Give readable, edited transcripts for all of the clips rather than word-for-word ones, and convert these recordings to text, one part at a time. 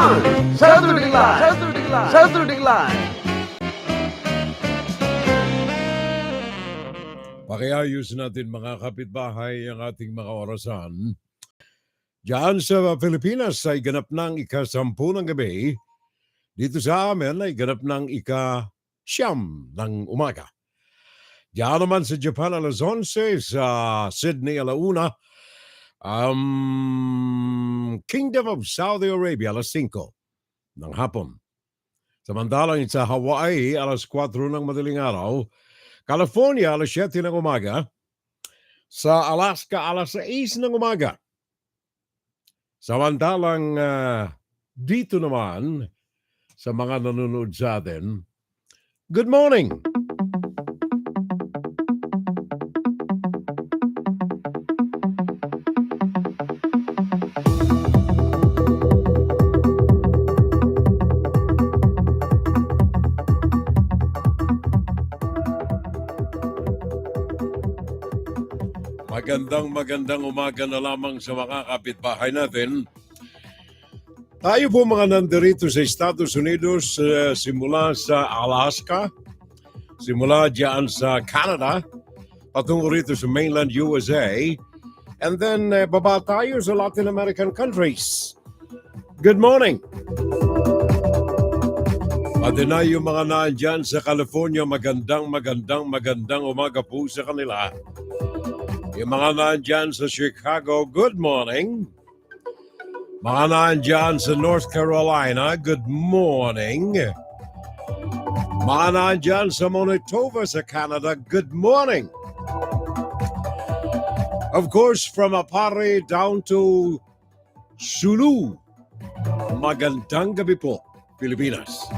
Live! Saturday Live! Pakiayos natin mga kapitbahay ang ating mga orasan. Diyan sa Pilipinas ay ganap ng ika-10 ng gabi. Dito sa amin ay ganap ng ika-9 ng umaga. Diyan naman sa Japan alas 11, sa Sydney alauna. Kingdom of Saudi Arabia alas 5 ng hapon. Samantalang sa Hawaii alas 4 ng madaling araw. California alas 7 ng umaga. Sa Alaska alas 6 ng umaga. Samantalang dito naman sa mga nanonood sa atin, good morning! Magandang umaga na lamang sa mga kapitbahay natin. Tayo po mga nandirito sa Estados Unidos, simula sa Alaska, simula dyan sa Canada, patungo rito sa mainland USA, and then baba tayo sa Latin American countries. Good morning! Pati na yung mga naandyan sa California, magandang umaga po sa kanila. Yung mga nandyan sa Chicago, good morning. Mga nandyan sa North Carolina, good morning. Mga nandyan sa Manitoba sa Canada, good morning. Of course, from Apare down to Sulu, magandang gabi po, Pilipinas.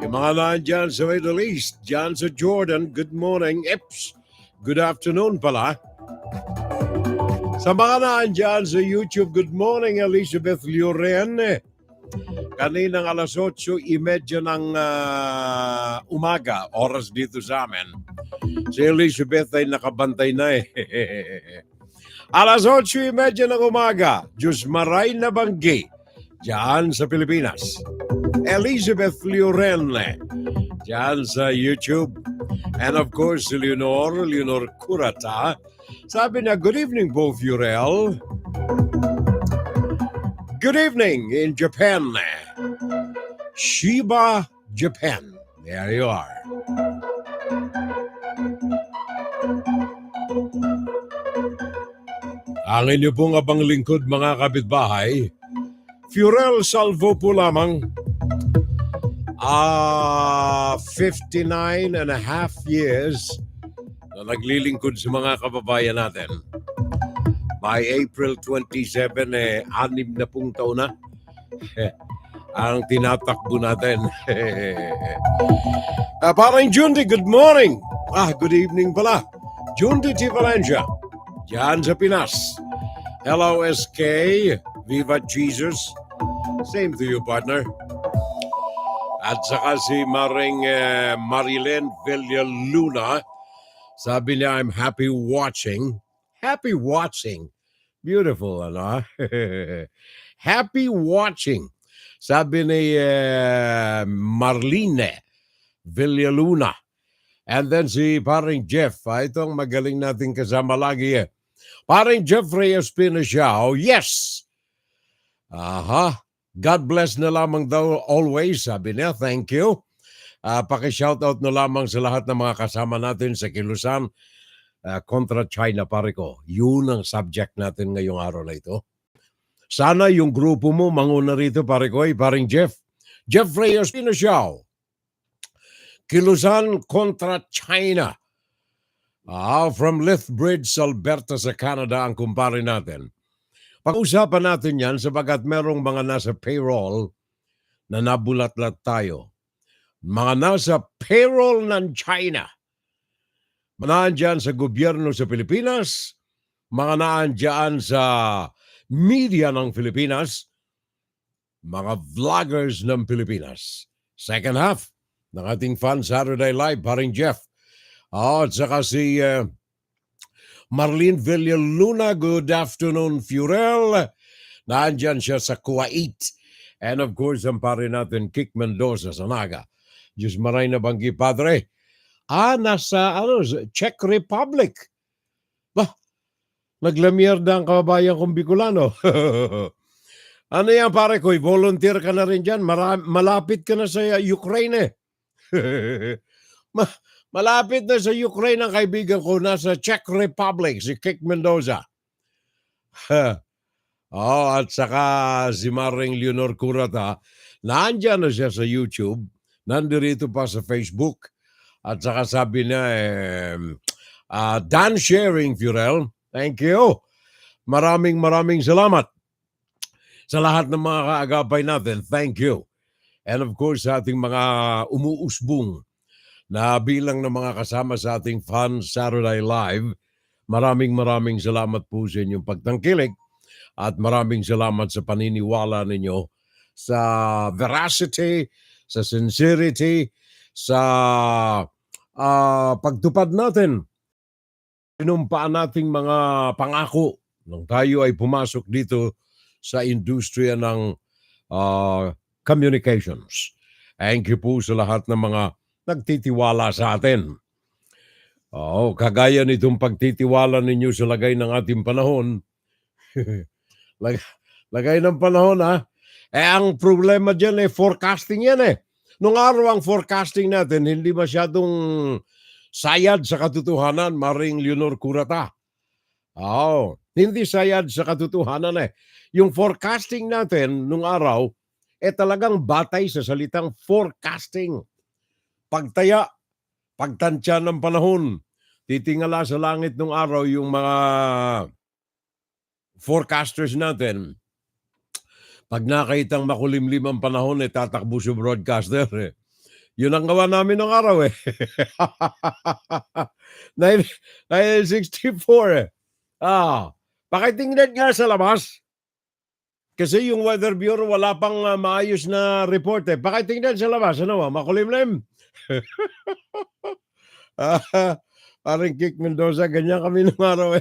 Yung mga nandyan sa Middle East, dyan sa Jordan, good morning. Good afternoon pala. Sa mga naandyan sa YouTube, good morning Elizabeth Lloren. Kaninang alas 8:30 ng umaga, oras dito sa amin. Si Elizabeth ay nakabantay na Alas 8:30 ng umaga, Diyos maray na banggi, dyan sa Pilipinas. Elizabeth Lloren, dyan sa YouTube. And of course, Leonor Curata, sabi na, good evening both Urel. Good evening in Japan. Shiba, Japan. There you are. Ang inyo pong abang lingkod mga kapitbahay, Furel Salvo po lamang. 59 and a half years na naglilingkod sa mga kababayan natin. By April 27, 60 taon na ang tinatakbo natin. Parang Jundi, good morning. Good evening pala. Jundi T. Valencia, dyan sa Pinas. Hello SK, Viva Jesus. Same to you, partner. At saka si Maring Marilyn Villaluna, sabi niya, I'm happy watching. Happy watching. Beautiful, ano? Happy watching. Sabi ni Marlene Villaluna. And then si paring Jeff, itong magaling nating kasama lagi Paring Jeffrey Espinasiao, yes! God bless na lamang daw always, sabi niya. Thank you. Paki-shoutout na lamang sa lahat ng mga kasama natin sa kilusan kontra China, pare ko. Yun ang subject natin ngayong araw na ito. Sana yung grupo mo manguna rito, pare ko, paring Jeff. Jeffrey Espinasiao. Kilusan kontra China. From Lethbridge, Alberta sa Canada ang kumpare natin. Pag-usapan natin yan sapagat merong mga nasa payroll na nabulatlat tayo. Mga nasa payroll ng China. Naandyan sa gobyerno sa Pilipinas, mga naandyan sa media ng Pilipinas, mga vloggers ng Pilipinas. Second half ng ating Fun Saturday Live, paring Jeff. At saka si Marlene Villaluna, good afternoon, Furel. Naandyan siya sa Kuwait. And of course, ang pare natin, Kik Mendoza sa Naga. Diyos maray na banggi, Padre. Nasa Czech Republic. Bah, naglamyer na ang kababayan kong Bicolano. Ano yan, pare ko? Volunteer ka na rin dyan. Malapit ka na sa Ukraine malapit na sa Ukraine ang kaibigan ko. Nasa Czech Republic, si Kik Mendoza. At saka si Maring Leonor Curata, naandyan na siya sa YouTube, nandirito pa sa Facebook. At saka sabi niya, Dan Sharing, Furel, thank you. Maraming salamat sa lahat ng mga kaagapay natin. Thank you. And of course, sa ating mga umuusbong na bilang ng mga kasama sa ating Fun Saturday Live, maraming salamat po sa inyong pagtangkilik at maraming salamat sa paniniwala ninyo sa veracity, sa sincerity, sa pagtupad natin. Pinumpaan nating mga pangako nung tayo ay pumasok dito sa industriya ng communications. Thank you po sa lahat ng mga nagtitiwala sa atin. Kagaya nitong pagtitiwala ninyo sa lagay ng ating panahon. Lagay ng panahon, ha? Ang problema dyan forecasting yan. Nung araw ang forecasting natin, hindi masyadong sayad sa katotohanan, Maring Leonor Curata. Hindi sayad sa katotohanan. Yung forecasting natin nung araw, talagang batay sa salitang forecasting. Pagtaya, pagtansya ng panahon, titingala sa langit nung araw yung mga forecasters natin. Pag nakitang makulimlim ang panahon, tatakbo sa broadcaster. Yun ang gawa namin ng araw 1964 pakitingnan nga sa labas. Kasi yung Weather Bureau wala pang maayos na report Pakitingnan sa labas, makulimlim. Parang Kik Mendoza, ganyan kami ng araw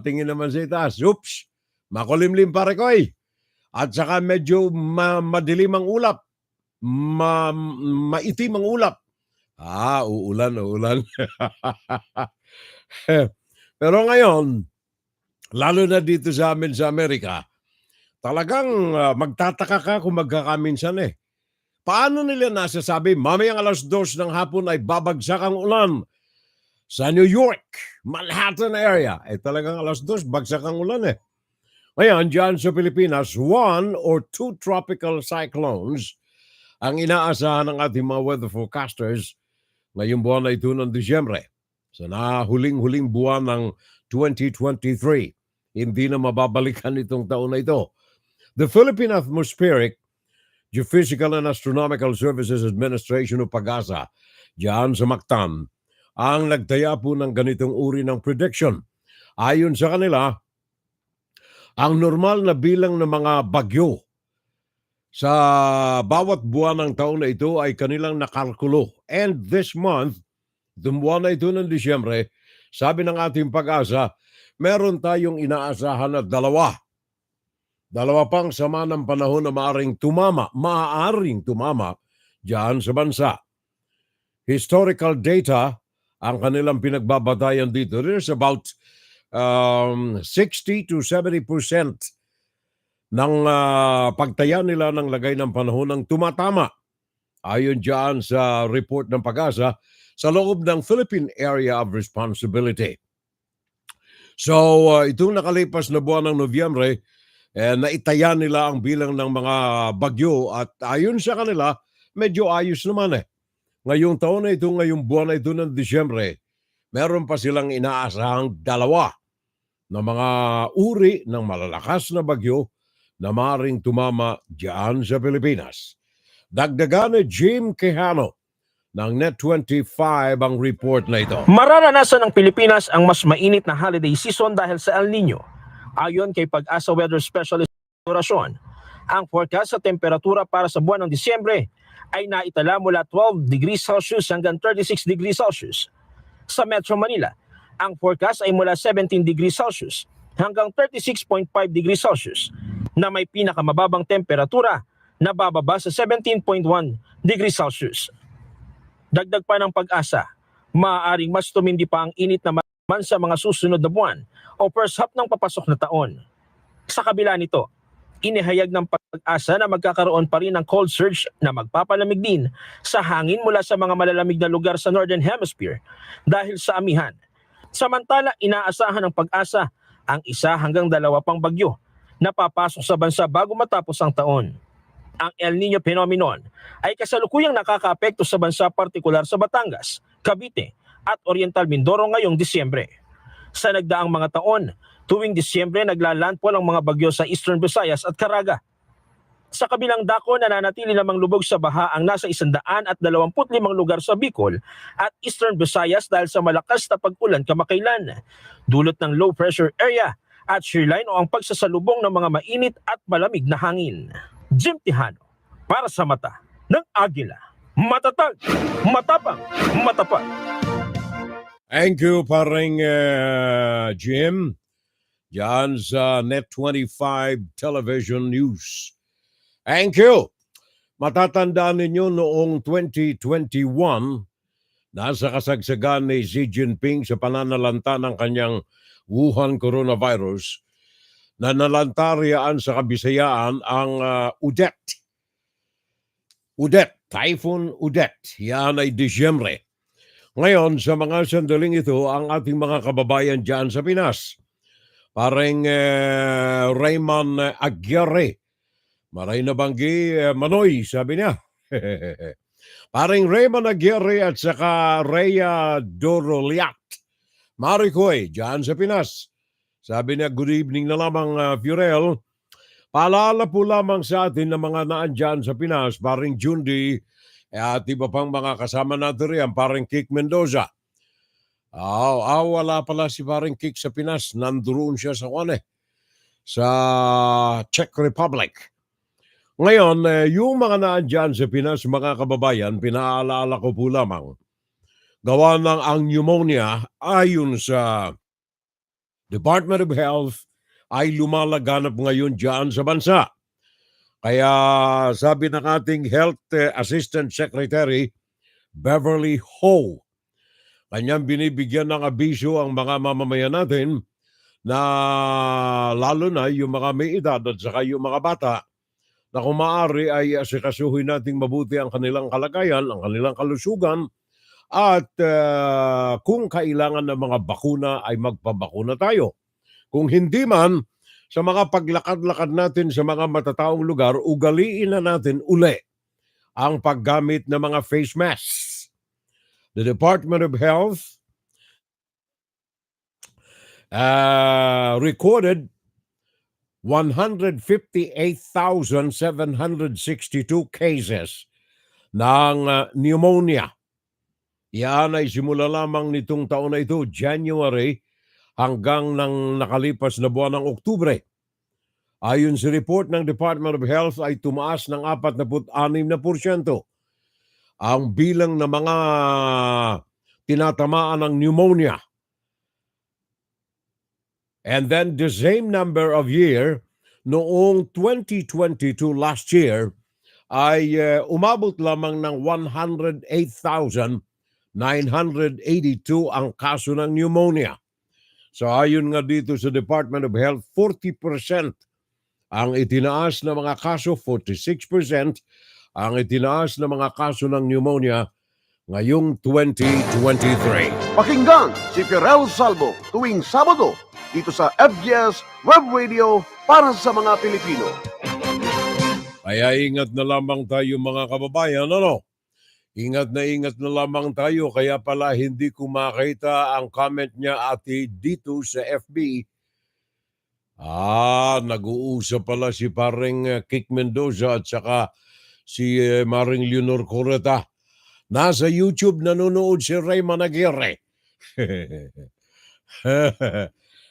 tingin naman sa itaas, oops, makulimlim pare ko At saka medyo madilim ang ulap. Maitim ang ulap. Uulan. Pero ngayon, lalo na dito sa amin sa Amerika, talagang magtataka ka kung magkakaminsan Paano nila nasasabi, mamayang 2:00 ng hapon ay babagsak ang ulan sa New York, Manhattan area? Talagang 2:00, bagsak ang ulan Ngayon, dyan sa Pilipinas, 1 or 2 tropical cyclones ang inaasahan ng ating mga weather forecasters ngayong buwan na ito ng Disyembre. Sa huling buwan ng 2023, hindi na mababalikan itong taon na ito. The Philippine Atmospheric, Geophysical and Astronomical Services Administration o PAGASA, dyan sa Mactan, ang nagtaya po ng ganitong uri ng prediction. Ayon sa kanila, ang normal na bilang ng mga bagyo sa bawat buwan ng taon na ito ay kanilang nakalkulo. And this month, itong buwan na ito ng Disyembre, sabi ng ating PAGASA, meron tayong inaasahan na dalawa pang sama ng panahon na maaaring tumama dyan sa bansa. Historical data ang kanilang pinagbabatayan dito. There's about 60 to 70% ng pagtaya nila ng lagay ng panahon ng tumatama. Ayon dyan sa report ng PAGASA sa loob ng Philippine Area of Responsibility. So, itong nakalipas na buwan ng Nobyembre, naitaya nila ang bilang ng mga bagyo at ayon sa kanila, medyo ayos naman Ngayong taon na ito, ngayong buwan na ito ng Disyembre, meron pa silang inaasahang 2 na mga uri ng malalakas na bagyo na maaaring tumama diyan sa Pilipinas. Dagdagan ni Jim Quijano ng Net25 ang report na ito. Mararanasan ng Pilipinas ang mas mainit na holiday season dahil sa El Nino. Ayon kay Pag-asa Weather Specialist ang forecast sa temperatura para sa buwan ng Disyembre ay naitala mula 12 degrees Celsius hanggang 36 degrees Celsius. Sa Metro Manila, ang forecast ay mula 17 degrees Celsius hanggang 36.5 degrees Celsius na may pinakamababang temperatura na bababa sa 17.1 degrees Celsius. Dagdag pa ng Pag-asa, maaaring mas tumindi pa ang init naman sa mga susunod na buwan o first half ng papasok na taon. Sa kabila nito, inihayag ng Pag-asa na magkakaroon pa rin ng cold surge na magpapalamig din sa hangin mula sa mga malalamig na lugar sa Northern Hemisphere dahil sa amihan. Samantala, inaasahan ng Pag-asa ang 1 hanggang 2 pang bagyo na papasok sa bansa bago matapos ang taon. Ang El Niño phenomenon ay kasalukuyang nakakaapekto sa bansa, partikular sa Batangas, Cavite at Oriental Mindoro ngayong Disyembre. Sa nagdaang mga taon, tuwing Disyembre naglalandfall ang mga bagyo sa Eastern Visayas at Caraga. Sa kabilang dako, nananatili namang lubog sa baha ang nasa 125 lugar sa Bicol at Eastern Visayas dahil sa malakas na pag-ulan kamakailan, dulot ng low pressure area at shear line o ang pagsasalubong ng mga mainit at malamig na hangin. Jim Tijano, para sa mata ng Agila. Matatag, matapang, matapat. Thank you, paring Jim. Diyan sa Net25 Television News. Thank you. Matatandaan ninyo noong 2021, nasa kasagsagan ni Xi Jinping sa pananalanta ng kanyang Wuhan coronavirus, na nalantaryaan sa Kabisayaan ang Odette. Typhoon Odette. Yan ay Disyembre. Ngayon, sa mga sandaling ito, ang ating mga kababayan dyan sa Pinas, parang Raymond Aguirre, maray na banggi, Manoy, sabi niya. Paring Raymond Aguirre at saka Rhea Doroliat, Maricoy, dyan sa Pinas. Sabi niya, good evening na lamang, Fiorel. Paalala po lamang sa atin na mga naandyan sa Pinas, paring Jundi, at iba pang mga kasama natin riyan, paring Kik Mendoza. Wala pala si paring Kik sa Pinas. Nandoon siya sa sa Czech Republic. Ngayon, yung mga naandyan sa Pinas, mga kababayan, pinaalala ko po lamang, gawa ng ang pneumonia, ayon sa Department of Health, ay lumalaganap ngayon dyan sa bansa. Kaya sabi ng ating Health Assistant Secretary, Beverly Ho, kanyang binibigyan ng abiso ang mga mamamayan natin na lalo na yung mga may edad at saka yung mga bata, na kung maaari ay asikasuhin nating mabuti ang kanilang kalagayan, ang kanilang kalusugan, at kung kailangan ng mga bakuna ay magpabakuna tayo. Kung hindi man, sa mga paglakad-lakad natin sa mga matataong lugar, ugaliin na natin uli ang paggamit ng mga face masks. The Department of Health recorded 158,762 cases ng pneumonia. Yan ay simula lamang nitong taon na ito, January, hanggang ng nakalipas na buwan ng Oktubre. Ayon sa report ng Department of Health ay tumaas ng 46% ang bilang ng mga tinatamaan ng pneumonia. And then the same number of year, noong 2022 last year, ay umabot lamang ng 108,982 ang kaso ng pneumonia. So ayon nga dito sa Department of Health, 40% ang itinaas na mga kaso, 46% ang itinaas na mga kaso ng pneumonia ngayong 2023. Pakinggan si Fiorel Salvo tuwing Sabado dito sa FGS Web Radio para sa mga Pilipino. Kaya ingat na lamang tayo mga kababayan, ano? Ingat na lamang tayo, kaya pala hindi ko makita ang comment niya ate dito sa FB. Nag-uusap pala si paring Kik Mendoza at saka si Maring Leonor Correta. Nasa YouTube nanonood si Raymond Aguirre.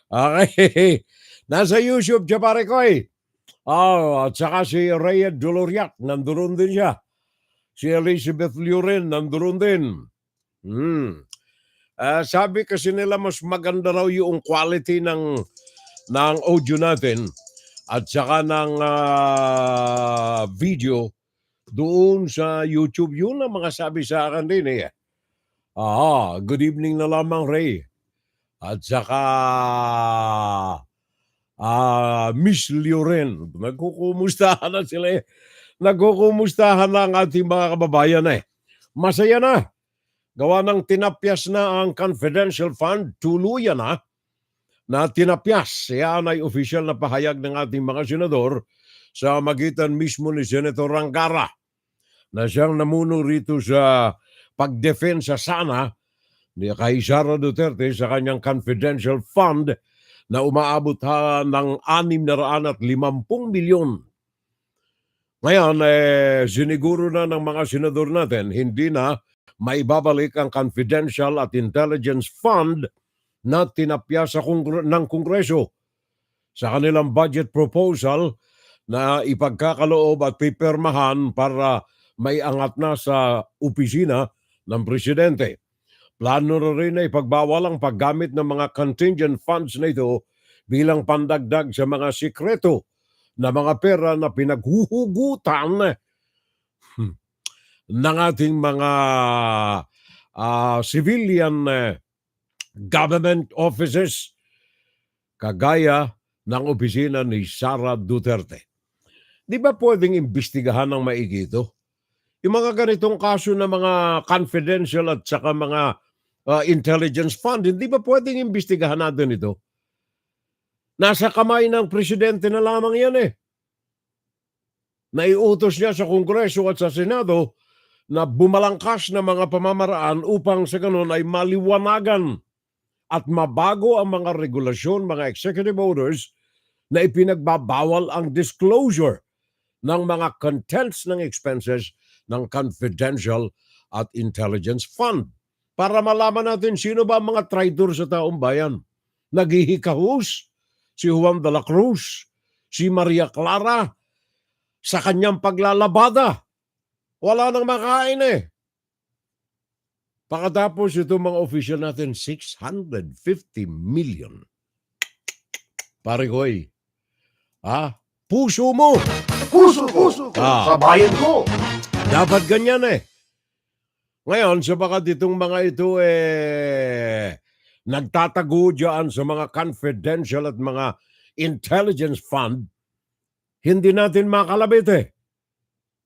Okay. Nasa YouTube siya pare ko eh. At saka si Rhea Doloriac, nandoon din siya. Si Elizabeth Lurin, nandoon din. Sabi kasi nila mas maganda raw yung quality ng ng audio natin at saka ng video doon sa YouTube. Yun ang mga sabi sa akin din eh. Good evening na lamang, Ray. At saka Miss Lioren. Nagkukumustahan na sila eh. Nagkukumustahan na ang ating mga kababayan eh. Masaya na. Gawa ng tinapyas na ang confidential fund, tuluyan na tinapyas. Yan ay opisyal na pahayag ng ating mga senador sa magitan mismo ni Senator Angara na siyang namuno rito sa pagdefensa sana ni kay Sara Duterte sa kanyang confidential fund na umaabot ng 650 milyon. Ngayon, siniguro na ng mga senador natin, hindi na maibabalik ang confidential at intelligence fund na tinapya ng Kongreso sa kanilang budget proposal na ipagkakaloob at pipirmahan para may angat na sa opisina ng presidente. Plano na rin na ipagbawal ang paggamit ng mga contingent funds na ito bilang pandagdag sa mga sikreto na mga pera na pinaghuhugutan ng ating mga civilian government offices kagaya ng opisina ni Sara Duterte. Di ba pwedeng imbestigahan ng maigi ito? Yung mga ganitong kaso na mga confidential at saka mga intelligence fund, hindi ba pwedeng imbestigahan natin ito? Nasa kamay ng presidente na lamang yan eh. Naiutos niya sa Kongreso at sa Senado na bumalangkas na mga pamamaraan upang sa ganun ay maliwanagan at mabago ang mga regulasyon, mga executive orders na ipinagbabawal ang disclosure ng mga contents ng expenses ng confidential at intelligence fund. Para malaman natin sino ba ang mga traitor sa taong bayan. Naghihikahus si Juan de la Cruz, si Maria Clara, sa kanyang paglalabada. Wala nang makain eh. Pagkatapos itong mga official natin, 650 million. Pare koy, puso mo. Puso sa bayan ko. Dapat ganyan eh. Ngayon, sabagat itong mga ito nagtatago dyan sa mga confidential at mga intelligence fund, hindi natin makalabit eh.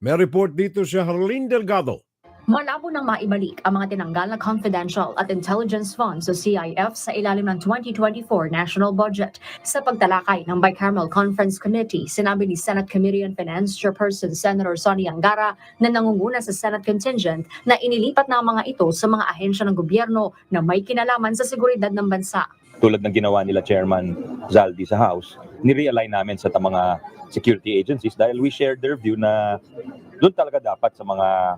May report dito si Harleen Delgado. Malabo nang maibalik ang mga tinanggal na confidential at intelligence funds sa CIF sa ilalim ng 2024 national budget. Sa pagtalakay ng Bicameral Conference Committee, sinabi ni Senate Committee on Finance Chairperson Senator Sonny Angara na nangunguna sa Senate contingent na inilipat na ang mga ito sa mga ahensya ng gobyerno na may kinalaman sa seguridad ng bansa. Tulad ng ginawa nila Chairman Zaldi sa House, ni-realign namin sa mga security agencies dahil we shared their view na doon talaga dapat sa mga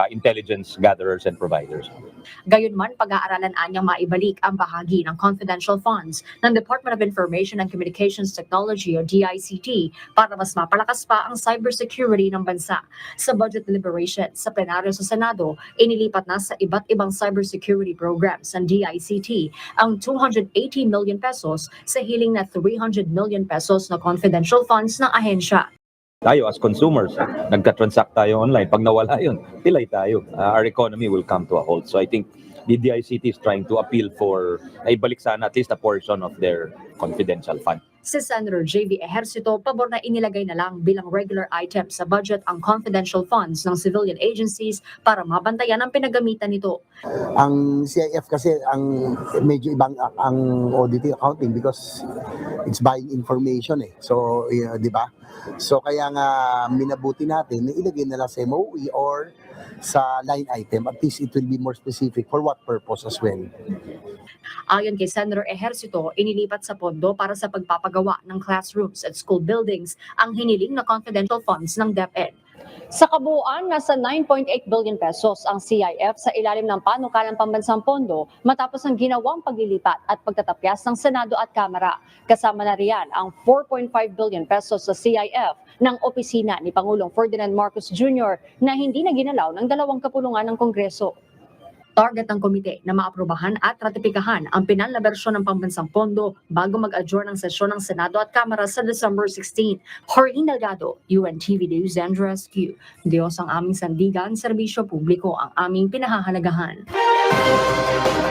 intelligence gatherers and providers. Gayunman, pag-aaralan anyang maibalik ang bahagi ng confidential funds ng Department of Information and Communications Technology o DICT para mas mapalakas pa ang cybersecurity ng bansa. Sa budget deliberation sa plenaryo sa Senado, inilipat na sa iba't ibang cybersecurity programs ng DICT ang 280 million pesos sa hiling na 300 million pesos na confidential funds ng ahensya. Tayo as consumers, nagka-transact tayo online. Pag nawala yun, pilay tayo. Our economy will come to a halt. So I think the DICT is trying to appeal for, ibalik sana at least a portion of their confidential fund. Si Senator J.V. Ejercito, pabor na inilagay na lang bilang regular item sa budget ang confidential funds ng civilian agencies para mabantayan ang pinagamitan nito. Ang CIF kasi ang medyo ibang ang auditing accounting because it's buying information eh. So, di ba? So kaya nga minabuti natin na ilagay na lang sa MOE or sa line item. At least it will be more specific for what purpose as well. Ayon kay Senator Ejercito, inilipat sa pondo para sa pagpapagawa ng classrooms at school buildings ang hiniling na confidential funds ng DepEd. Sa kabuuan, nasa 9.8 billion pesos ang CIF sa ilalim ng panukalang pambansang pondo matapos ang ginawang paglilipat at pagtatapyas ng Senado at Kamara. Kasama na riyan ang 4.5 billion pesos sa CIF ng opisina ni Pangulong Ferdinand Marcos Jr. na hindi na ginalaw ng dalawang kapulungan ng Kongreso. Target ng komite na maaprubahan at ratipikahan ang pinal na bersyon ng pambansang pondo bago mag-adjourn ng sesyon ng Senado at Kamara sa December 16. Jorge Delgado, UNTV News and Rescue. Diyos ang aming sandigan, serbisyo publiko ang aming pinahahalagahan.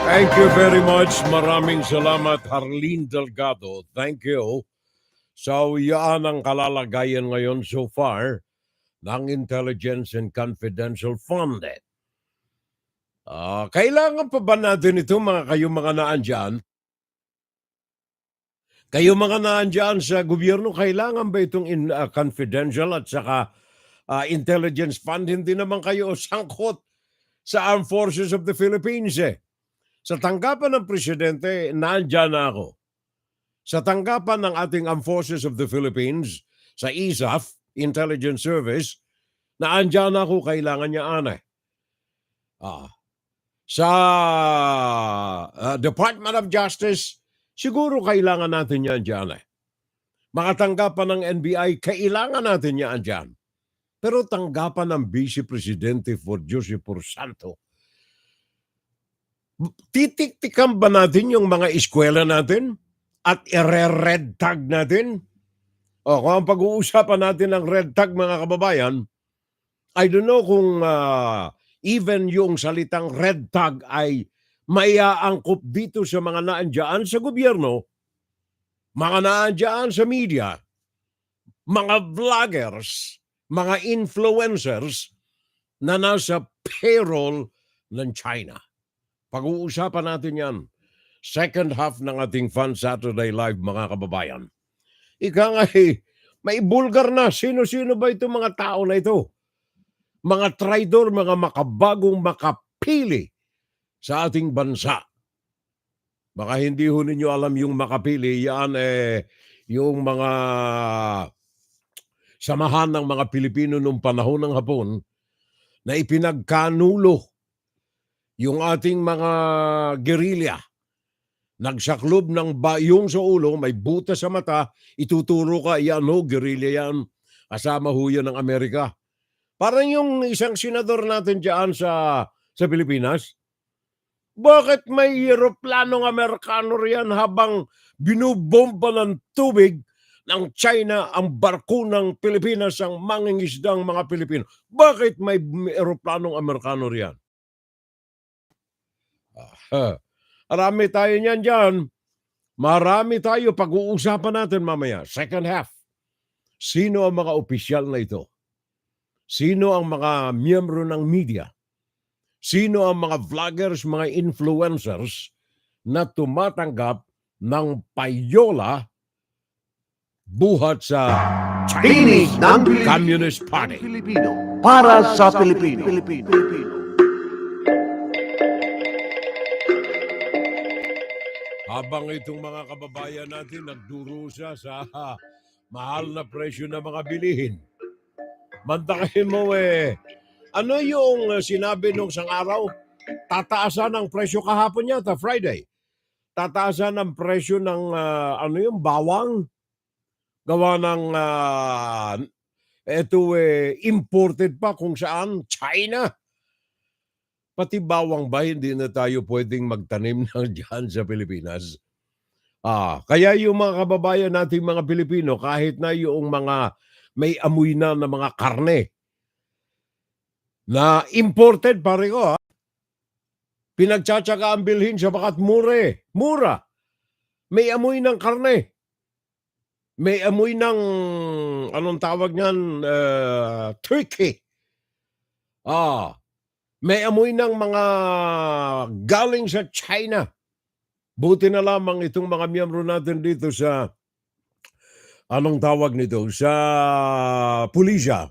Thank you very much. Maraming salamat, Harleen Delgado. Thank you. So, yan ang kalalagayan ngayon so far ng Intelligence and Confidential Fund. Kailangan pa ba natin ito, kayo mga naandyan? Kayo mga naandyan sa gobyerno, kailangan ba itong confidential at saka intelligence fund? Hindi naman kayo sangkot sa Armed Forces of the Philippines. Sa tanggapan ng presidente, naandyan na ako. Sa tanggapan ng ating Armed Forces of the Philippines, sa ISAF, Intelligence Service, naandyan na ako, kailangan niya anay. Sa Department of Justice, siguro kailangan natin yan dyan. Mga tanggapan ng NBI, kailangan natin yan dyan. Pero tanggapan ng Vice Presidente for Jose por Santo, titiktikan ba natin yung mga eskwela natin? At ire-red tag natin? Kung ang pag-uusapan natin ng red tag, mga kababayan, I don't know kung even yung salitang red tag ay maiaangkop dito sa mga naandyan sa gobyerno, mga naandyan sa media, mga vloggers, mga influencers na nasa payroll ng China. Pag-uusapan natin yan. Second half ng ating Fun Saturday Live, mga kababayan. Ika nga may bulgar na. Sino-sino ba itong mga tao na ito? Mga traidor, mga makabagong makapili sa ating bansa. Baka hindi ho ninyo alam yung makapili. Yan yung mga samahan ng mga Pilipino nung panahon ng Hapon na ipinagkanulo yung ating mga gerilya. Nagsaklob ng bayong sa ulo, may butas sa mata, ituturo ka, yan ho, guerrilla yan. Kasama ho yan ng Amerika. Parang yung isang senador natin dyan sa Pilipinas. Bakit may eroplanong Amerikano riyan habang binubomba ng tubig ng China ang barko ng Pilipinas, ang mangingisdang mga Pilipino? Bakit may eroplanong Amerikano riyan? Marami tayo niyan dyan. Marami tayo. Pag-uusapan natin mamaya. Second half. Sino ang mga opisyal na ito? Sino ang mga miyembro ng media? Sino ang mga vloggers, mga influencers na tumatanggap ng payola buhat sa Tinig ng Communist Party? Pilipino para sa Pilipino. Habang itong mga kababayan natin nagdurusa sa mahal na presyo ng mga bilihin. Mantakin mo ano yung sinabi nung isang araw? Tataasan ang presyo kahapon yata, Friday. Tataasan ang presyo ng bawang. Gawa ng imported pa kung saan, China. Pati bawang ba, hindi na tayo pwedeng magtanim ng dyan sa Pilipinas. Kaya yung mga kababayan nating mga Pilipino, kahit na yung mga may amoy na mga karne, na imported pare ko, pinagtsatsaga ang bilhin sapagat mura. May amoy ng karne. May amoy ng, anong tawag niyan, turkey. May amoy ng mga galing sa China. Buti na lamang itong mga miyembro natin dito sa, anong tawag nito, sa pulisya.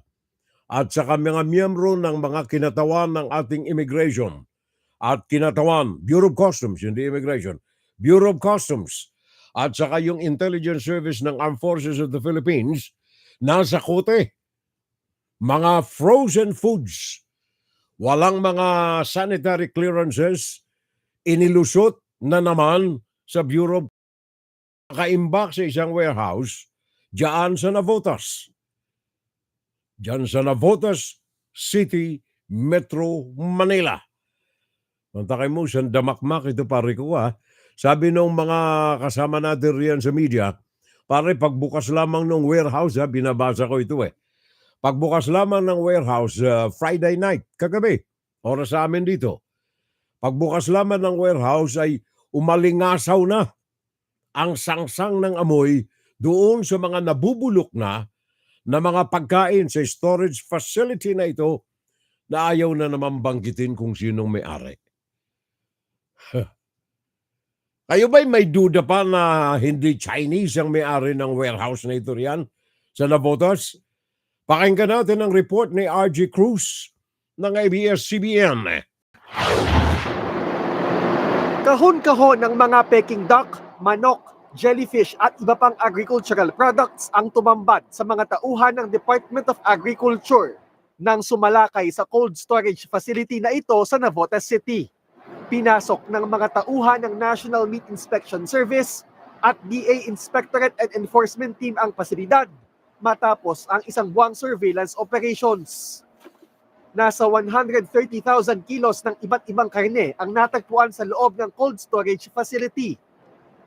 At saka mga miyembro ng mga kinatawan ng ating immigration. At kinatawan, Bureau of Customs, hindi immigration. Bureau of Customs. At saka yung Intelligence Service ng Armed Forces of the Philippines, nasa kote. Mga frozen foods. Walang mga sanitary clearances, inilusot na naman sa Bureau. Nakaimbak sa isang warehouse, diyan sa Navotas. Diyan sa Navotas City, Metro Manila. Mantakay mo, sandamakmak ito pare ko Sabi nung mga kasama natin riyan sa media, pare pagbukas lamang ng warehouse binabasa ko ito Pagbukas lamang ng warehouse Friday night, kagabi, oras sa amin dito. Pagbukas lamang ng warehouse ay umalingasaw na ang sangsang ng amoy doon sa mga nabubulok na mga pagkain sa storage facility na ito na ayaw na naman banggitin kung sinong may-ari. Kayo ba'y may duda pa na hindi Chinese ang may-ari ng warehouse na ito riyan sa Navotas? Pakinggan natin ang report ni RG Cruz ng ABS-CBN. Kahon-kahon ng mga peking duck, manok, jellyfish at iba pang agricultural products ang tumambad sa mga tauhan ng Department of Agriculture nang sumalakay sa cold storage facility na ito sa Navotas City. Pinasok ng mga tauhan ng National Meat Inspection Service at DA Inspectorate and Enforcement Team ang pasilidad matapos ang isang buwang surveillance operations. Nasa 130,000 kilos ng iba't ibang karne ang natagpuan sa loob ng cold storage facility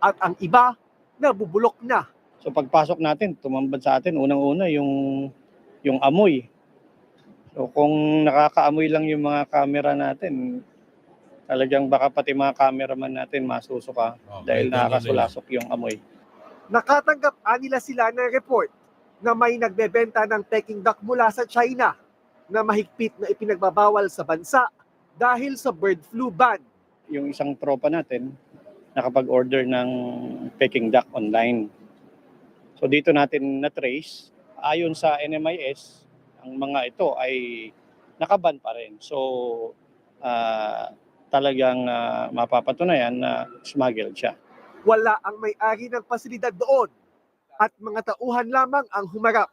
at ang iba nabubulok na. So pagpasok natin, tumambad sa atin unang-una yung amoy. So kung nakakaamoy lang yung mga camera natin, talagang baka pati mga cameraman natin masusuka dahil nakakasulasok yung amoy. Nakatanggap nila sila ng report na may nagbebenta ng peking duck mula sa China na mahigpit na ipinagbabawal sa bansa dahil sa bird flu ban. Yung isang tropa natin nakapag-order ng peking duck online. So dito natin na-trace, ayon sa NMIS, ang mga ito ay nakaban pa rin. So talagang mapapatunayan na smuggled siya. Wala ang may-ari ng pasilidad doon at mga tauhan lamang ang humarap.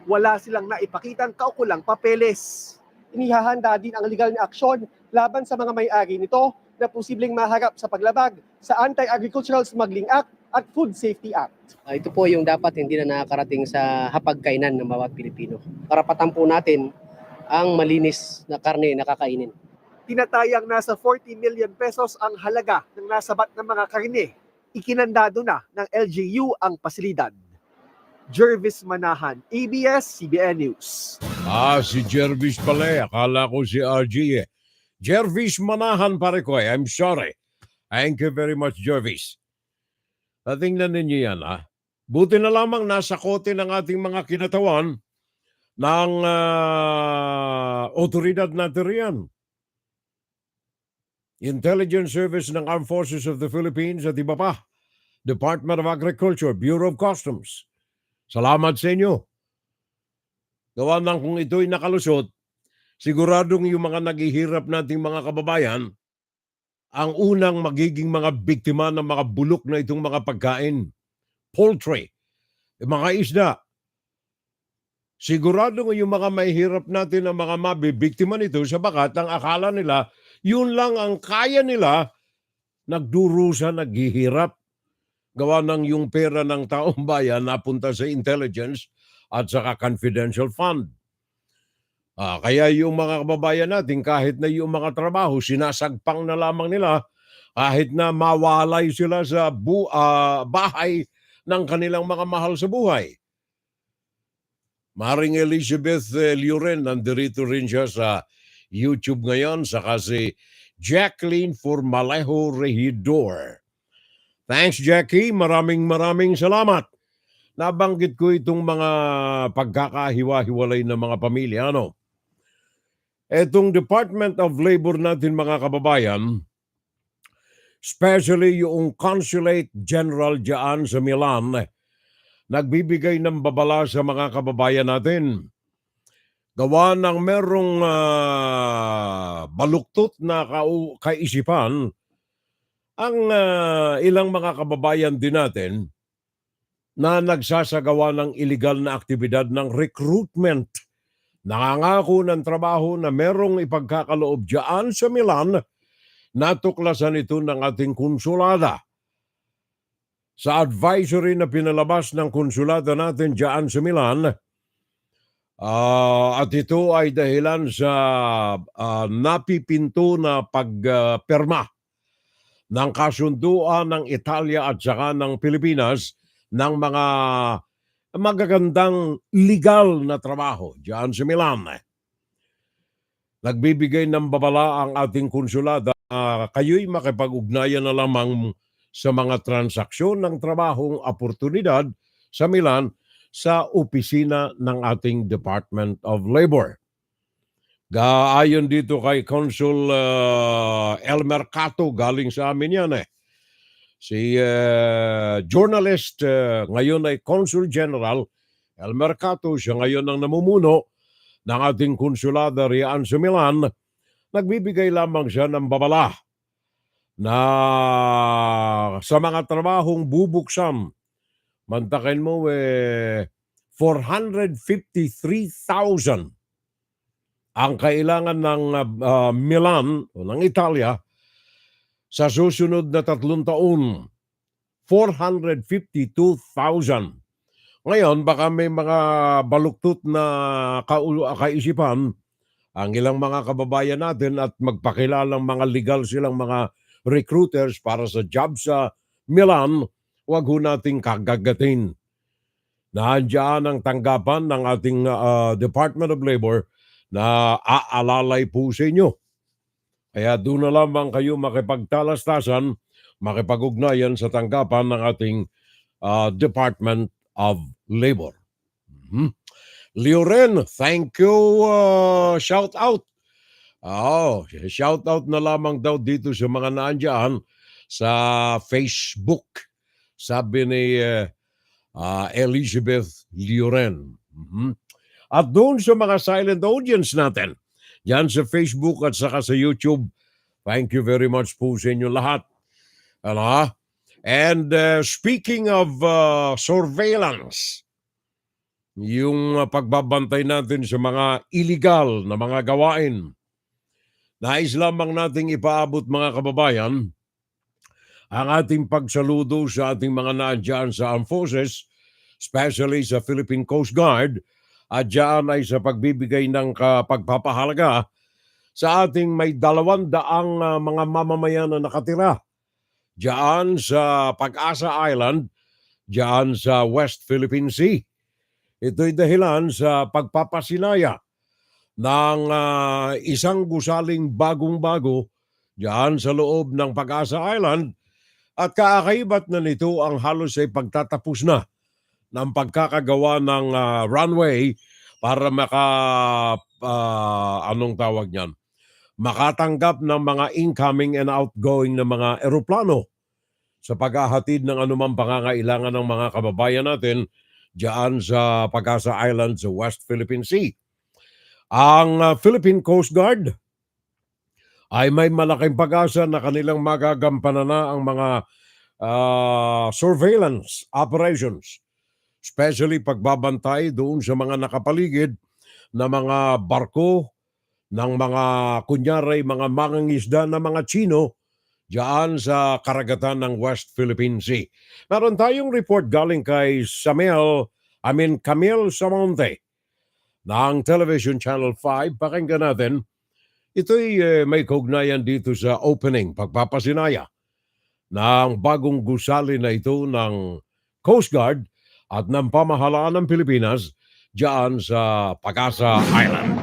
Wala silang naipakitang kaukulang papeles. Inihahanda din ang legal na aksyon laban sa mga may-ari nito na posibleng maharap sa paglabag sa Anti-Agricultural Smuggling Act at Food Safety Act. Ito po yung dapat hindi na nakakarating sa hapagkainan ng bawat Pilipino. Karapatan po natin ang malinis na karne na kakainin. Tinatayang nasa 40 million pesos ang halaga ng nasabat ng mga karne. Ikinandado na ng LGU ang pasilidad. Jervis Manahan, ABS-CBN News. Si Jervis pala Akala ko si RG Jervis Manahan pare ko I'm sorry. Thank you very much, Jervis. Tingnan ninyo yan Buti na lamang nasa kote ng ating mga kinatawan ng otoridad natin riyan. Intelligence Service ng Armed Forces of the Philippines at iba pa. Department of Agriculture, Bureau of Customs. Salamat sa inyo. Gawa ng kung ito'y nakalusot, siguradong yung mga naghihirap nating mga kababayan, ang unang magiging mga biktima ng mga bulok na itong mga pagkain. Poultry, mga isda. Siguradong yung mga mahihirap natin ang mga mabibiktima nito sabagat ang akala nila, yun lang ang kaya nila, nagdurusa, naghihirap. Gawa ng yung pera ng taong bayan napunta sa intelligence at saka confidential fund. Kaya yung mga kababayan natin, kahit na yung mga trabaho, sinasagpang na lamang nila, kahit na mawalay sila sa bahay ng kanilang mga mahal sa buhay. Maring Elizabeth Lioren, nandirito rin siya sa YouTube ngayon, saka si Jacqueline Formalejo Regidor. Thanks, Jackie. Maraming salamat. Nabanggit ko itong mga pagkakahiwa-hiwalay ng mga pamilya. Etong Department of Labor natin, mga kababayan, especially yung Consulate General dyan sa Milan, nagbibigay ng babala sa mga kababayan natin. Gawa ng merong baluktot na kaisipan, ang ilang mga kababayan din natin na nagsasagawa ng illegal na aktibidad ng recruitment. Nangangako ng trabaho na merong ipagkakaloob dyan sa Milan, natuklasan ito ng ating konsulada. Sa advisory na pinalabas ng konsulada natin dyan sa Milan, At ito ay dahilan sa napipinto na pagpirma ng kasunduan ng Italia at saka ng Pilipinas ng mga magagandang legal na trabaho diyan sa Milan. Nagbibigay ng babala ang ating konsulada kayo'y makipag-ugnayan na lamang sa mga transaksyon ng trabahong oportunidad sa Milan sa opisina ng ating Department of Labor. Gaayon dito kay Consul El Mercato, galing sa amin yan Si journalist, ngayon ay Consul General El Mercato, siya ngayon ang namumuno ng ating konsulada riyan sa Milan. Nagbibigay lamang siya ng babala na sa mga trabahong bubuksan, mantakin mo 453,000 ang kailangan ng Milan o ng Italia sa susunod na 3 taon. 452,000. Ngayon, baka may mga baluktot na kaisipan ang ilang mga kababayan natin at magpakilalang mga legal silang mga recruiters para sa job sa Milan, wag ho nating kagagatin. Nandiyan ang tanggapan ng ating Department of Labor na aalalay po sa inyo. Kaya doon na lamang kayo makipagtalastasan, makipag-ugnayan sa tanggapan ng ating Department of Labor. Leoren, thank you. Shout out. Shout out na lamang daw dito sa mga naandyan sa Facebook. Sabi ni Elizabeth Leoren. At doon sa mga silent audience natin, yan sa Facebook at saka sa YouTube, thank you very much po sa inyo lahat. And speaking of surveillance, yung pagbabantay natin sa mga illegal na mga gawain, nais lamang nating ipaabot mga kababayan ang ating pagsaludo sa ating mga naandyan sa armed forces, especially sa Philippine Coast Guard, at dyan ay sa pagbibigay ng pagpapahalaga sa ating may 200 mga mamamayan na nakatira dyan sa Pag-asa Island, dyan sa West Philippine Sea. Ito'y dahilan sa pagpapasinaya ng isang gusaling bagong-bago dyan sa loob ng Pag-asa Island, at kaakaibat na nito ang halos ay pagtatapos na ng pagkakagawa ng runway para makatanggap ng mga incoming and outgoing na mga eroplano sa paghahatid ng anumang pangangailangan ng mga kababayan natin diyan sa Pag-asa Island sa West Philippine Sea. Ang Philippine Coast Guard ay may malaking pag-asa na kanilang magagampanan na ang mga surveillance operations, especially pagbabantay doon sa mga nakapaligid na mga barko ng mga kunyari mga mangingisda na mga Chino diyan sa karagatan ng West Philippine Sea. Meron tayong report galing kay Camille Samonte ng Television Channel 5. Pakinggan natin. Ito'y may kaugnayan dito sa opening, pagpapasinaya ng bagong gusali na ito ng Coast Guard at ng pamahalaan ng Pilipinas diyan sa Pag-asa Island.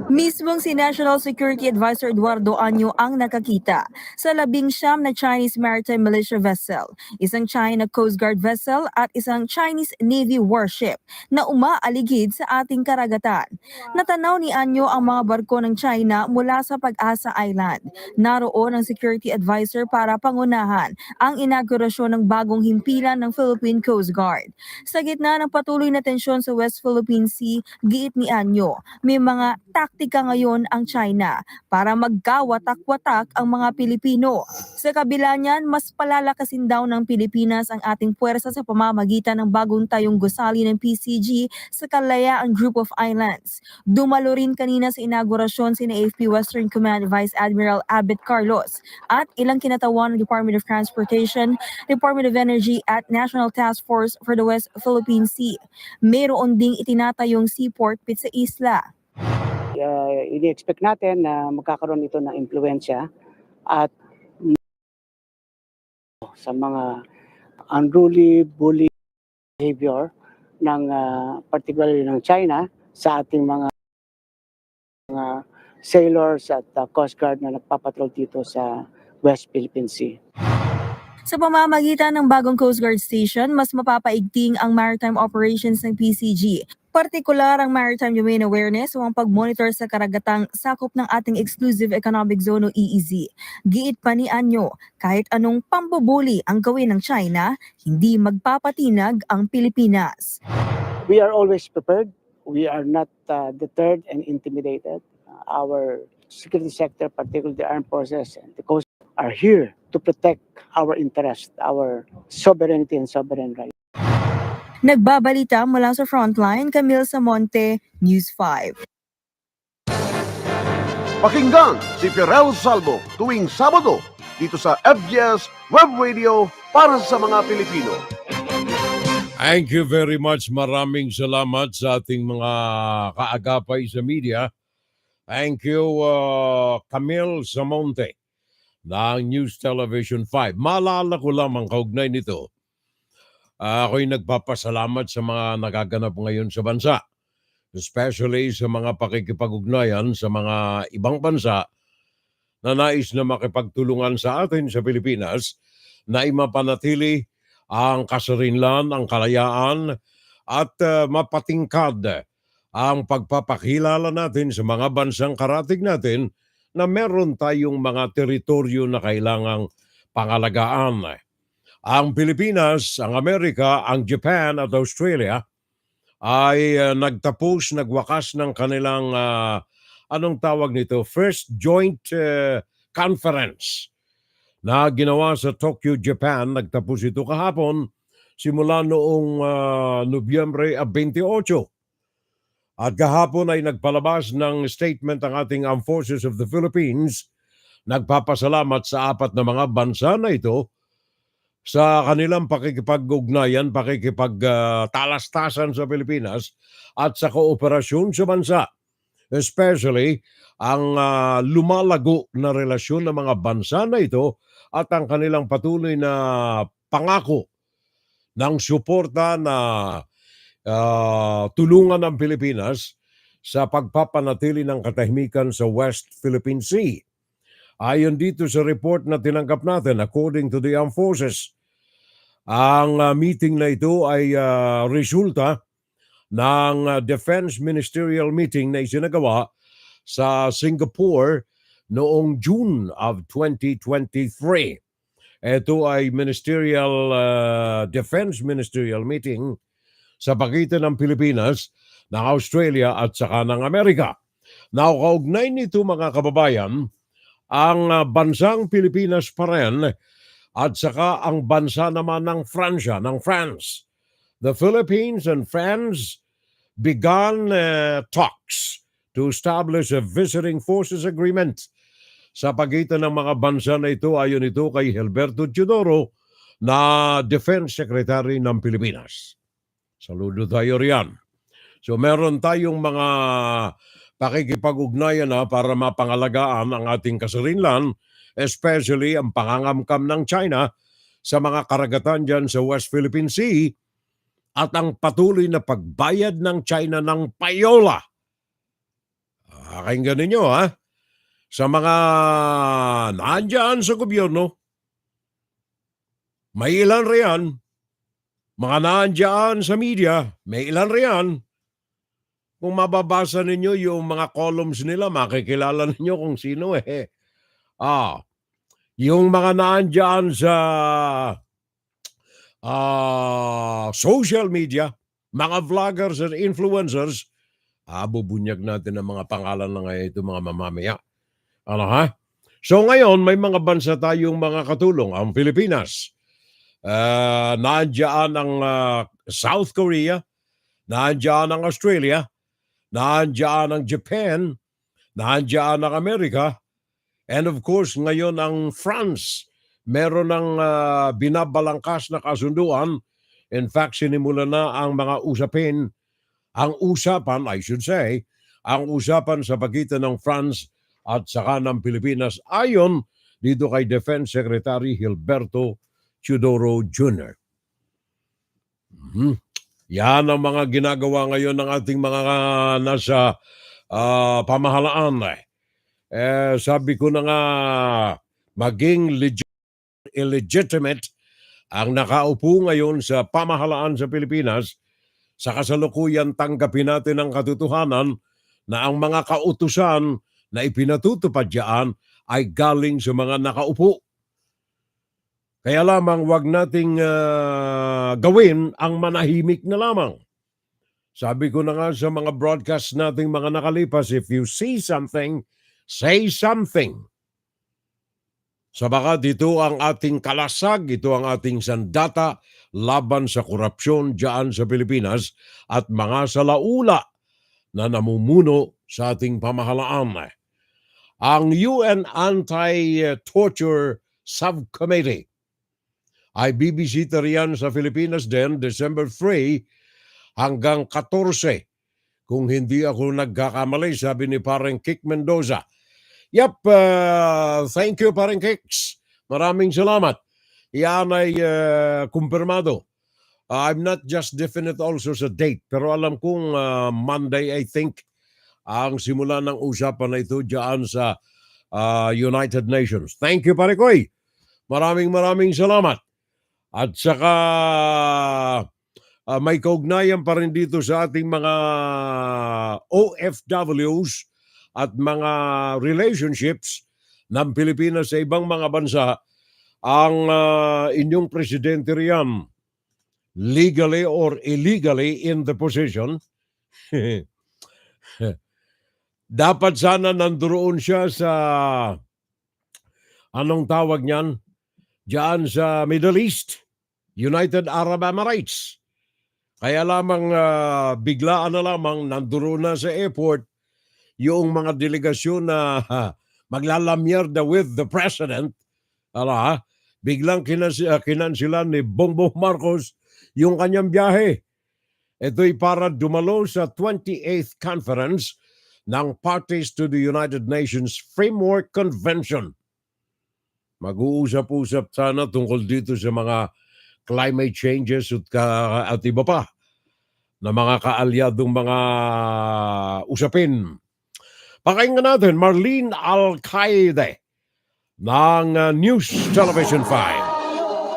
Mismong si National Security Advisor Eduardo Anyo ang nakakita sa 19 na Chinese Maritime Militia vessel, isang China Coast Guard vessel at isang Chinese Navy warship na umaaligid sa ating karagatan. Natanaw ni Anyo ang mga barko ng China mula sa Pag-asa Island. Naroon ang Security Advisor para pangunahan ang inaugurasyon ng bagong himpilan ng Philippine Coast Guard. Sa gitna ng patuloy na tensyon sa West Philippine Sea, giit ni Anyo, may mga tactical taktika ngayon ang China para magkawatak-watak ang mga Pilipino. Sa kabila niyan, mas palalakasin daw ng Pilipinas ang ating puwersa sa pamamagitan ng bagong tayong gusali ng PCG sa Kalayaang Group of Islands. Dumalo rin kanina sa inaugurasyon sina AFP Western Command Vice Admiral Abet Carlos at ilang kinatawan ng Department of Transportation, Department of Energy at National Task Force for the West Philippine Sea. Mayroon ding itinatayong seaport pit sa isla. Ini-expect natin na magkakaroon ito ng impluensya at sa mga unruly, bully behavior ng particularly ng China sa ating mga sailors at Coast Guard na nagpapatrol dito sa West Philippine Sea. Sa pamamagitan ng bagong Coast Guard Station, mas mapapaigting ang maritime operations ng PCG. Partikular ang Maritime Domain Awareness o ang pag-monitor sa karagatang sakop ng ating Exclusive Economic Zone o EEZ. Giit pa ni Anyo, kahit anong pambubuli ang gawin ng China, hindi magpapatinag ang Pilipinas. We are always prepared. We are not deterred and intimidated. Our security sector, particularly the armed forces and the Coast Guard, are here to protect our interest, our sovereignty and sovereign rights. Nagbabalita mula sa Frontline, Camille Samonte, News 5. Pakinggan si Fiorel Salvo tuwing Sabado dito sa FGS Web Radio para sa mga Pilipino. Thank you very much. Maraming salamat sa ating mga kaagapay sa media. Thank you, Camille Samonte ng News Television 5. Maalala ko lamang kaugnay nito. Ako'y nagpapasalamat sa mga nagaganap ngayon sa bansa. Especially sa mga pakikipag-ugnayan sa mga ibang bansa na nais na makipagtulungan sa atin sa Pilipinas na imapanatili ang kasarinlan, ang kalayaan at mapatingkad ang pagpapakilala natin sa mga bansang karatig natin na meron tayong mga teritoryo na kailangang pangalagaan. Ang Pilipinas, ang Amerika, ang Japan at Australia ay nagwakas ng kanilang, anong tawag nito, first joint conference na ginawa sa Tokyo, Japan. Nagtapos ito kahapon simula noong Nobyembre 28. At kahapon ay nagpalabas ng statement ang ating Armed Forces of the Philippines. Nagpapasalamat sa apat na mga bansa na ito sa kanilang pakikipag-ugnayan, pakikipagtalastasan sa Pilipinas at sa kooperasyon sa bansa. Especially ang lumalago na relasyon ng mga bansa na ito at ang kanilang patuloy na pangako ng suporta na tulungan ng Pilipinas sa pagpapanatili ng katahimikan sa West Philippine Sea. Ayon dito sa report na tinanggap natin, according to the Armed Forces, ang meeting na ito ay resulta ng Defense Ministerial Meeting na isinagawa sa Singapore noong June of 2023. Ito ay Defense Ministerial Meeting sa pagitan ng Pilipinas, ng Australia at saka ng Amerika. Now, kaugnay nito mga kababayan, ang bansang Pilipinas pa rin at saka ang bansa naman ng France. The Philippines and France began talks to establish a visiting forces agreement sa pagitan ng mga bansa na ito ayon ito kay Gilberto Teodoro na Defense Secretary ng Pilipinas. Saludo tayo riyan. So meron tayong mga pakikipag-ugnayan para mapangalagaan ang ating kasarinlan, especially ang pangangamkam ng China sa mga karagatan dyan sa West Philippine Sea at ang patuloy na pagbayad ng China ng payola. Pakinggan ninyo sa mga nandyan sa gobyerno, may ilan riyan. Mga nandyan sa media, may ilan riyan. Kung mababasa ninyo yung mga columns nila, makikilala ninyo kung sino yung mga nandyan sa social media, mga vloggers and influencers, Bubunyag natin ang mga pangalan na ngayon ito mga mamamaya. Ano ha? So ngayon, may mga bansa tayong mga katulong. Ang Pilipinas, nandiyan ang South Korea, nandiyan ang Australia, nandiyan ang Japan, nandiyan ang Amerika, and of course, ngayon ang France. Meron ng binabalangkas na kasunduan. In fact, sinimula na ang mga usapan, I should say, ang usapan sa pagitan ng France at saka ng Pilipinas ayon dito kay Defense Secretary Gilberto Teodoro Jr. Yan ang mga ginagawa ngayon ng ating mga nasa pamahalaan. Sabi ko na nga, maging illegitimate ang nakaupo ngayon sa pamahalaan sa Pilipinas, sa kasalukuyan tanggapin natin ang katotohanan na ang mga kautusan na ipinatutupad diyan ay galing sa mga nakaupo. Kaya lamang wag nating gawin ang manahimik na lamang. Sabi ko na nga sa mga broadcast nating mga nakalipas, if you see something, say something. Sabagat ito ang ating kalasag, ito ang ating sandata laban sa korupsyon diyan sa Pilipinas at mga salaula na namumuno sa ating pamahalaan. Ang UN Anti-Torture Subcommittee ay bibisita riyan sa Pilipinas din December 3 hanggang 14. Kung hindi ako nagkakamali, sabi ni Pareng Kik Mendoza. Yep, thank you Pareng Kiks. Maraming salamat. Yan ay kumpirmado. I'm not just definite also sa date, pero alam kong Monday, I think, ang simula ng usapan na ito dyan sa United Nations. Thank you, Pare Koy. Maraming salamat. At saka may kaugnayan pa rin dito sa ating mga OFWs at mga relationships ng Pilipinas sa ibang mga bansa. Ang inyong presidente riyan, legally or illegally in the position, dapat sana nandoon siya sa, anong tawag niyan, diyan sa Middle East, United Arab Emirates. Kaya lamang biglaan na lamang nandoon na sa airport yung mga delegasyon na maglalamyerda with the president. Biglang kinansilan ni Bongbong Marcos yung kanyang biyahe. Ito'y para dumalo sa 28th Conference ng Parties to the United Nations Framework Convention. Mag-uusap-usap sana tungkol dito sa mga climate changes at iba pa na mga kaalyadong mga usapin. Pakinggan natin Marlene Alcaide ng News Television 5.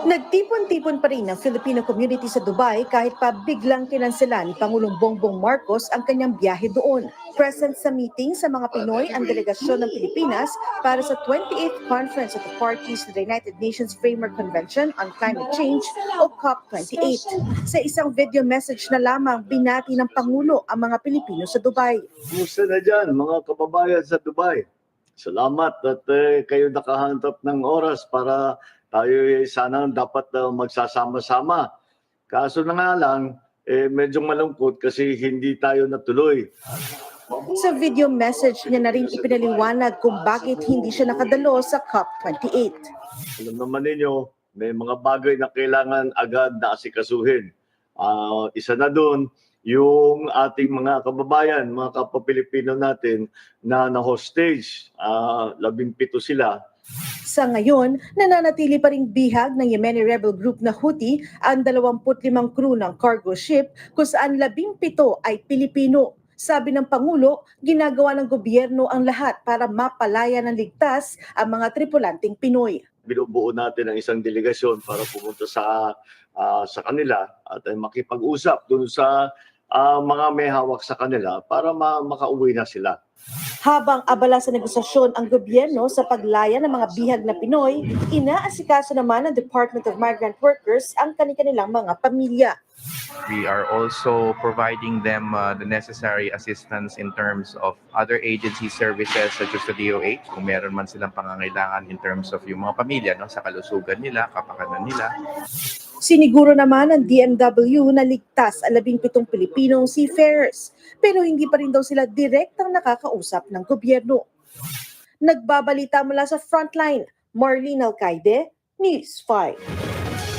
Nagtipon-tipon pa rin ang Filipino community sa Dubai kahit pa biglang kinanselan ni Pangulong Bongbong Marcos ang kanyang biyahe doon. Present sa meeting sa mga Pinoy ang delegasyon ng Pilipinas para sa 28th Conference of the Parties to the United Nations Framework Convention on Climate Change o COP28. Sa isang video message na lamang, binati ng Pangulo ang mga Pilipino sa Dubai. Kumusta na dyan mga kababayan sa Dubai? Salamat at kayo nakahanap ng oras para tayo sana dapat magsasama-sama. Kaso na nga lang, medyo malungkot kasi hindi tayo natuloy. Sa video message niya na rin ipinaliwanag kung bakit hindi siya nakadalo sa COP28. Alam naman ninyo, may mga bagay na kailangan agad na asikasuhin. Isa na doon, yung ating mga kababayan, mga kapwa-Pilipino natin na na-hostage. 17 sila. Sa ngayon, nananatili pa ring bihag ng Yemeni rebel group na Houthi ang 25 crew ng cargo ship kung saan 17 ay Pilipino. Sabi ng Pangulo, ginagawa ng gobyerno ang lahat para mapalaya ng ligtas ang mga tripulanting Pinoy. Binubuo natin ang isang delegasyon para pumunta sa kanila at makipag-usap doon sa mga may hawak sa kanila para makauwi na sila. Habang abala sa negosasyon ang gobyerno sa paglaya ng mga bihag na Pinoy, inaasikaso naman ng Department of Migrant Workers ang kanilang mga pamilya. We are also providing them the necessary assistance in terms of other agency services such as the DOH, kung meron man silang pangangailangan in terms of yung mga pamilya, no, sa kalusugan nila, kapakanan nila. Siniguro naman ng DMW na ligtas ang 17 Pilipinong seafarers, pero hindi pa rin daw sila direktang nakakausap ng gobyerno. Nagbabalita mula sa Frontline, Marlene Alcaide, News 5.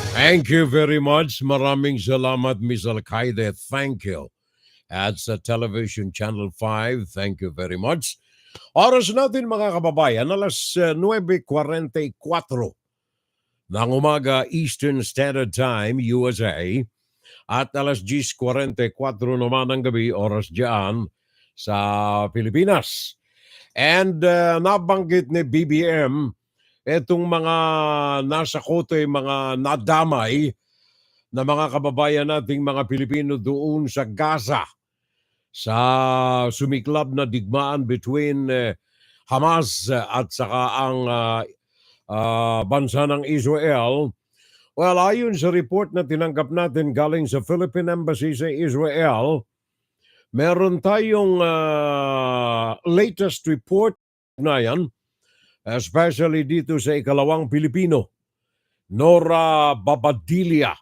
Thank you very much. Maraming salamat, Ms. Alcaide. Thank you. At sa Television Channel 5, thank you very much. Oras natin mga kababayan, alas 9:44 ng umaga Eastern Standard Time, USA, at alas 10:44 naman ng gabi, oras dyan sa Pilipinas. And nabanggit ni BBM, etong mga nasa kote, mga nadamay na mga kababayan nating mga Pilipino doon sa Gaza, sa sumiklab na digmaan between Hamas at saka ang bansa ng Israel. Well, ayon sa report na tinanggap natin galing sa Philippine Embassy sa Israel, meron tayong latest report na yan, especially dito sa ikalawang Pilipino, Nora Babadilia,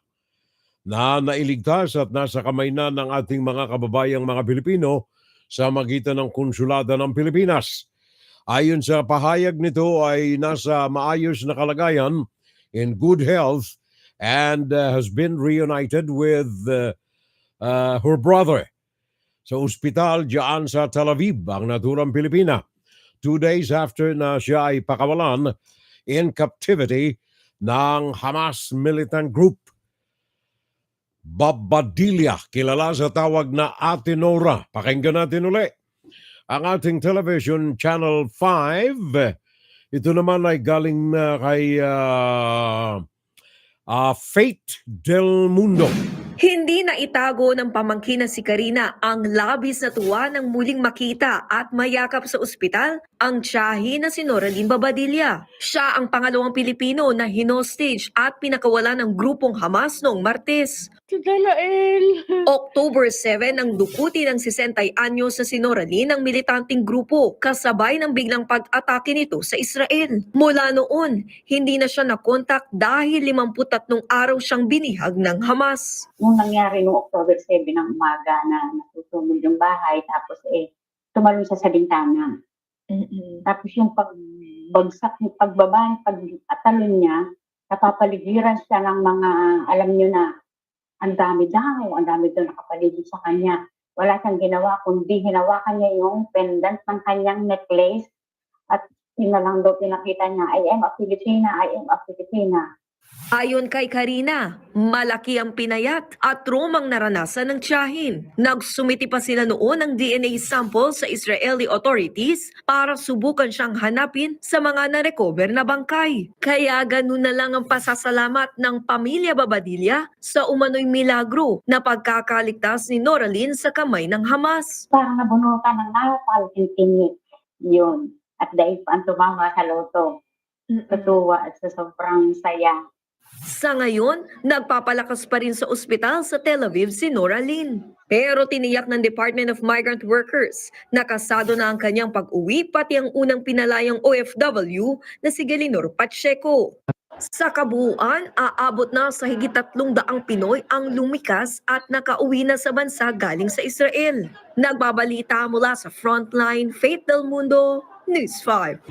na nailigtas at nasa kamay na ng ating mga kababayang mga Pilipino sa magitan ng Konsulada ng Pilipinas. Ayon sa pahayag nito ay nasa maayos na kalagayan, in good health, and has been reunited with her brother sa ospital diyan sa Tel Aviv, ang naturang Pilipina, 2 days after na siya ay pakawalan in captivity ng Hamas militant group. Babadilia, kilala sa tawag na Ate Nora. Pakinggan natin uli ang ating Television Channel 5. Ito naman ay galing na kay Faith Del Mundo. Hindi na itago ng pamangkin na si Karina ang labis na tuwa nang muling makita at mayakap sa ospital ang tiyahin na si Noraline Babadilla. Siya ang pangalawang Pilipino na hinostage at pinakawala ng grupong Hamas noong Martes. October 7 ang dukuti ng 60 anyos na si Noraline ng militanteng grupo kasabay ng biglang pag-atake nito sa Israel. Mula noon, hindi na siya nakontak dahil 53 araw siyang binihag ng Hamas. Nung nangyari noong October 7 ng umaga na natutunog yung bahay, tapos tumalon siya sa bintana. Tapos yung pagbagsak, yung pagbaba, pag-atalon niya, napapaligiran siya ng mga, alam niyo na, ang dami daw nakapaligid sa kanya. Wala siyang ginawa, kundi hinawakan niya yung pendant ng kanyang necklace at yun na lang daw pinakita niya, I am a Filipina, I am a Filipina. Ayon kay Karina, malaki ang pinayat at trumang naranasan ng tiyahin. Nagsumiti pa sila noon ng DNA sample sa Israeli authorities para subukan siyang hanapin sa mga na-recover na bangkay. Kaya ganun na lang ang pasasalamat ng pamilya Babadilla sa umano'y milagro na pagkakaligtas ni Noraline sa kamay ng Hamas. Parang nabunutan ng napakalitintingit yun. At dahil pa ang tumawa sa loto. Katuwa at sa sobrang saya. Sa ngayon, nagpapalakas pa rin sa ospital sa Tel Aviv si Noraline. Pero tiniyak ng Department of Migrant Workers na kasado na ang kanyang pag-uwi pati ang unang pinalayang OFW na si Galinor Pacheco. Sa kabuuan, aabot na sa higit 300 Pinoy ang lumikas at nakauwi na sa bansa galing sa Israel. Nagbabalita mula sa Frontline, Faith Del Mundo, News 5.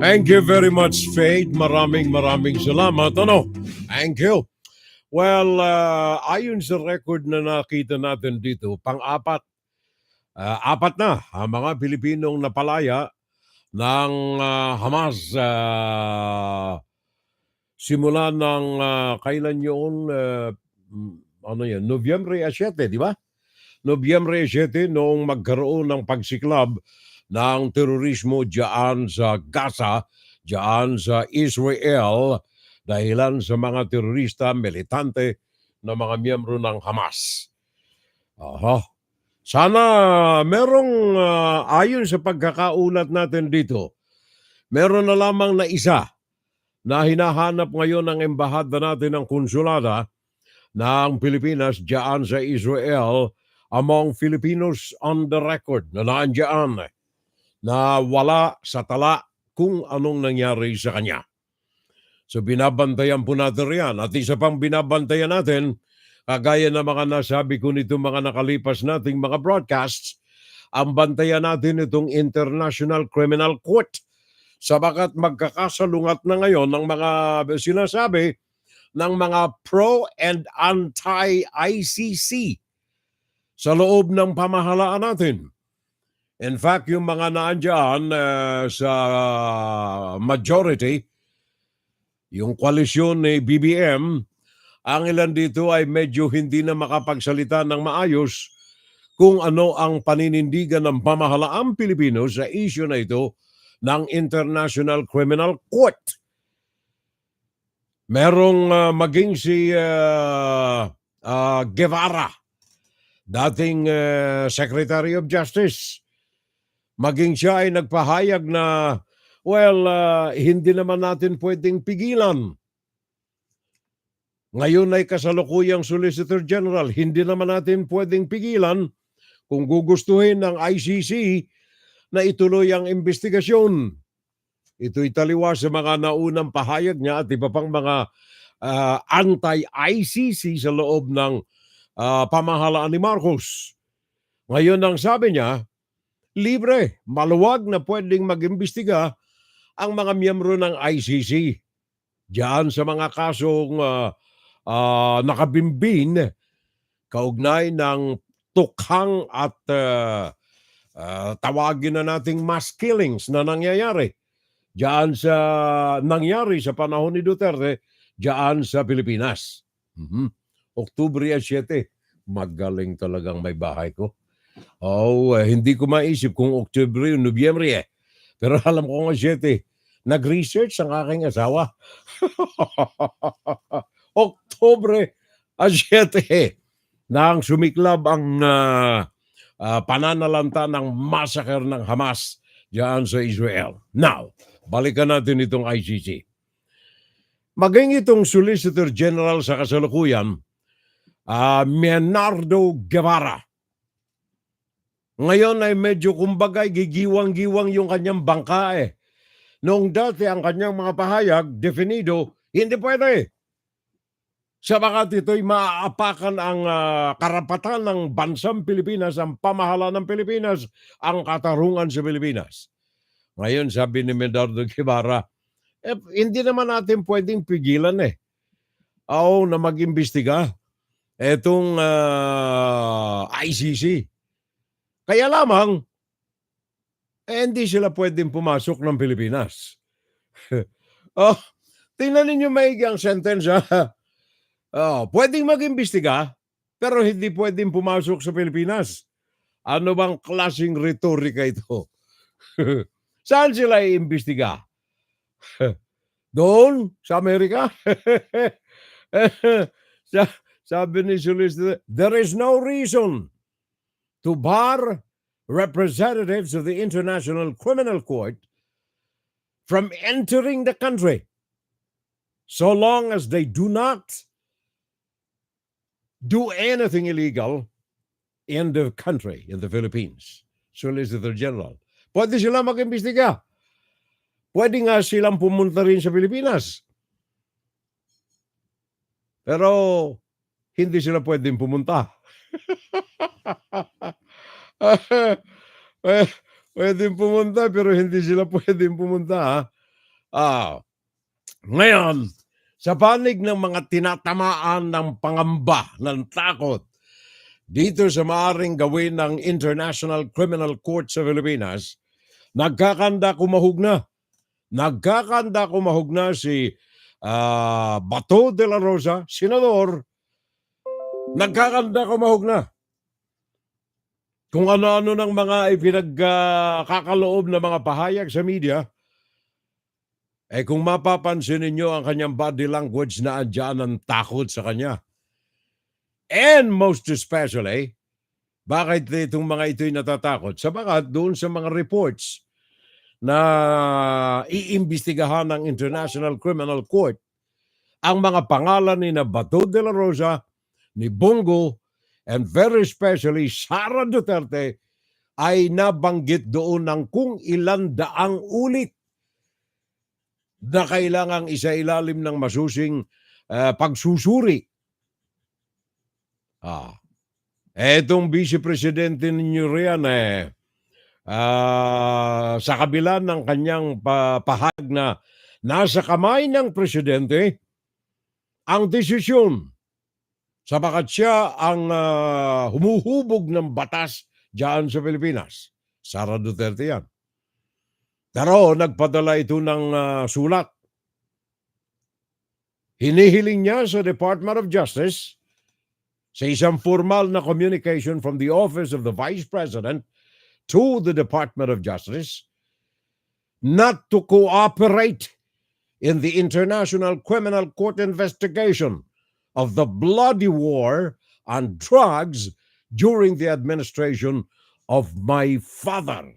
Thank you very much, Faith. Maraming salamat. Thank you. Well, ayon sa record na nakita natin dito, pang-apat, apat na ang mga Pilipinong napalaya ng Hamas simula ng kailan yun, Nobyembre 7, di ba? Nobyembre 7 noong magkaroon ng pagsiklab ng terorismo diyan sa Gaza, diyan sa Israel, dahilan sa mga terorista, militante na mga miyembro ng Hamas. Sana merong ayon sa pagkakaulat natin dito, meron na lamang na isa na hinahanap ngayon ng embahada natin ng konsulada ng Pilipinas diyan sa Israel among Filipinos on the record na naandyan na wala sa tala kung anong nangyari sa kanya. So binabantayan po natin riyan. At isa pang binabantayan natin, kagaya na mga nasabi ko nito mga nakalipas nating mga broadcasts, ang bantayan natin itong International Criminal Court. Sabagat magkakasalungat na ngayon ng mga sinasabi ng mga pro and anti-ICC sa loob ng pamahalaan natin. In fact, yung mga naandyan sa majority, yung koalisyon ni BBM, ang ilan dito ay medyo hindi na makapagsalita ng maayos kung ano ang paninindigan ng pamahalaang Pilipino sa issue na ito ng International Criminal Court. Merong maging si Guevara, dating Secretary of Justice, maging siya ay nagpahayag na, hindi naman natin pwedeng pigilan. Ngayon ay kasalukuyang Solicitor General, hindi naman natin pwedeng pigilan kung gugustuhin ng ICC na ituloy ang investigasyon. Ito'y taliwas sa mga naunang pahayag niya at iba pang mga anti-ICC sa loob ng pamahalaan ni Marcos. Ngayon ang sabi niya, libre, maluwag na pwedeng mag-imbestiga ang mga miyembro ng ICC diyan sa mga kasong nakabimbin kaugnay ng tukhang at tawagin na nating mass killings na nangyayari diyan sa nangyari sa panahon ni Duterte diyan sa Pilipinas. Oktubre 7, magaling talagang may bahay ko. Hindi ko maisip kung Oktubre o Nobyembre Pero alam ko nga 7, nag-research ang aking asawa. Oktubre 7 nang sumiklab ang pananalanta ng massacre ng Hamas diyan sa Israel. Now, balikan natin itong ICC. Maging itong Solicitor General sa kasalukuyan, Leonardo Guevara. Ngayon ay medyo kumbagay gigiwang-giwang yung kanyang bangka eh. Noong dati ang kanyang mga pahayag, definido, hindi pwede. Sabagat ito'y maaapakan ang karapatan ng bansang Pilipinas, ang pamahalaan ng Pilipinas, ang katarungan sa Pilipinas. Ngayon sabi ni Leonardo Guevara, hindi naman natin pwedeng pigilan na mag-imbestiga etong ICC. Kaya lamang, hindi sila pwedeng pumasok ng Pilipinas. Tingnan ninyo maigi ang sentensya. Pwedeng mag-imbestiga, pero hindi pwedeng pumasok sa Pilipinas. Ano bang klaseng retorika ito? Saan sila iimbestiga? Doon? Sa Amerika? Sabi ni Solicitor, there is no reason to bar representatives of the International Criminal Court from entering the country so long as they do not do anything illegal in the country, in the Philippines. Solicitor General. Pwede sila mag-imbestiga. Pwede nga silang pumunta rin sa Pilipinas. Pero hindi sila pwedeng pumunta. Pwedeng pumunta pero hindi sila pwedeng pumunta. Ngayon, sa panig ng mga tinatamaan ng pangamba, ng takot, dito sa maaring gawin ng International Criminal Court sa Pilipinas, nagkakanda kumahog na. Nagkakanda kumahog na si Bato de la Rosa, senador. Nagkakanda kumahog na. Kung ano-ano ng mga ipinagkakaloob na mga pahayag sa media, kung mapapansin ninyo ang kanyang body language na andyan ang takot sa kanya. And most especially, Bakit itong mga ito'y natatakot? Sabagat doon sa mga reports na iimbestigahan ng International Criminal Court ang mga pangalan ni na Bato de la Rosa, ni Bongo, and very especially Sara Duterte ay nabanggit doon ng kung ilan daang ulit na kailangang isailalim ng masusing pagsusuri. Etong Vice Presidente ninyo riyan sa kabila ng kanyang pahayag na nasa kamay ng Presidente ang desisyon sabagat siya ang humuhubog ng batas diyan sa Pilipinas. Sara Duterte yan. Pero nagpadala ito ng sulat. Hinihiling niya sa Department of Justice sa isang formal na communication from the Office of the Vice President to the Department of Justice not to cooperate in the International Criminal Court investigation of the bloody war on drugs during the administration of my father,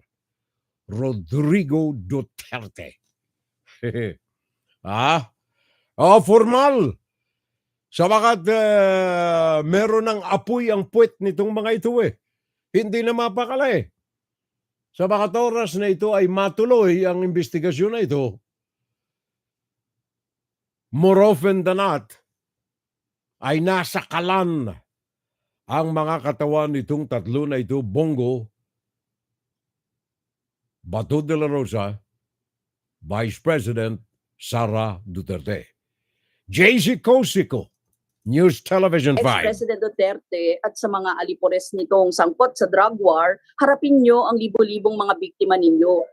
Rodrigo Duterte. Formal. Sabagat meron ng apoy ang puwet nitong mga ito Hindi na mapakala Sabagat oras na ito ay matuloy ang investigasyon na ito, more often than not, ay nasa kalan ang mga katawan nitong tatlo na ito, Bongo, Bato de la Rosa, Vice President Sara Duterte. JC Cosico, News Television 5. Ex-President Duterte at sa mga alipores nitong sangkot sa drug war, harapin nyo ang libo-libong mga biktima ninyo.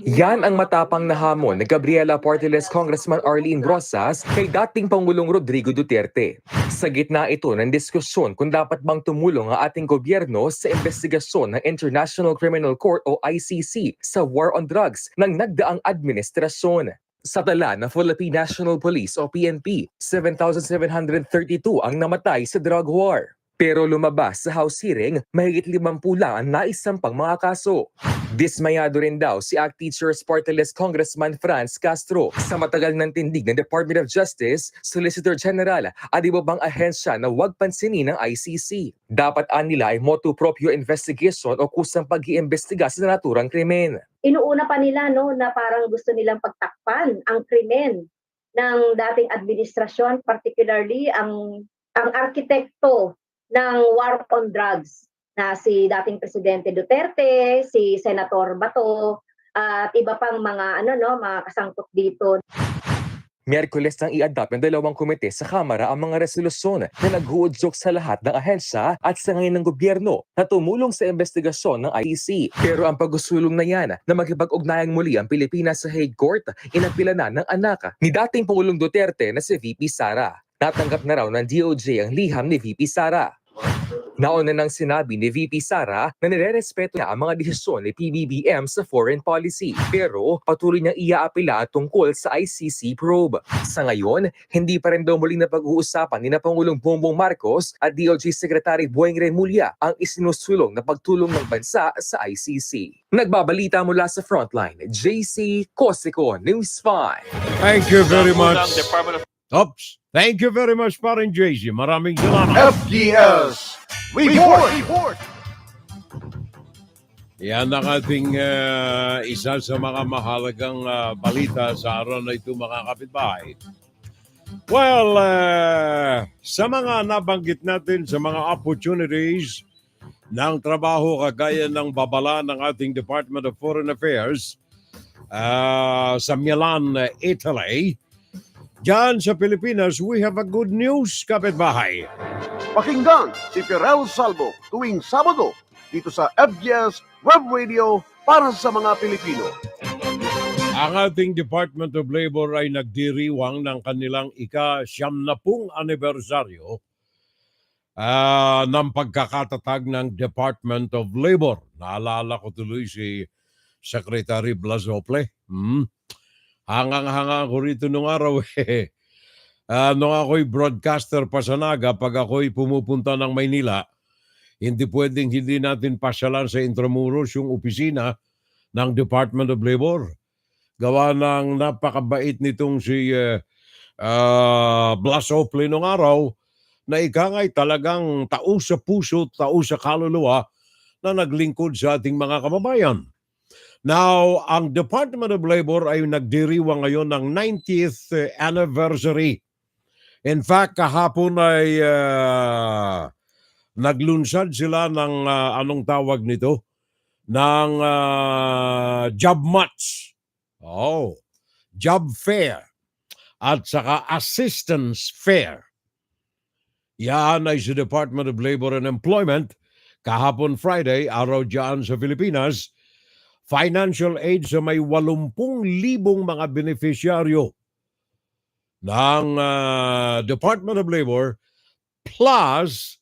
Yan ang matapang na hamon ni Gabriela Porteles Congressman Arlene Rosas kay dating Pangulong Rodrigo Duterte. Sa gitna ito ng diskusyon kung dapat bang tumulong ang ating gobyerno sa investigasyon ng International Criminal Court o ICC sa war on drugs ng nagdaang administrasyon. Sa tala ng Philippine National Police o PNP, 7,732 ang namatay sa drug war. Pero lumabas sa House hearing, mahigit 50 lang ang naisampang mga kaso. Dismayado rin daw si ACT Teachers Party List Congressman Franz Castro sa matagal ng tindig ng Department of Justice, Solicitor General at iba pang ahensya na huwag pansinin ng ICC. Dapat anila ay motu proprio investigation o kusang pag-iimbestiga sa naturang krimen. Inuuna pa nila na parang gusto nilang pagtakpan ang krimen ng dating administrasyon, particularly ang arkitekto ng war on drugs na si dating Presidente Duterte, si Senator Bato, at iba pang mga mga kasangkot dito. Miyerkules nang i-adapt ng dalawang komite sa Kamara ang mga resolusyon na nag-uudyok sa lahat ng ahensya at sa ngayon ng gobyerno na tumulong sa investigasyon ng ICC. Pero ang pagsusulong na yan na makipag-ugnayang muli ang Pilipinas sa Hague Court, inapila na ng anak ni dating Pangulong Duterte na si VP Sara. Natanggap na raw ng DOJ ang liham ni VP Sara. Nauna nang sinabi ni VP Sara na nirerespeto niya ang mga desisyon ni PBBM sa foreign policy. Pero patuloy niyang iaapila tungkol sa ICC probe. Sa ngayon, hindi pa rin daw muling napag-uusapan ni na Pangulong Bongbong Marcos at DOJ Secretary Boyeng Remulla ang isinusulong na pagtulong ng bansa sa ICC. Nagbabalita mula sa Frontline, JC Cosico, News 5. Thank you very much. Thank you very much, Parin JC. Maraming salamat. FGS Report! Yan ang ating isa sa mga mahalagang balita sa araw na ito, mga kapitbahay. Well, sa mga nabanggit natin sa mga opportunities ng trabaho kagaya ng babala ng ating Department of Foreign Affairs sa Milan, Italy, diyan sa Pilipinas, we have a good news, kapitbahay. Pakinggan si Payroll Salvo tuwing Sabado dito sa FGS Web Radio para sa mga Pilipino. Ang ating Department of Labor ay nagdiriwang ng kanilang ika-70 anibersaryo ng pagkakatatag ng Department of Labor. Naalala ko tuloy si Secretary Blazople. Hangang-hanga ko rito nung araw nung ako'y broadcaster pa sa Naga, pag ako'y pumupunta ng Maynila, Hindi pwedeng hindi natin pasyalan sa Intramuros yung opisina ng Department of Labor. Gawa ng napakabait nitong si Blas Ople nung araw na ikangay talagang tao sa puso, tao sa kaluluwa na naglingkod sa ating mga kababayan. Now, ang Department of Labor ay nagdiriwang ngayon ng 90th anniversary. In fact, kahapon ay naglunsad sila ng anong tawag nito? Ng job match. Oh, job fair. At saka assistance fair. Yan ay sa Department of Labor and Employment. Kahapon Friday, araw dyan sa Pilipinas, financial aid sa may 80,000 mga beneficiaryo ng Department of Labor plus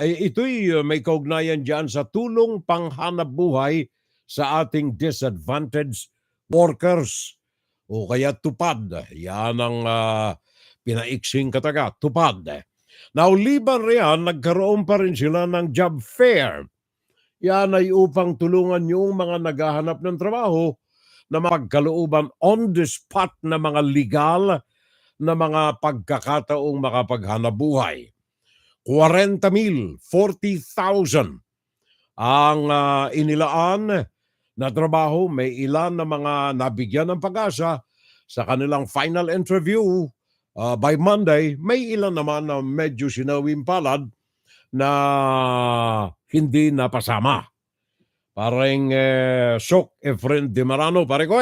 ito'y may kaugnayan dyan sa tulong panghanap buhay sa ating disadvantaged workers o kaya tupad. Yan ang pinaiksing kataga, tupad. Now, liban riyan, nagkaroon pa rin sila ng job fair. Yan ay upang tulungan yung mga naghahanap ng trabaho na magkalooban on the spot na mga legal na mga pagkakataong makapaghanap buhay. 40,000, 40,000 ang inilaan na trabaho. May ilan na mga nabigyan ng pag-asa sa kanilang final interview by Monday. May ilan naman na medyo sinawing palad na hindi napasama. Parang Sok Efren de Marano, pare ko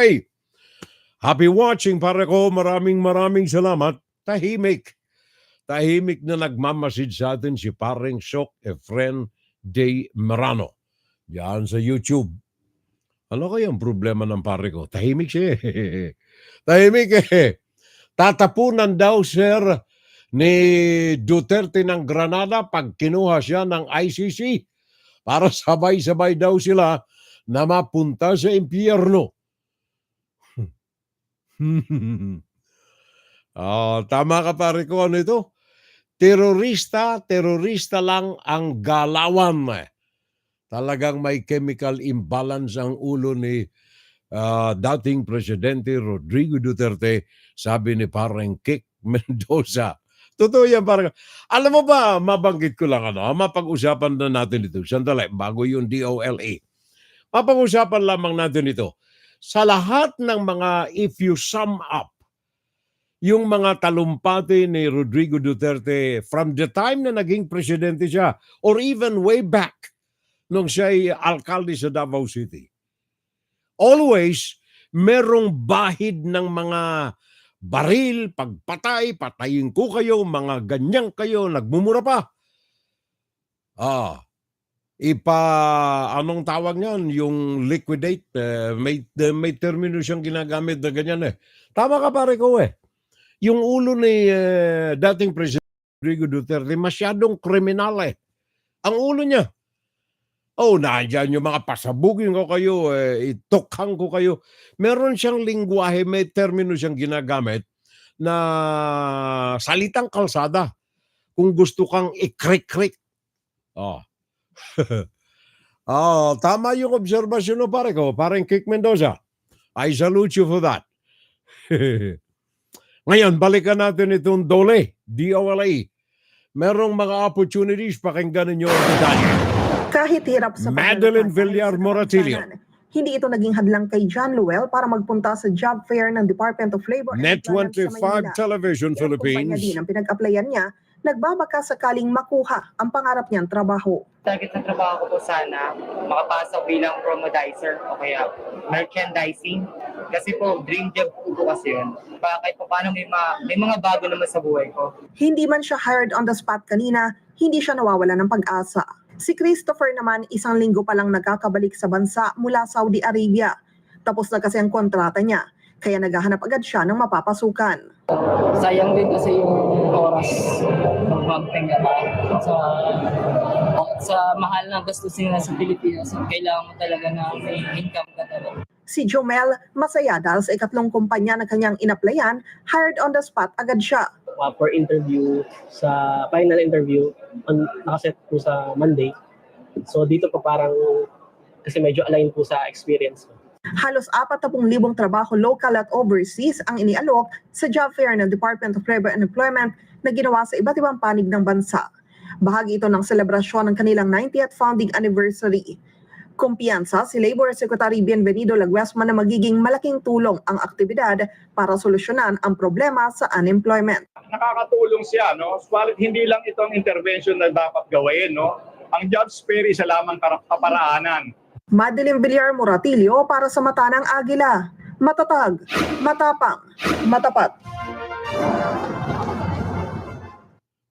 happy watching, pare ko. Maraming salamat. Tahimik na nagmamasid sa atin si pareng Sok Efren de Marano. Diyan sa YouTube. Ano kaya ang problema ng pare ko? Tahimik siya Tahimik Tatapunan daw, sir, ni Duterte ng Granada pag kinuha siya ng ICC para sabay-sabay daw sila na mapunta sa impyerno. Tama ka, pare ko. Ano ito? Terorista lang ang galawan. Talagang may chemical imbalance ang ulo ni dating Presidente Rodrigo Duterte, sabi ni parang Kik Mendoza. Totoo yan, parang. Alam mo ba, mabanggit ko lang mapag-usapan na natin ito. Sandali, bago yung DOLA. Mapag-usapan lamang natin ito. Sa lahat ng mga, if you sum up, yung mga talumpati ni Rodrigo Duterte from the time na naging presidente siya or even way back nung siya ay alkalde sa Davao City. Always, merong bahid ng mga baril, pagpatay, patayin ko kayo, mga ganyan kayo, nagmumura pa. Anong tawag niyan? Yung liquidate, may termino siyang ginagamit na ganyan Tama ka, pare ko Yung ulo ni dating President Rodrigo Duterte, masyadong kriminal Ang ulo niya. Nandiyan yung mga pasabugin ko kayo, itukhang ko kayo. Meron siyang lingwahe, may termino siyang ginagamit na salitang kalsada. Kung gusto kang ikrik-krik. Tama yung obserbasyon mo, pare ko. Parang Kik Mendoza. I salute you for that. Ngayon, balikan natin itong DOLA. Merong mga opportunities, pakinggan ninyo ang detalye. Kahit hirap sa Madeline Villar Moratillo. Hindi ito naging hadlang kay John Luel para magpunta sa job fair ng Department of Labor. Net 25 Television Philippines. Din ang pinag-applyan niya, nagbabaka sakaling makuha ang pangarap niyang trabaho. Target ng trabaho ko po sana, makapasok bilang promodizer o kaya merchandising. Kasi po, dream job po kasi yun. Kahit pa paano may mga bago naman sa buhay ko. Hindi man siya hired on the spot kanina, hindi siya nawawala ng pag-asa. Si Christopher naman, 1 linggo pa lang nagkakabalik sa bansa mula Saudi Arabia. Tapos na kasi ang kontrata niya, kaya naghahanap agad siya ng mapapasukan. Sayang din kasi yung oras ng magtinga sa mahal na gastusin na sa Pilipinas. Kailangan mo talaga na may income ka talaga. Si Jomel, masaya dahil sa ikatlong kumpanya na kanyang inaplayan, hired on the spot agad siya. for interview, sa final interview, nakaset po sa Monday. So dito po parang, kasi medyo align po sa experience ko. Halos 40,000 trabaho local at overseas ang inialok sa job fair ng Department of Labor and Employment na ginawa sa iba't ibang panig ng bansa. Bahagi ito ng selebrasyon ng kanilang 90th founding anniversary. Kumpiyansa si Labor Secretary Bienvenido Laguesma na magiging malaking tulong ang aktibidad para solusyonan ang problema sa unemployment. Nakakatulong siya, no? Subalit hindi lang ito ang intervention na dapat gawin, no? Ang job fair isa lamang kaparaanan. Madeline Villar Moratilio para sa Mata ng Agila. Matatag, matapang, matapat.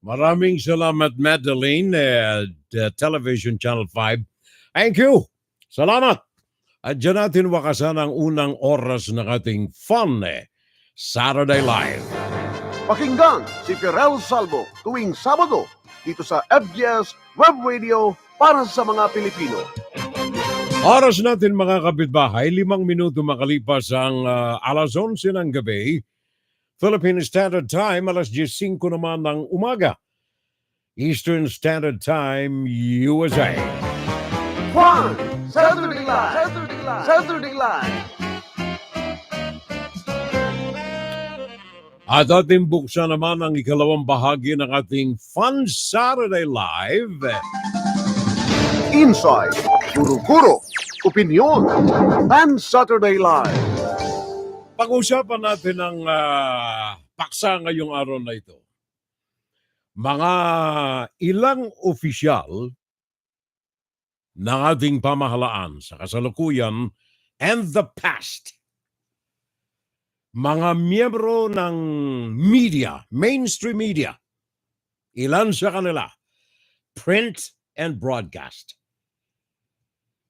Maraming salamat, Madeline, Television Channel 5. Thank you. Salamat. At dyan natin wakasan ang unang oras ng ating fun Saturday Live. Pakinggan si Payroll Salvo tuwing Sabado dito sa FGS Web Radio para sa mga Pilipino. Oras natin mga kapitbahay, 5 minuto makalipas ang alas 11 ng gabi. Philippine Standard Time, alas 10:05 naman ng umaga. Eastern Standard Time, USA. Juan, Saturday Live! Saturday Live! Saturday Live! At ating buksan naman ang ikalawang bahagi ng ating Fun Saturday Live. Insight, guro-guro, opinion, and Saturday Live. Pag-usapan natin ang paksa ngayong araw na ito. Mga ilang opisyal ng ating pamahalaan sa kasalukuyan and the past. Mga miyembro ng media, mainstream media, ilan sa kanila, print and broadcast.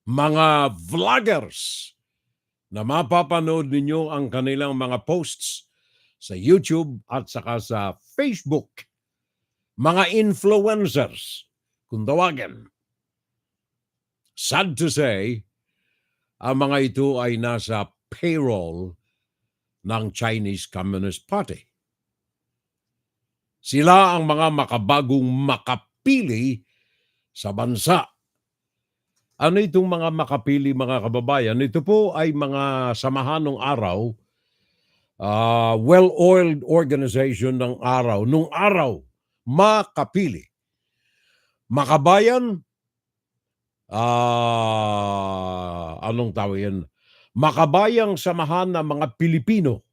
Mga vloggers na mapapanood ninyo ang kanilang mga posts sa YouTube at saka sa Facebook. Mga influencers, kung tawagin. Sad to say, ang mga ito ay nasa payroll ng Chinese Communist Party. Sila ang mga makabagong makapili sa bansa. Ano itong mga makapili, mga kababayan? Ito po ay mga samahan ng araw, well-oiled organization ng araw. Nung araw, Makapili. Makabayan, anong tawag yan? Makabayang samahan ng mga Pilipino.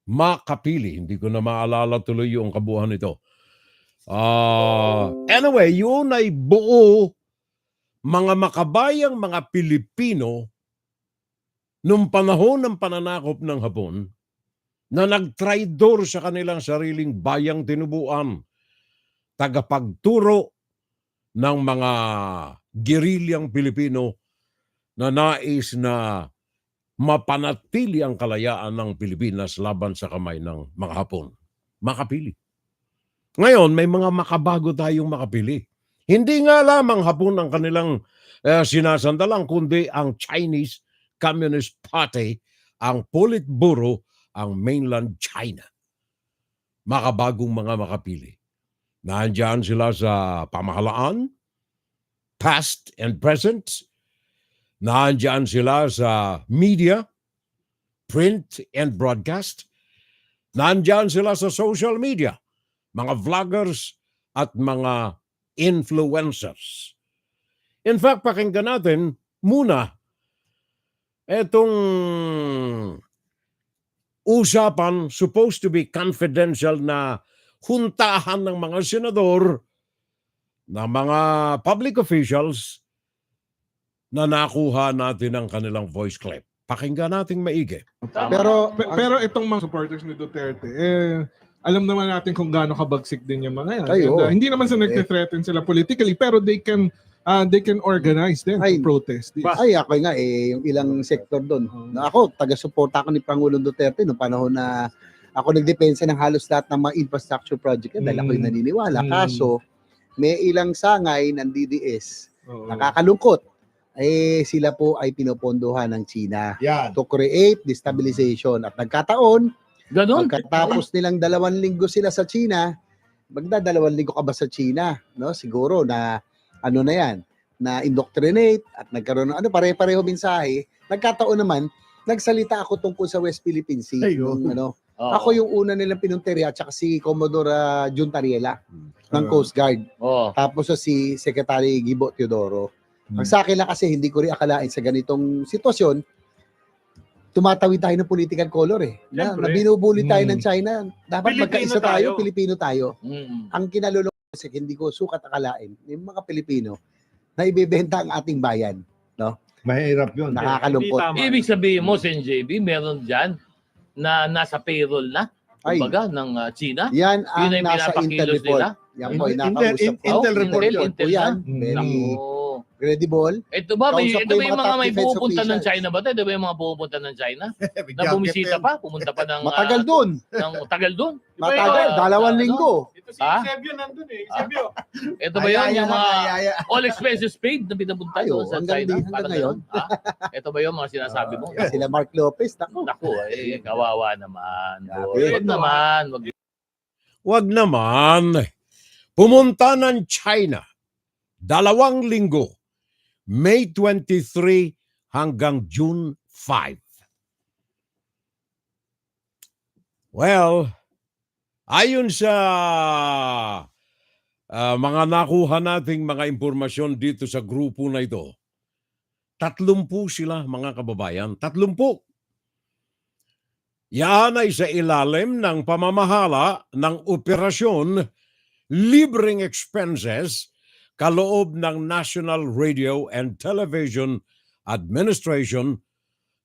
Makapili. Hindi ko na maalala tuloy yung kabuuan nito. Anyway, yun ay buo mga makabayang mga Pilipino nung panahon ng pananakop ng Hapon na nagtraidor sa kanilang sariling bayang tinubuan, tagapagturo ng mga gerilyang Pilipino na nais na mapanatili ang kalayaan ng Pilipinas laban sa kamay ng mga Hapon. Makapili. Ngayon, may mga makabago tayong makapili. Hindi nga lamang Hapon ang kanilang sinasandalang, kundi ang Chinese Communist Party, ang Politburo, ang mainland China. Makabagong mga makapili. Nandiyan sila sa pamahalaan, past and present. Nandiyan sila sa media, print and broadcast. Nandiyan sila sa social media, mga vloggers at mga influencers. In fact, pakinggan natin muna itong usapan, supposed to be confidential na huntahan ng mga senador, ng mga public officials na nakuha natin ang kanilang voice clip. Pakinggan nating maigi. Pero itong mga supporters ni Duterte, alam naman natin kung gaano kabagsik din yung mga yan. Hindi naman sa nagte-threaten sila politically, pero they can organize them to protest this. Ako nga yung ilang sektor doon. Ako, taga-suporta ako ni Pangulong Duterte noong panahon na ako nagdepensa ng halos lahat ng mga infrastructure project dahil ako yung naniniwala. Kaso, may ilang sangay ng DDS. Nakakalungkot. Sila po ay pinopondohan ng China to create destabilization. At nagkataon, Ganon. Pagkatapos nilang 2 linggo sila sa China, magda 2 linggo ka ba sa China? No? Siguro na ano na yan, na indoctrinate at nagkaroon ng pare-pareho mensahe. Nagkataon naman, nagsalita ako tungkol sa West Philippine Sea. Nung, Oo. ako yung una nilang pinunterya at saka si Commodore Jun Tariela ng Coast Guard. Oo. Tapos si Secretary Gibo Teodoro. Ang sa akin lang kasi hindi ko rin akalain sa ganitong sitwasyon, tumatawid tayo ng political color na binubuli tayo ng China. Dapat Pilipino magkaisa tayo, tayo. Pilipino tayo. Mm. Ang kinalulong kasi hindi ko sukat akalain, yung mga Pilipino na ibebenta ang ating bayan. No? Mahirap yun. Nakakalungkot. Ibig sabihin mo, Sen JB, meron dyan na nasa payroll na, kumbaga, ng China? Yan ang Yun ay nasa Intel pinapakilos report. nila? Yan po, nakausap ko. Intel report yun. Po yan. Very credible. Ito ba, Kausap ito ko ba yung yung mga mga may top defense pupunta ng officials. China ba? Ito ba yung mga pupunta ng China? Na bumisita pa? Pumunta pa ng... Matagal dun. Tagal dun? Matagal, 2 linggo. Ito si Eusebio nandun eh. Eusebio. Ito ba yun? Ayaya Yung na, mga ayaya. all expenses paid na pinapunta doon sa hanggang China? hanggang ngayon. Ito ba yung mga sinasabi mo? Sila Mark Lopez, Naku, kawawa naman. Grabe. Wag naman. Wag naman. Pumunta ng China 2 linggo, May 23 hanggang June 5. Well, ayon sa mga nakuha nating mga impormasyon dito sa grupo na ito, 30 sila, mga kababayan. 30. Yan ay sa ilalim ng pamamahala ng operasyon libreng expenses kaloob ng National Radio and Television Administration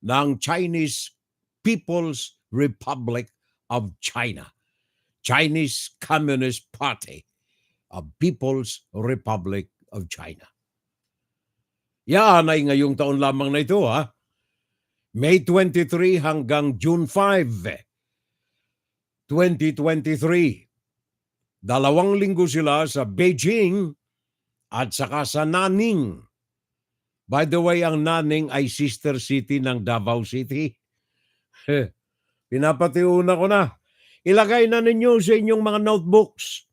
ng Chinese People's Republic of China, Chinese Communist Party of People's Republic of China. Yan ay ngayong taon lamang na ito, May 23 hanggang June 5, 2023. 2 linggo sila sa Beijing at saka sa Nanning. By the way, ang Nanning ay sister city ng Davao City. Pinapatiuna ko na. Ilagay na ninyo sa inyong mga notebooks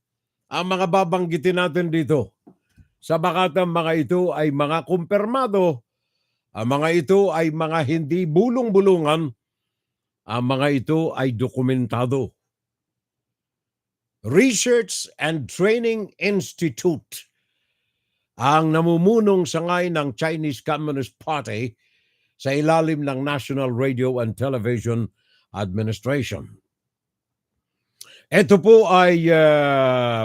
ang mga babanggitin natin dito. Sa bakatang mga ito ay mga kumpirmado. Ang mga ito ay mga hindi bulong-bulungan. Ang mga ito ay dokumentado. Research and Training Institute ang namumunong sangay ng Chinese Communist Party sa ilalim ng National Radio and Television Administration. Ito po ay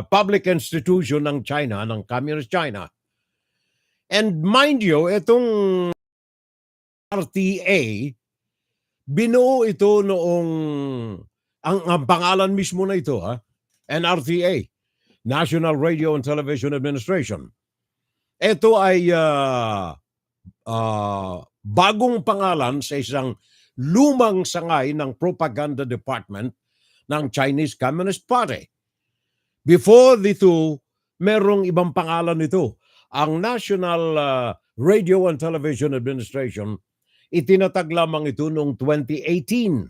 public institution ng China, ng Communist China. And mind you, itong RTA, binuo ito noong, ang pangalan mismo na ito, NRTA, National Radio and Television Administration. Ito ay bagong pangalan sa isang lumang sangay ng propaganda department ng Chinese Communist Party. Before the two, merong ibang pangalan ito. Ang National Radio and Television Administration, itinatag lamang ito noong 2018.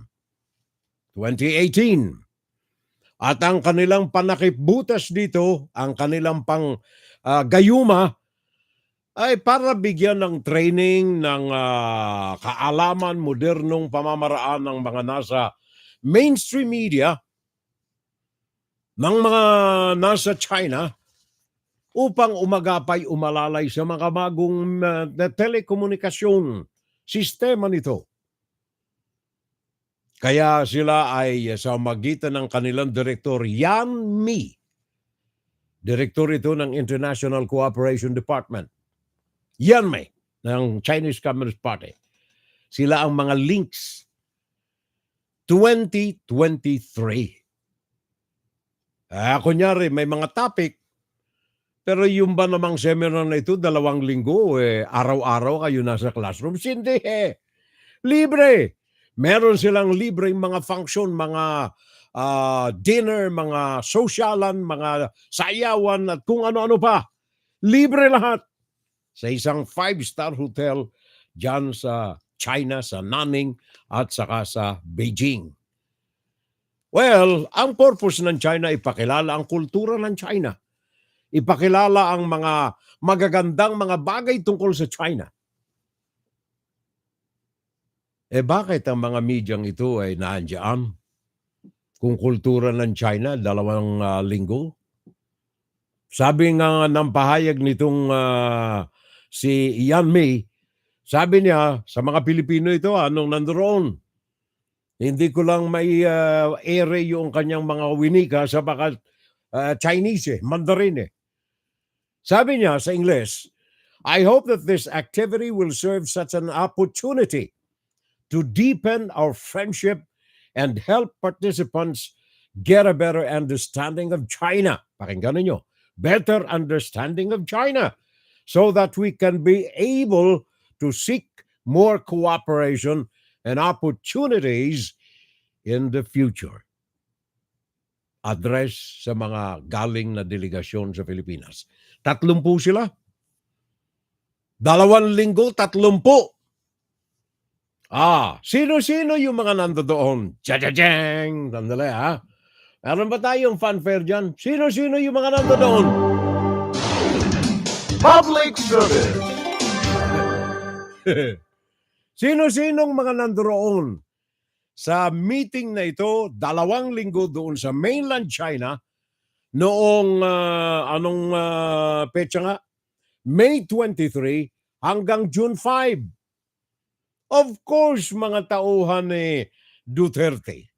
At ang kanilang panakipbutas dito, ang kanilang gayuma, ay para bigyan ng training, ng kaalaman, modernong pamamaraan ng mga nasa mainstream media, ng mga nasa China, upang umagapay, umalalay sa mga bagong telekomunikasyon sistema nito. Kaya sila ay sa magitan ng kanilang direktor, Yan Mi. Direktor ito ng International Cooperation Department. Yan Mi, ng Chinese Communist Party. Sila ang mga links. 2023. Kunyari, may mga topic, pero yung ba namang seminar na ito, 2 linggo, araw-araw kayo nasa classroom? Hindi libre. Meron silang libreng mga function, mga dinner, mga sosyalan, mga sayawan, at kung ano-ano pa. Libre lahat. Sa isang 5-star hotel dyan sa China, sa Nanning, at saka sa Beijing. Well, ang purpose ng China, ipakilala ang kultura ng China. Ipakilala ang mga magagandang mga bagay tungkol sa China. Bakit ang mga medyang ito ay naandyan? Kung kultura ng China, 2 linggo? Sabi nga ng pahayag nitong si Yan Mei, sabi niya sa mga Pilipino ito, nung nandoon, hindi ko lang may ere yung kanyang mga winika sapagat Chinese Mandarin Sabi niya sa Ingles, I hope that this activity will serve such an opportunity to deepen our friendship and help participants get a better understanding of China. Pakinggan ninyo, better understanding of China so that we can be able to seek more cooperation and opportunities in the future. Address sa mga galing na delegasyon sa Pilipinas. 30 sila. 2 linggo, 30. Sino-sino yung mga nandoon? Tsa-tsa-tsyang! Sandali Meron ba tayong fanfare dyan? Sino-sino yung mga nandoon? Public service. Sino-sinong mga nandoon sa meeting na ito, 2 linggo doon sa mainland China, noong petsa nga? May 23 hanggang June 5. Of course, mga tauhan ni Duterte.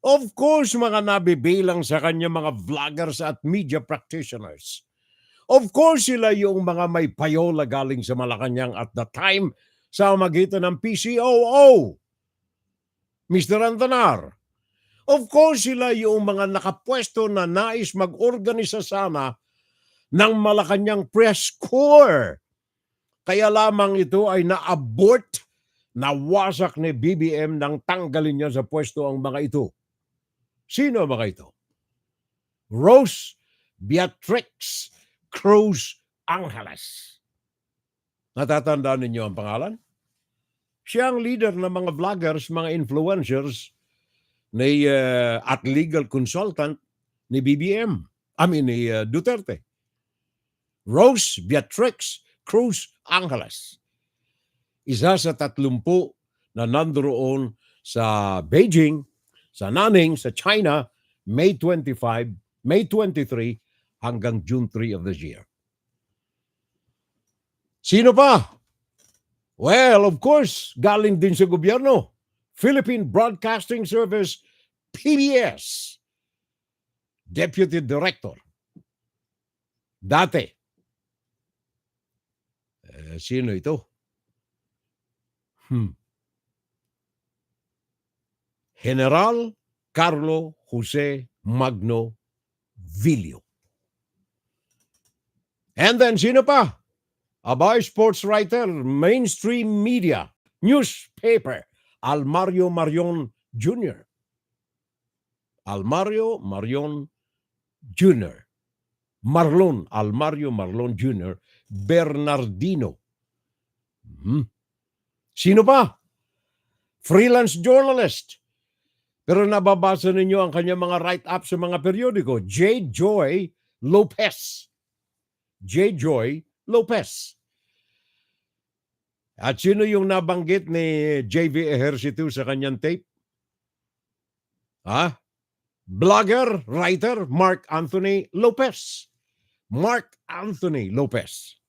Of course, mga nabibilang sa kanya mga vloggers at media practitioners. Of course, sila yung mga may payola galing sa Malacanang at the time sa magitan ng PCOO. Mr. Antanar. Of course, sila yung mga nakapwesto na nais mag-organisa sana ng Malacanang Press Corps. Kaya lamang ito ay na-abort, nawasak ni BBM nang tanggalin niya sa pwesto ang mga ito. Sino ang mga ito? Rose Beatrix Cruz Angeles. Natatandaan ninyo ang pangalan? Siya ang leader ng mga vloggers, mga influencers at legal consultant ni BBM. Ni Duterte. Rose Beatrix Cruz Angeles. Isa sa 30 na nandoon sa Beijing, sa Nanning, sa China, May 25, May 23 hanggang June 3 of this year. Sino pa? Well, of course, galing din sa gobyerno. Philippine Broadcasting Service, PBS. Deputy Director. Dati. Sino ito? General Carlo Jose Magno Villio. And then, sino pa? Sports writer, mainstream media, newspaper, Almario Marion Jr. Almario Marion Jr. Almario Marlon Jr. Bernardino. Sino pa? Freelance journalist. Pero nababasa ninyo ang kanyang mga write-up sa mga periodiko. J. Joy Lopez. J. Joy Lopez. At sino yung nabanggit ni JV Ejercito sa kanyang tape? Blogger, writer, Mark Anthony Lopez. Mark Anthony Lopez.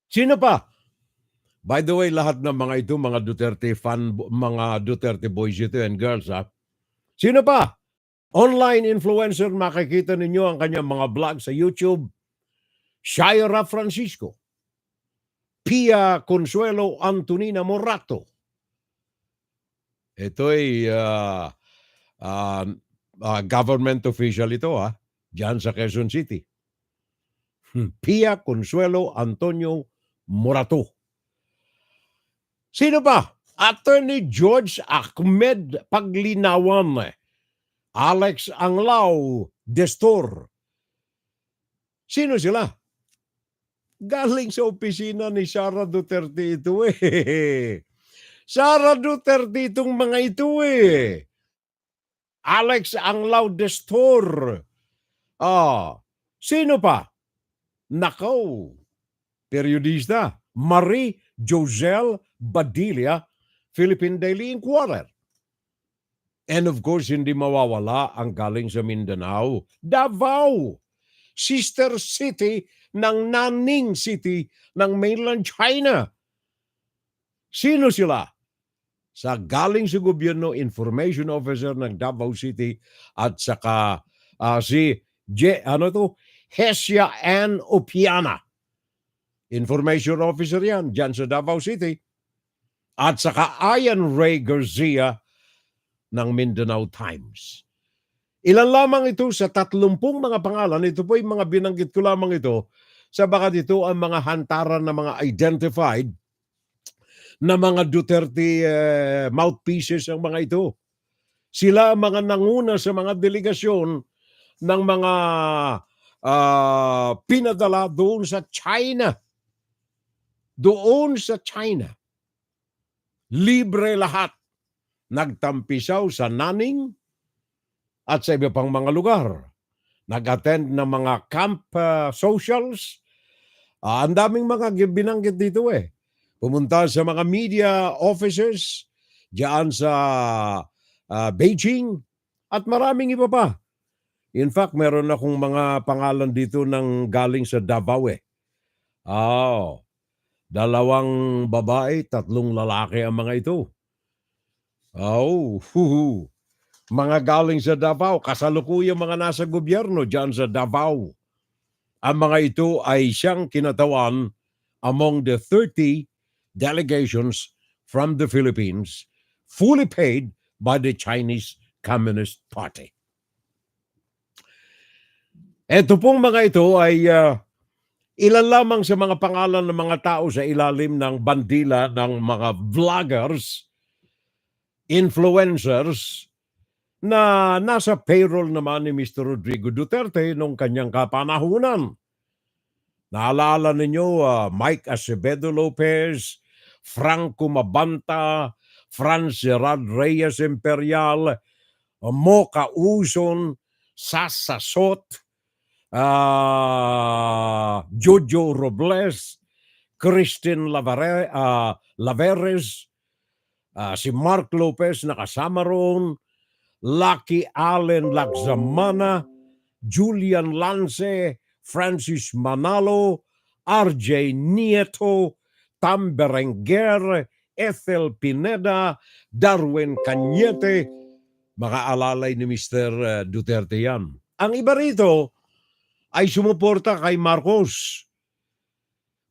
Sino pa? By the way, lahat ng mga ito, mga Duterte fan, mga Duterte boys ito and girls, Sino pa? Online influencer, makikita ninyo ang kanyang mga vlog sa YouTube. Shaira Francisco. Pia Consuelo Antonina Morato. Ito ay government official ito, dyan sa Quezon City. Pia Consuelo Antonio Morato. Sino ba? Attorney George Ahmed Paglinawan. Alex Anglao Destor. Sino sila? Galing sa opisina ni Sara Duterte ito Sara Duterte itong mga ito Alex ang Laudestor. Sino pa? Nakaw, periodista. Marie Joselle Badilla, Philippine Daily Inquirer. And of course, hindi mawawala ang galing sa Mindanao, Davao, sister city ng Nanning City ng mainland China. Sino sila? Sa galing sa gobyerno, information officer ng Davao City at saka si Hesia Ann Opiana. Information officer yan dyan sa Davao City. At saka Ian Ray Garcia ng Mindanao Times. Ilan lamang ito sa 30 mga pangalan. Ito po yung mga binanggit ko lamang ito sa baka dito ang mga hantaran na mga identified na mga Duterte mouthpieces ang mga ito. Sila ang mga nanguna sa mga delegasyon ng mga pinadala doon sa China. Doon sa China. Libre lahat. Nagtampisaw sa Nanning at sa iba pang mga lugar. Nag-attend ng mga camp socials. Ang daming mga binanggit dito Pumunta sa mga media offices diyan sa Beijing at maraming iba pa. In fact, meron akong mga pangalan dito ng galing sa Davao 2 babae, 3 lalaki ang mga ito. Mga galing sa Davao, kasalukuyang mga nasa gobyerno diyan sa Davao. Ang mga ito ay siyang kinatawan among the 30 delegations from the Philippines fully paid by the Chinese Communist Party. Ito pong mga ito ay ilan lamang sa mga pangalan ng mga tao sa ilalim ng bandila ng mga vloggers, influencers, na nasa payroll naman ni Mr. Rodrigo Duterte nung kanyang kapanahunan. Naalala ninyo Mike Acevedo Lopez, Franco Mabanta, Franz Gerard Reyes Imperial, Mocha Uzon, Sasa Sot, Jojo Robles, Christine Laveres, si Mark Lopez na kasama roon, Lucky Allen Lagzamana, Julian Lance, Francis Manalo, RJ Nieto, Tam Berenguer, Ethel Pineda, Darwin Cañete, mga alalay ni Mr. Duterte yan. Ang iba rito ay sumuporta kay Marcos.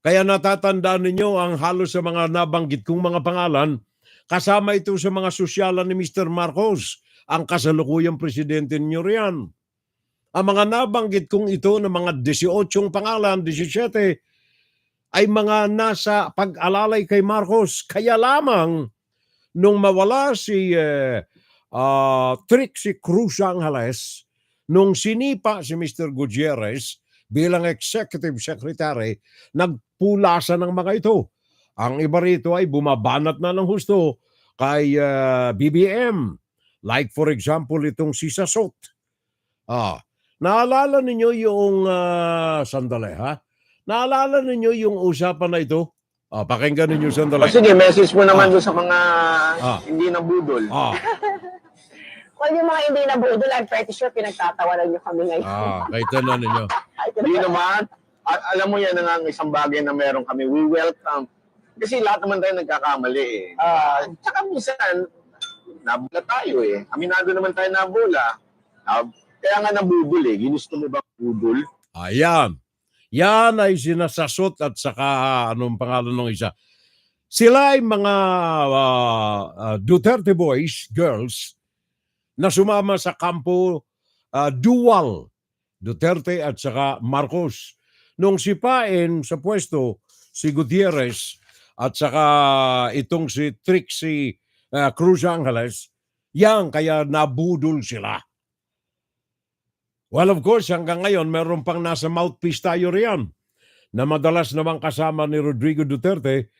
Kaya natatandaan ninyo ang halos sa mga nabanggit kong mga pangalan, kasama ito sa mga sosyalan ni Mr. Marcos, ang kasalukuyang presidente ninyo riyan. Ang mga nabanggit kong ito na mga 18 pangalan, 17, ay mga nasa pag-alalay kay Marcos. Kaya lamang, nung mawala si Trixie Cruz Angeles, nung sinipa si Mr. Gutierrez bilang executive secretary, nagpulasa ng mga ito. Ang iba rito ay bumabanat na ng husto kay BBM. Like for example, itong si Sasot. Naalala ninyo yung, sandali naalala ninyo yung usapan na ito? Pakinggan ninyo sandali. Sige, message mo naman doon sa mga hindi nabudol. Well, yung mga hindi nabudol, I'm pretty sure pinagtatawanan nyo kami ngayon. Kahit na ninyo. Hindi naman. Alam mo yan ang isang bagay na meron kami. We welcome. Kasi lahat naman tayo nagkakamali Tsaka minsan, nabula tayo Aminado naman tayo nabula. Kaya nga nabudol Ginusto mo ba budol? Ayan. Yan ay sinasasot at saka anong pangalan ng isa. Sila ay mga Duterte boys, girls, na sumama sa kampo dual Duterte at saka Marcos. Nung sipain sa pwesto si Gutierrez at saka itong si Trixie Cruz Angeles, yan kaya nabudol sila. Well, of course, hanggang ngayon, meron pang nasa mouthpiece tayo riyan na madalas namang kasama ni Rodrigo Duterte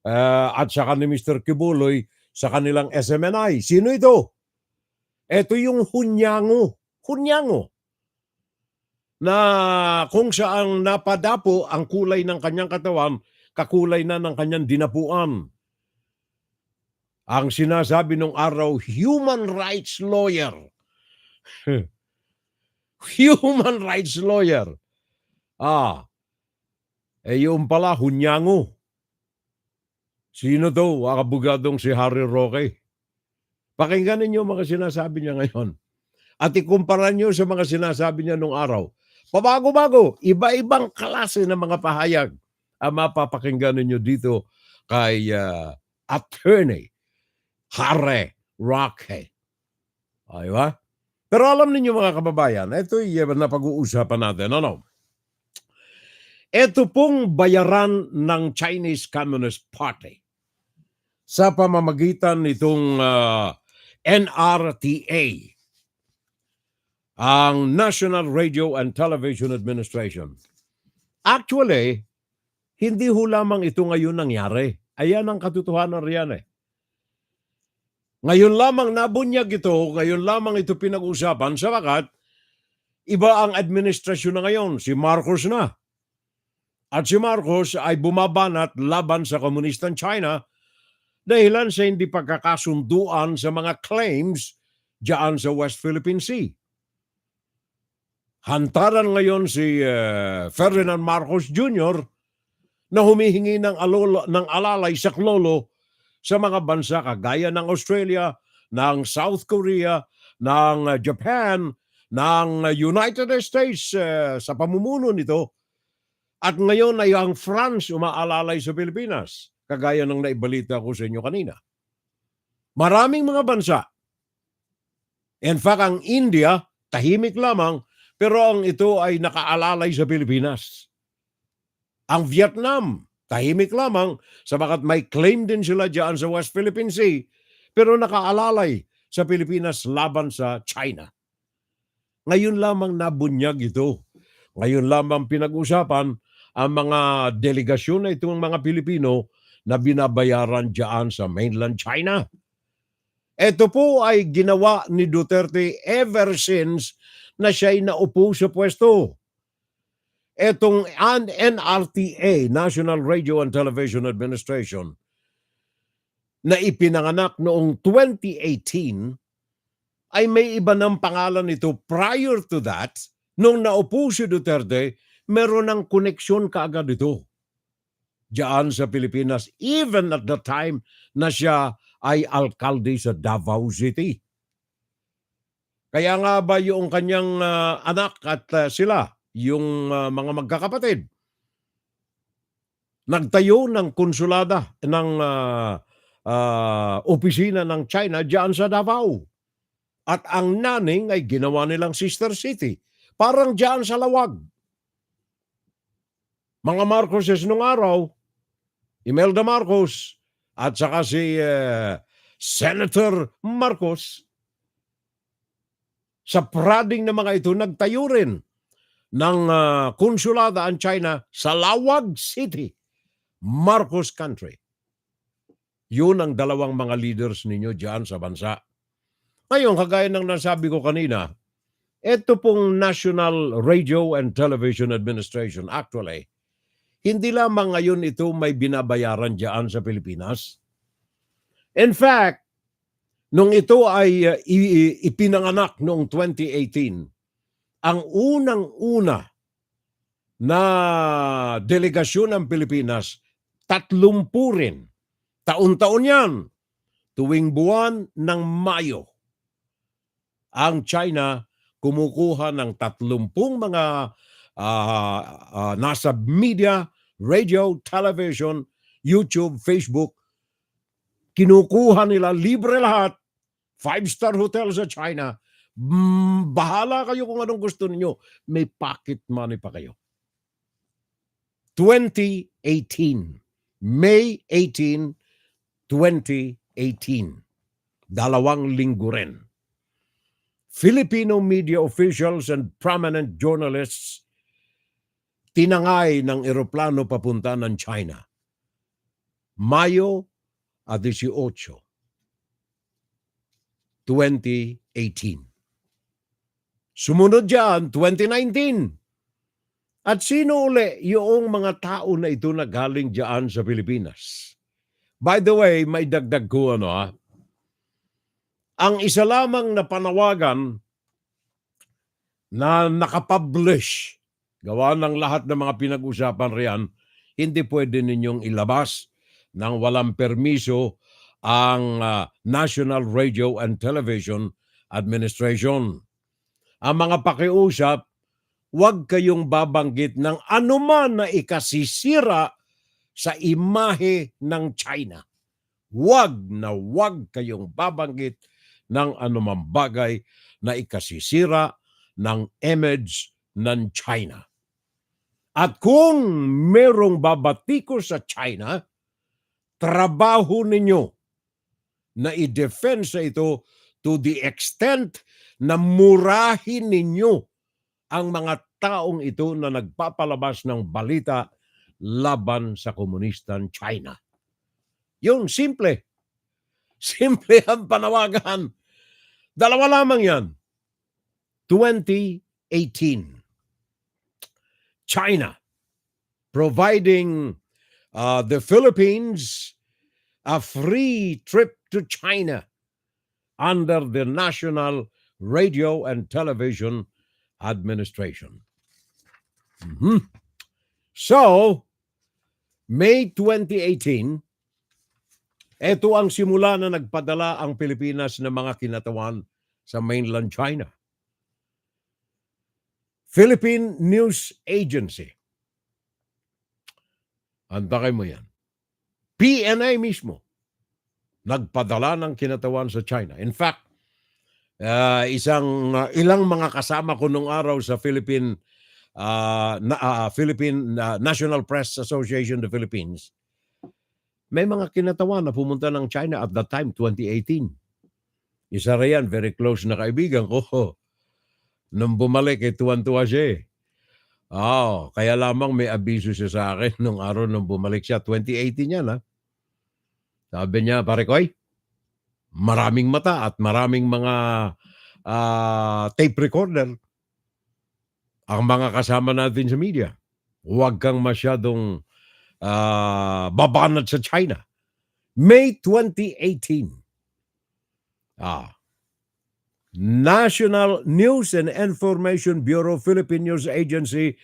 at saka ni Mr. Kibuloy sa kanilang SMNI. Sino ito? Ito yung hunyango. Hunyango. Na kung saan napadapo ang kulay ng kanyang katawan, kakulay na ng kanyang dinapuan. Ang sinasabi nung araw, human rights lawyer. Human rights lawyer. Yung pala, hunyango. Sino to? Ang abogadong si Harry Roque. Pakinggan ninyo mga sinasabi niya ngayon. At ikumpara niyo sa mga sinasabi niya nung araw. Pabago-bago, iba-ibang klase ng mga pahayag ang mapapakinggan ninyo dito kay Attorney Harry Roque. Ay ba? Pero alam niyo mga kababayan, ito yung napag-uusapan natin. Ito pong bayaran ng Chinese Communist Party sa pamamagitan nitong NRTA, ang National Radio and Television Administration. Actually, hindi ho lamang ito ngayon nangyari. Ayan ang katotohanan riyan eh. Ngayon lamang nabunyag ito, ngayon lamang ito pinag-usapan, sapagat iba ang administrasyon na ngayon, si Marcos na. At si Marcos ay bumabanat laban sa komunistang China dahilan sa hindi pagkakasunduan sa mga claims diyan sa West Philippine Sea. Hantaran ngayon si Ferdinand Marcos Jr. na humihingi ng alalay sa klolo sa mga bansa kagaya ng Australia, ng South Korea, ng Japan, ng United States sa pamumuno nito. At ngayon ay ang France umaalalay sa Pilipinas, kagaya ng naibalita ko sa inyo kanina. Maraming mga bansa. In fact, ang India, tahimik lamang, pero ang ito ay nakaalalay sa Pilipinas. Ang Vietnam, tahimik lamang, sabagat may claim din sila dyan sa West Philippine Sea, pero nakaalalay sa Pilipinas laban sa China. Ngayon lamang nabunyag ito. Ngayon lamang pinag-usapan ang mga delegasyon na itong mga Pilipino na binabayaran dyan sa mainland China. Ito po ay ginawa ni Duterte ever since na siya'y naupo sa pwesto. Etong NRTA, National Radio and Television Administration, na ipinanganak noong 2018, ay may iba ng pangalan ito. Prior to that, nung naupo si Duterte, meron ng koneksyon kaagad ito diyan sa Pilipinas, even at the time na siya ay alkalde sa Davao City. Kaya nga ba yung kanyang anak at sila, yung mga magkakapatid, nagtayo ng konsulada ng opisina ng China diyan sa Davao. At ang naning ay ginawa nilang sister city. Parang diyan sa Lawag. Mga Marcoses nung araw, Imelda Marcos, at saka si Senator Marcos, sa prading na mga ito, nagtayo rin ng konsulada ang China sa Lawag City, Marcos Country. Yun ang dalawang mga leaders ninyo diyan sa bansa. Ngayon, kagaya ng nasabi ko kanina, ito pong National Radio and Television Administration, actually, hindi lamang ngayon ito may binabayaran diyan sa Pilipinas. In fact, nung ito ay ipinanganak noong 2018, ang unang-una na delegasyon ng Pilipinas, 30 rin. Taon-taon yan. Tuwing buwan ng Mayo, ang China kumukuha ng 30 mga nasa media, radio, television, YouTube, Facebook. Kinukuha nila, libre lahat. 5-star hotel sa China. Bahala kayo kung anong gusto niyo. May pocket money pa kayo. 2018. May 18, 2018. 2 linggo rin. Filipino media officials and prominent journalists tinangay ng eroplano papunta ng China. Mayo 18, 2018. Sumunod dyan, 2019. At sino uli yung mga tao na ito na galing dyan sa Pilipinas? By the way, may dagdag ko ang isa lamang na panawagan na nakapublish, gawa ng lahat ng mga pinag-usapan riyan, hindi pwede ninyong ilabas ng walang permiso ang National Radio and Television Administration. Ang mga pakiusap, huwag kayong babanggit ng anuman na ikasisira sa imahe ng China. Huwag kayong babanggit ng anumang bagay na ikasisira ng image ng China. At kung merong babatiko sa China, trabaho ninyo na i-defensa ito to the extent na murahin ninyo ang mga taong ito na nagpapalabas ng balita laban sa komunistang China. Yun, simple. Simple ang panawagan. Dalawa lamang yan. 2018. China providing the Philippines a free trip to China under the National Radio and Television Administration. So, May 2018, ito ang simula na nagpadala ang Pilipinas ng mga kinatawan sa mainland China. Philippine News Agency. Antakay mo yan. PNA mismo nagpadala ng kinatawan sa China. In fact, ilang mga kasama ko nung araw sa Philippine National Press Association of the Philippines, may mga kinatawan na pumunta ng China at that time, 2018. Isa riyan, very close na kaibigan ko. Nung bumalik, tuwan-tuwa siya. Kaya lamang may abiso siya sa akin nung araw nung bumalik siya. 2018 yan, ha? Sabi niya, pare koy, maraming mata at maraming mga tape recorder ang mga kasama natin sa media. Huwag kang masyadong babanat sa China. May 2018. National News and Information Bureau, Philippine News Agency,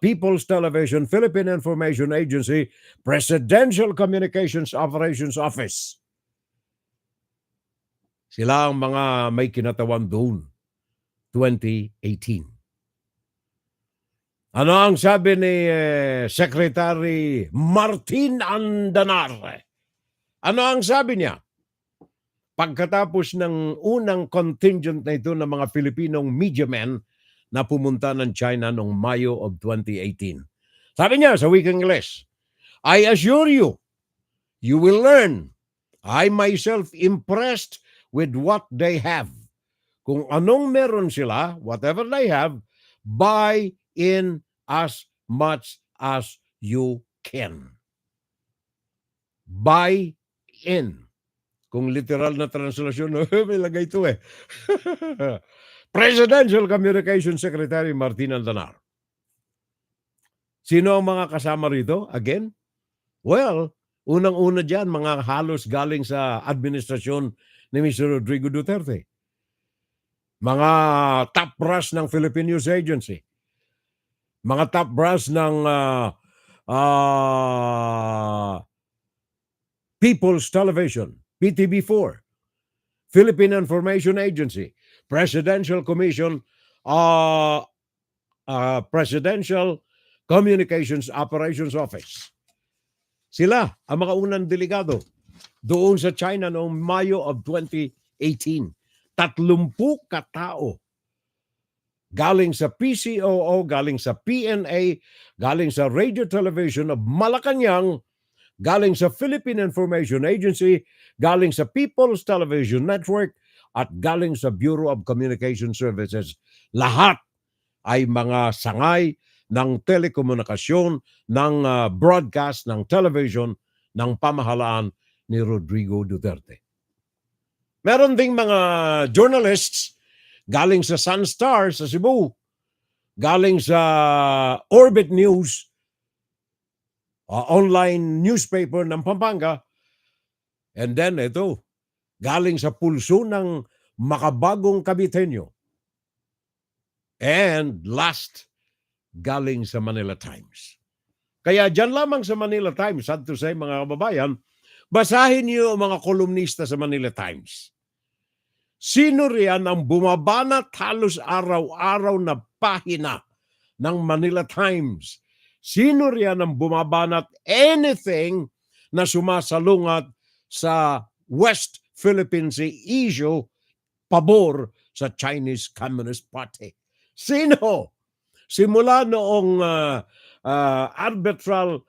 People's Television, Philippine Information Agency, Presidential Communications Operations Office. Sila ang mga may kinatawan doon. 2018. Ano ang sabi ni Secretary Martin Andanar? Ano ang sabi niya? Pagkatapos ng unang contingent na ito ng mga Filipinong media men na pumunta ng China noong Mayo of 2018. Sabi niya sa wikang Ingles, I assure you, you will learn. I myself impressed with what they have. Kung anong meron sila, whatever they have, buy in as much as you can. Buy in. Kung literal na translation, may lagay ito eh. Presidential Communications Secretary Martin Aldanar. Sino ang mga kasama rito? Again? Well, unang-una dyan, mga halos galing sa administrasyon ni Mr. Rodrigo Duterte. Mga top brass ng Philippine News Agency. Mga top brass ng People's Television, PTV4, Philippine Information Agency, Presidential Commission, Presidential Communications Operations Office. Sila ang mga unang delegado doon sa China noong Mayo of 2018. 30 katao galing sa PCOO, galing sa PNA, galing sa Radio Television of Malacanang, galing sa Philippine Information Agency, galing sa People's Television Network, at galing sa Bureau of Communication Services. Lahat ay mga sangay ng telekomunikasyon, ng broadcast, ng television, ng pamahalaan ni Rodrigo Duterte. Meron ding mga journalists galing sa Sunstar sa Cebu, galing sa Orbit News, online newspaper ng Pampanga, and then ito, galing sa pulso ng Makabagong Kabitenyo. And last, galing sa Manila Times. Kaya dyan lamang sa Manila Times, sad to say mga kababayan, basahin niyo ang mga kolumnista sa Manila Times. Sino riyan ang bumabanat halos araw-araw na pahina ng Manila Times? Sino riyan ang bumabanat anything na sumasalungat sa West Philippine Sea issue pabor sa Chinese Communist Party? Sino? Simula noong arbitral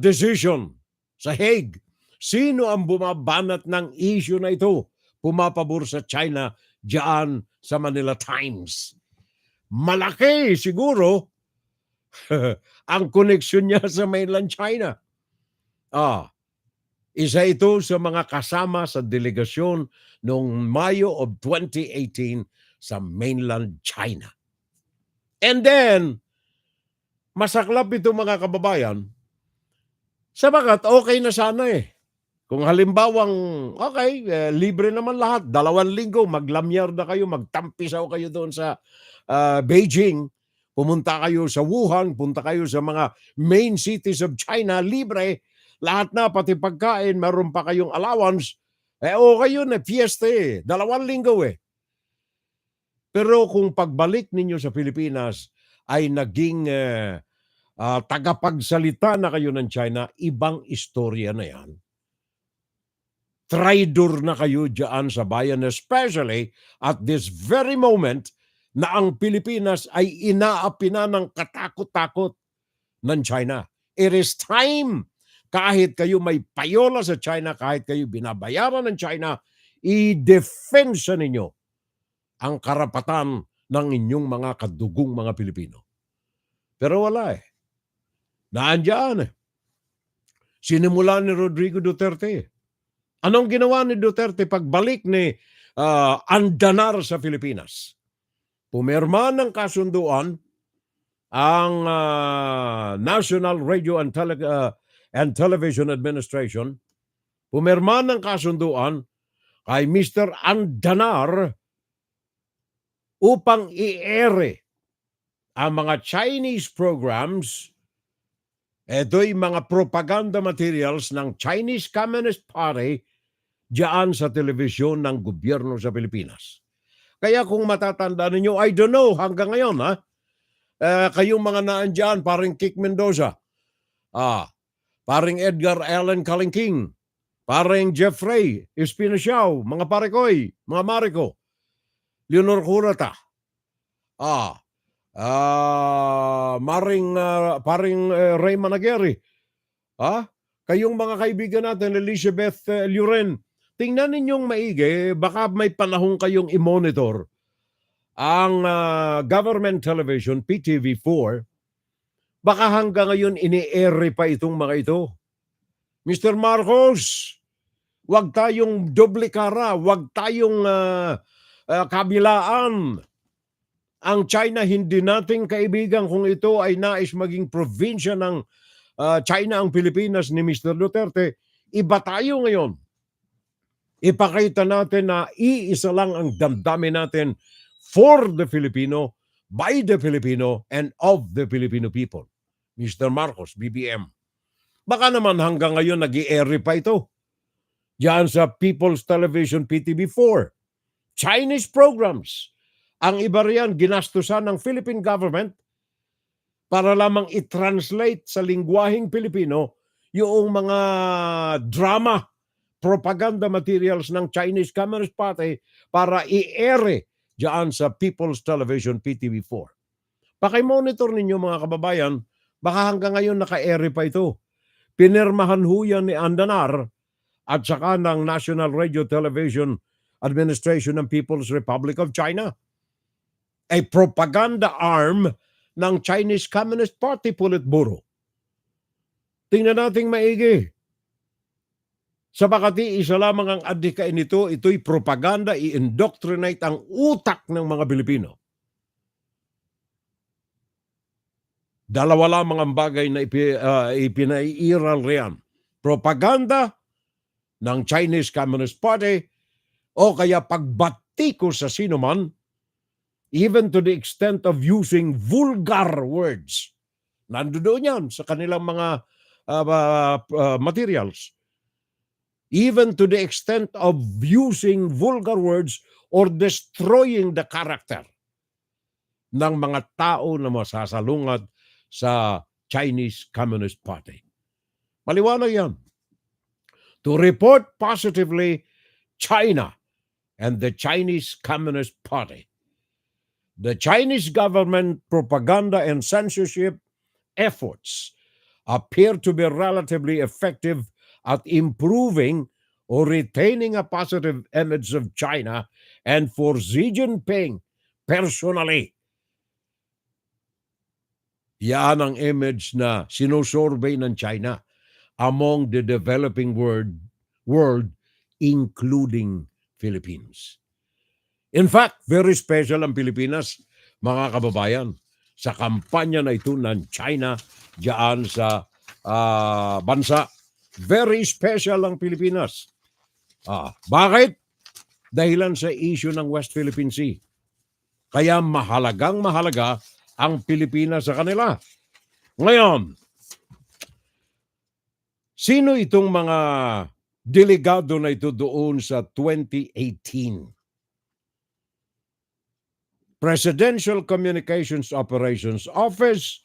decision sa Hague, sino ang bumabanat ng issue na ito? Pumapabor sa China diyan sa Manila Times. Malaki siguro ang koneksyon niya sa mainland China. Isa ito sa mga kasama sa delegasyon noong Mayo of 2018 sa mainland China. And then, masaklap ito mga kababayan, sabagat okay na sana eh. Kung halimbawang, okay, libre naman lahat, 2 linggo, maglamyar na kayo, magtampisaw kayo doon sa Beijing, pumunta kayo sa Wuhan, punta kayo sa mga main cities of China, libre, lahat na, pati pagkain, meron pa kayong allowance, okay yun, fiesta eh, 2 linggo eh. Pero kung pagbalik ninyo sa Pilipinas ay naging tagapagsalita na kayo ng China, ibang istorya na yan. Traidor na kayo dyan sa bayan, especially at this very moment na ang Pilipinas ay inaapi na ng katakot-takot ng China. It is time, kahit kayo may payola sa China, kahit kayo binabayaran ng China, i-defensa ninyo ang karapatan ng inyong mga kadugong mga Pilipino. Pero wala eh. Naandyan eh. Sinimula ni Rodrigo Duterte. Anong ginawa ni Duterte pagbalik ni Andanar sa Pilipinas? Pumirma ng kasunduan ang National Radio and Television Administration. Pumirma ng kasunduan kay Mr. Andanar upang i-ere ang mga Chinese programs. Ito'y mga propaganda materials ng Chinese Communist Party diyan sa telebisyon ng gobyerno sa Pilipinas. Kaya kung matatanda ninyo, I don't know, hanggang ngayon, kayong mga naandyan, paring Kik Mendoza, paring Edgar Allen Kalingking, paring Jeffrey Espinasiao, mga parekoy, mga Mariko, Leonor Curata, paring Ray Managueri, kayong mga kaibigan natin, Elizabeth Luren, tingnan ninyong maigi, baka may panahon kayong i-monitor ang government television, PTV4, baka hanggang ngayon ini-ere pa itong mga ito. Mr. Marcos, wag tayong doble kara, wag tayong kabilaan. Ang China hindi nating kaibigan kung ito ay nais maging probinsya ng China ang Pilipinas ni Mr. Duterte. Iba tayo ngayon. Ipakita natin na iisa lang ang damdamin natin for the Filipino, by the Filipino, and of the Filipino people. Mr. Marcos, BBM. Baka naman hanggang ngayon nag-i-ere pa ito. Diyan sa People's Television PTV4. Chinese programs. Ang iba riyan ginastusan ng Philippine government para lamang i-translate sa lingwaheng Pilipino yung mga drama, propaganda materials ng Chinese Communist Party para i-ere diyan sa People's Television PTV4. Paki-monitor ninyo mga kababayan, baka hanggang ngayon naka-ere pa ito. Pinirmahan ho yan ni Andanar at saka ng National Radio Television Administration ng People's Republic of China. A propaganda arm ng Chinese Communist Party Politburo. Tingnan nating maigi. Sapagat isa lamang ang adhikain nito, ito'y propaganda, i-indoctrinate ang utak ng mga Pilipino. Dalawa lamang ang bagay na ipinaiiral riyan. Propaganda ng Chinese Communist Party o kaya pagbatiko sa sinuman, even to the extent of using vulgar words. Nandoon yan sa kanilang mga materials. Even to the extent of using vulgar words or destroying the character ng mga tao na masasalungat sa Chinese Communist Party. Maliwanag yan. To report positively China and the Chinese Communist Party. The Chinese government propaganda and censorship efforts appear to be relatively effective at improving or retaining a positive image of China, and for Xi Jinping personally, yan ang image na sinusurvey ng China among the developing world including Philippines. In fact, very special ang Pilipinas, mga kababayan, sa kampanya na ito ng China diyan sa bansa. Very special ang Pilipinas. Bakit? Dahilan sa issue ng West Philippine Sea. Kaya mahalaga ang Pilipinas sa kanila. Ngayon, sino itong mga delegado na ito doon sa 2018? Presidential Communications Operations Office,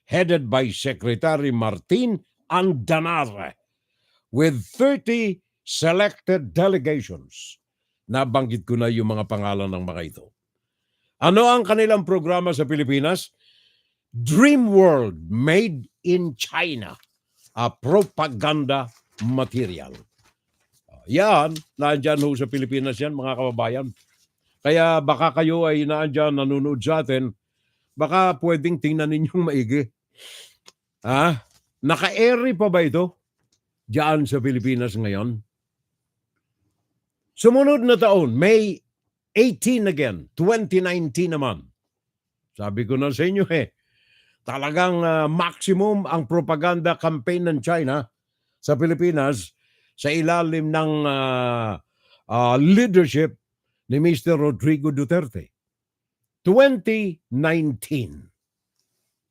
headed by Secretary Martin Andanare, with 30 selected delegations. Nabanggit ko na yung mga pangalan ng mga ito. Ano ang kanilang programa sa Pilipinas? Dream World Made in China, a propaganda material. Yan, naandyan ho sa Pilipinas yan, mga kababayan. Kaya baka kayo ay naandyan, nanonood sa atin, baka pwedeng tingnan ninyong maigi. Naka-airy pa ba ito diyan sa Pilipinas ngayon? Sumunod na taon, May 18 again, 2019 naman. Sabi ko na sa inyo talagang maximum ang propaganda campaign ng China sa Pilipinas sa ilalim ng leadership ni Mr. Rodrigo Duterte. 2019.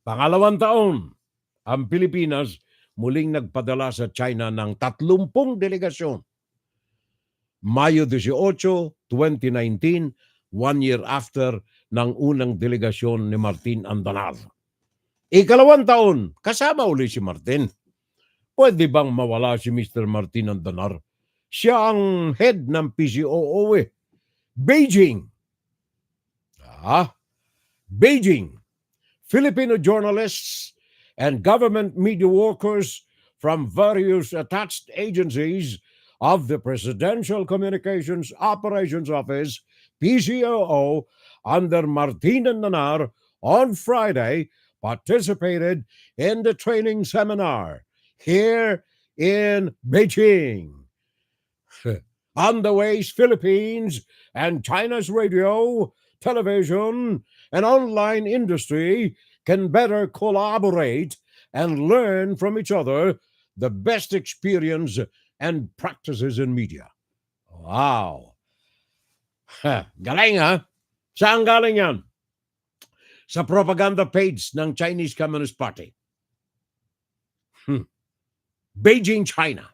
Pangalawang taon, ang Pilipinas muling nagpadala sa China ng 30 delegasyon. Mayo 18, 2019, 1 year after ng unang delegasyon ni Martin Andanar. Ikalawang taon, kasama uli si Martin. Pwede bang mawala si Mr. Martin Andanar? Siya ang head ng PCOO Beijing. Beijing. Filipino journalists and government media workers from various attached agencies of the Presidential Communications Operations Office, PCOO, under Martin Andanar on Friday participated in the training seminar here in Beijing. On the ways Philippines and China's radio, television, and online industry can better collaborate and learn from each other the best experience and practices in media. Wow! Galing Saan galing yan? Sa propaganda page ng Chinese Communist Party. Beijing, China.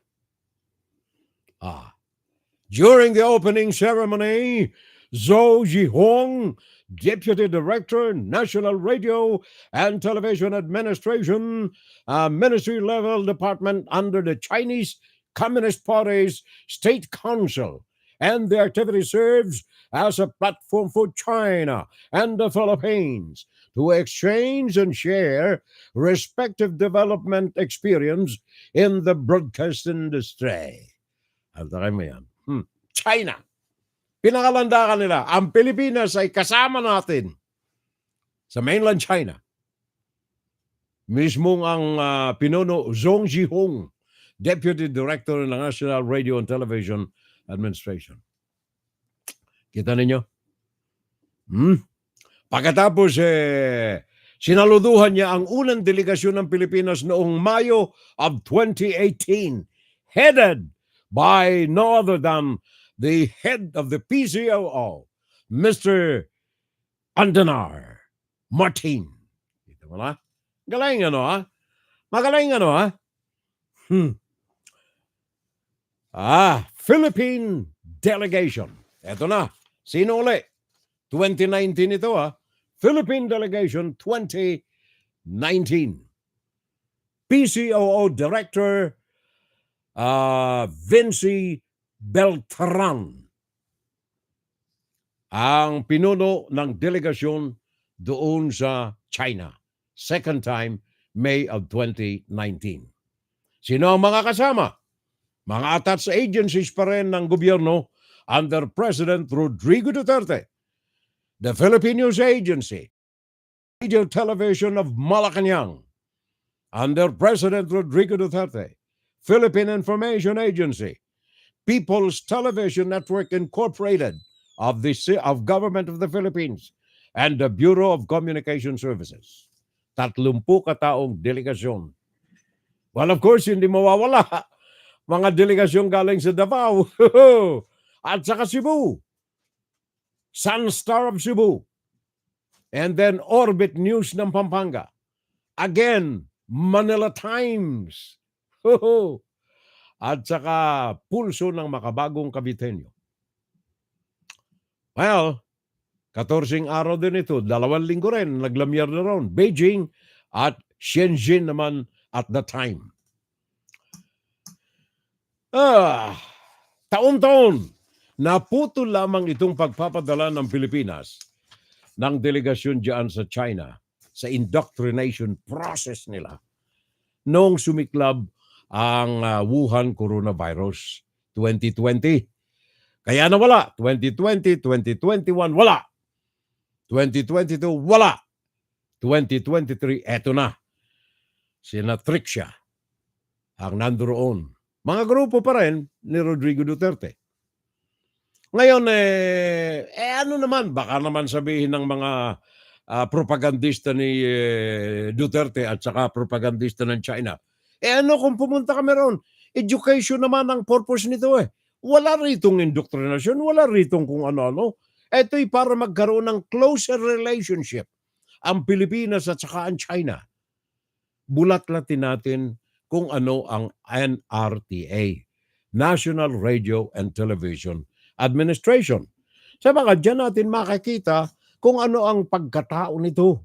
During the opening ceremony, Zhou Zhihong, Deputy Director, National Radio and Television Administration, a ministry-level department under the Chinese Communist Party's State Council, and the activity serves as a platform for China and the Philippines to exchange and share respective development experience in the broadcast industry. Altakin mo yan. China. Pinakalandakan nila, ang Pilipinas ay kasama natin sa mainland China. Mismong ang pinuno Zhou Zhihong Deputy Director ng National Radio and Television Administration. Kita ninyo? Pagkatapos, sinaluduhan niya ang unang delegasyon ng Pilipinas noong Mayo of 2018, headed by no other than the head of the PCOO, Mr. Andanar Martin. Ito mo na? Galing ano, ha? Magaling ano, ha? Philippine Delegation. Ito na. Sino uli? 2019 ito, ha? Philippine Delegation 2019. PCOO Director Vinci Beltran ang pinuno ng delegasyon doon sa China. Second time, May of 2019. Sino ang mga kasama? Mga attached agencies pa rin ng gobyerno under President Rodrigo Duterte. The Philippine News Agency, Radio Television of Malacanang, under President Rodrigo Duterte. Philippine Information Agency, People's Television Network Incorporated of Government of the Philippines, and the Bureau of Communication Services. 30 kataong delegasyon. Well, of course, hindi mawawala. Mga delegasyon galing sa Davao at saka Cebu. Sunstar of Cebu. And then Orbit News ng Pampanga. Again, Manila Times. At saka Pulso ng Makabagong Kabitenyo. Well, 14 araw din ito. 2 linggo rin. Naglamyar na ron. Beijing at Shenzhen naman at the time. Taon-taon, naputol lamang itong pagpapadala ng Pilipinas ng delegasyon diyan sa China sa indoctrination process nila noong sumiklab ang Wuhan coronavirus 2020. Kaya nawala. 2020, 2021, wala. 2022, wala. 2023, eto na. Sina Trixia ang nandoon. Mga grupo pa rin ni Rodrigo Duterte. Ngayon, ano naman, baka naman sabihin ng mga propagandista ni Duterte at saka propagandista ng China. Ano kung pumunta kami ron? Education naman ang purpose nito eh. Wala ritong indoctrination, wala ritong kung ano-ano. Ito'y para magkaroon ng closer relationship ang Pilipinas at saka ang China. Bulat-latin natin kung ano ang NRTA, National Radio and Television Administration. Sa mga dyan natin makikita kung ano ang pagkatao nito.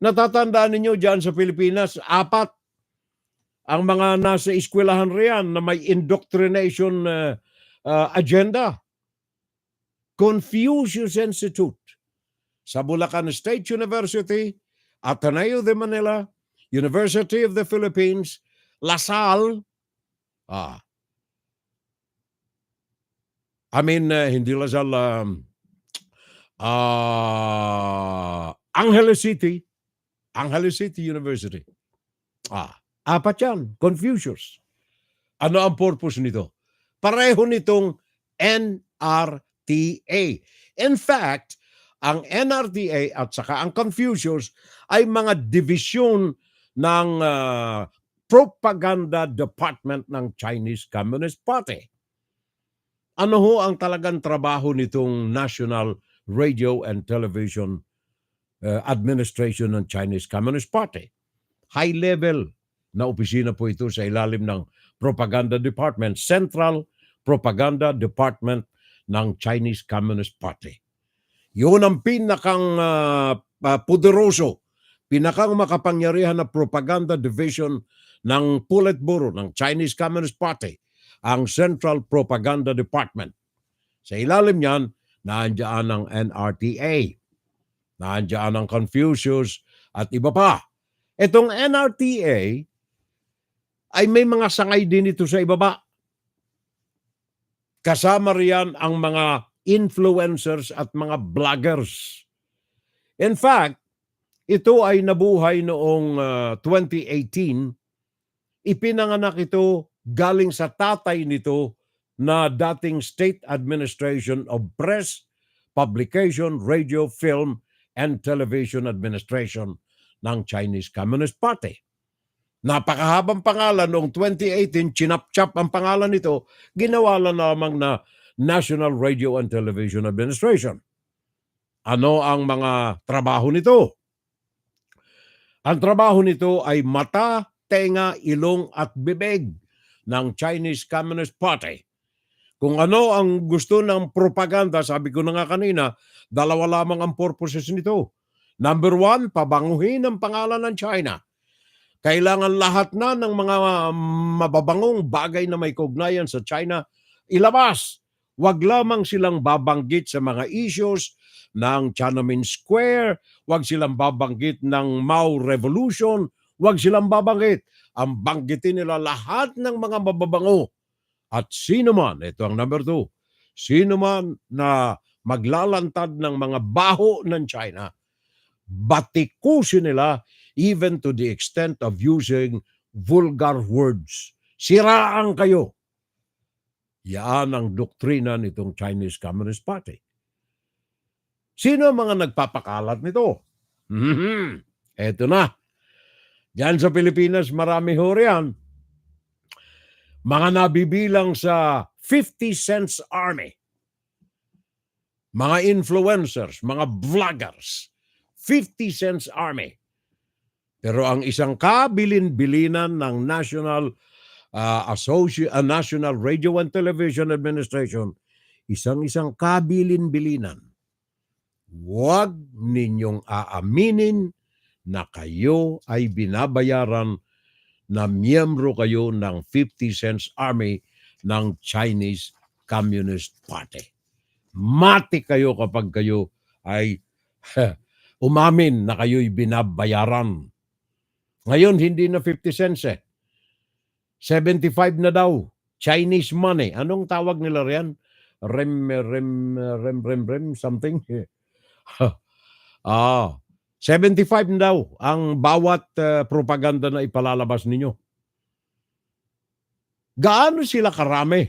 Natatandaan ninyo dyan sa Pilipinas, 4 ang mga nasa eskwelahan riyan na may indoctrination agenda. Confucius Institute, sa Bulacan State University, Ateneo de Manila, University of the Philippines, LaSalle, hindi LaSalle, Angeles City University. 4 yan, Confucius. Ano ang purpose nito? Pareho nitong NRTA. In fact, ang NRTA at saka ang Confucius ay mga division ng propaganda department ng Chinese Communist Party. Ano ho ang talagang trabaho nitong National Radio and Television Administration ng Chinese Communist Party? High level na opisina po ito sa ilalim ng Propaganda Department, Central Propaganda Department ng Chinese Communist Party. Yun ang pinakang poderoso, pinakang makapangyarihan na propaganda division ng Politburo ng Chinese Communist Party, ang Central Propaganda Department. Sa ilalim niyan, nandiyan ang NRTA, nandiyan ang Confucius at iba pa. Itong NRTA ay may mga sangay din ito sa ibaba. Kasama riyan ang mga influencers at mga vloggers. In fact, ito ay nabuhay noong 2018. ipinanganak ito galing sa tatay nito na dating State Administration of Press, Publication, Radio, Film, and Television Administration ng Chinese Communist Party. Napakahabang pangalan. Noong 2018, chinap-chap ang pangalan nito, ginawa lang lamang na National Radio and Television Administration. Ano ang mga trabaho nito? Ang trabaho nito ay mata, tenga, ilong at bibig ng Chinese Communist Party. Kung ano ang gusto ng propaganda, sabi ko na nga kanina, dalawa lamang ang purposes nito. Number one, pabanguhin ang pangalan ng China. Kailangan lahat na ng mga mababangong bagay na may kaugnayan sa China ilabas. Huwag lamang silang babanggit sa mga issues ng Tiananmen Square, huwag silang babanggit ng Mao Revolution, huwag silang babanggit. Ang banggitin nila lahat ng mga mababango. At sino man, ito ang number 2, sino man na maglalantad ng mga baho ng China, batikusin nila even to the extent of using vulgar words. Siraan kayo. Yan ang doktrina nitong Chinese Communist Party. Sino ang mga nagpapakalat nito? Eto na. Diyan sa Pilipinas, marami ho riyan. Mga nabibilang sa 50 Cents Army. Mga influencers, mga vloggers. 50 Cents Army. Pero ang isang kabilin-bilinan ng National National Radio and Television Administration, isang kabilin-bilinan. Huwag ninyong aaminin na kayo ay binabayaran na miyembro kayo ng 50 Cents Army ng Chinese Communist Party. Mati kayo kapag kayo ay umamin na kayo'y binabayaran. Ngayon, hindi na 50 cents 75 na daw. Chinese money. Anong tawag nila riyan? Rem, something. 75 na daw ang bawat propaganda na ipalalabas ninyo. Gaano sila karami?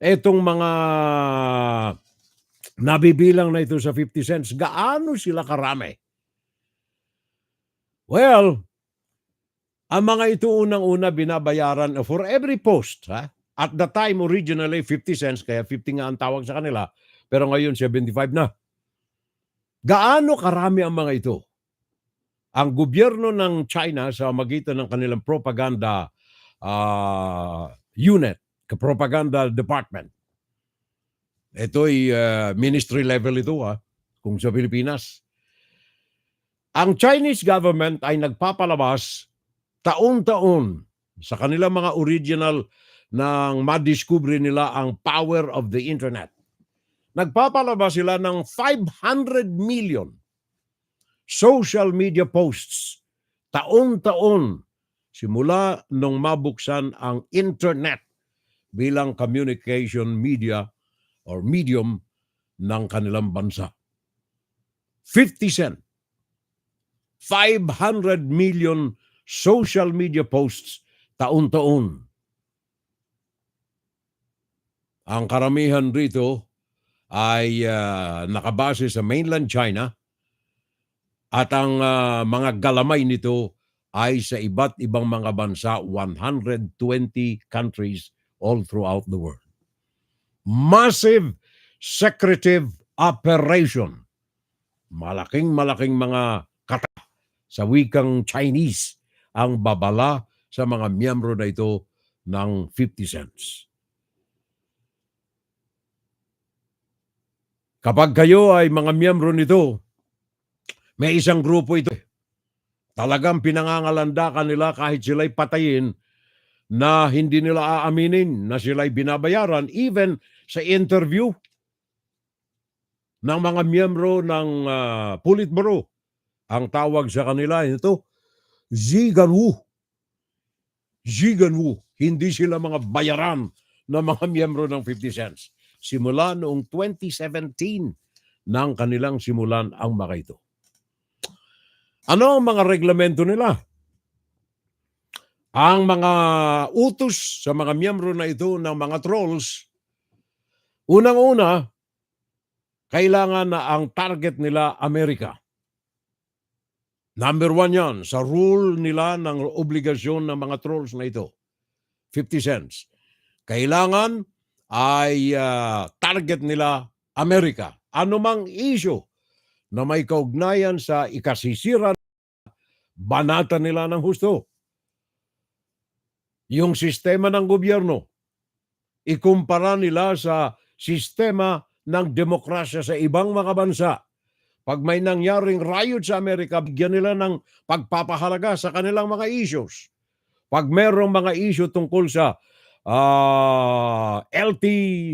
Etong mga nabibilang na ito sa 50 cents, gaano sila karami? Well, ang mga ito unang-una binabayaran for every post. At the time, originally 50 cents, kaya 50 nga ang tawag sa kanila. Pero ngayon, 75 na. Gaano karami ang mga ito? Ang gobyerno ng China sa magitan ng kanilang propaganda unit, propaganda department. Ito'y ministry level ito, kung sa Pilipinas. Ang Chinese government ay nagpapalabas taon-taon sa kanilang mga original nang madiskubre nila ang power of the internet. Nagpapalabas sila ng 500 million social media posts taon-taon simula nung mabuksan ang internet bilang communication media or medium ng kanilang bansa. 50 cent. 500 million social media posts taon-taon. Ang karamihan rito ay nakabase sa mainland China at ang mga galamay nito ay sa iba't ibang mga bansa, 120 countries all throughout the world. Massive secretive operation. Malaking mga kata sa wikang Chinese ang babala sa mga miyembro na ito ng 50 cents. Kapag kayo ay mga miyembro nito, may isang grupo ito. Talagang pinangangalandakan nila kahit sila'y patayin na hindi nila aaminin na sila'y binabayaran even sa interview ng mga miyembro ng Politburo. Ang tawag sa kanila ito, Ziganwu. Hindi sila mga bayaran na mga miyembro ng 50 cents. Simula noong 2017 nang kanilang simulan ang mga ito. Ano ang mga reglamento nila? Ang mga utos sa mga miyembro na ito ng mga trolls, unang-una, kailangan na ang target nila Amerika. Number 1 yan sa rule nila ng obligasyon ng mga trolls na ito. 50 cents. Kailangan ay target nila Amerika. Ano mang issue na may kaugnayan sa ikasisira, banatan nila ng husto. Yung sistema ng gobyerno, ikumpara nila sa sistema ng demokrasya sa ibang mga bansa. Pag may nangyaring riot sa Amerika, bigyan nila ng pagpapahalaga sa kanilang mga issues. Pag merong mga issue tungkol sa LT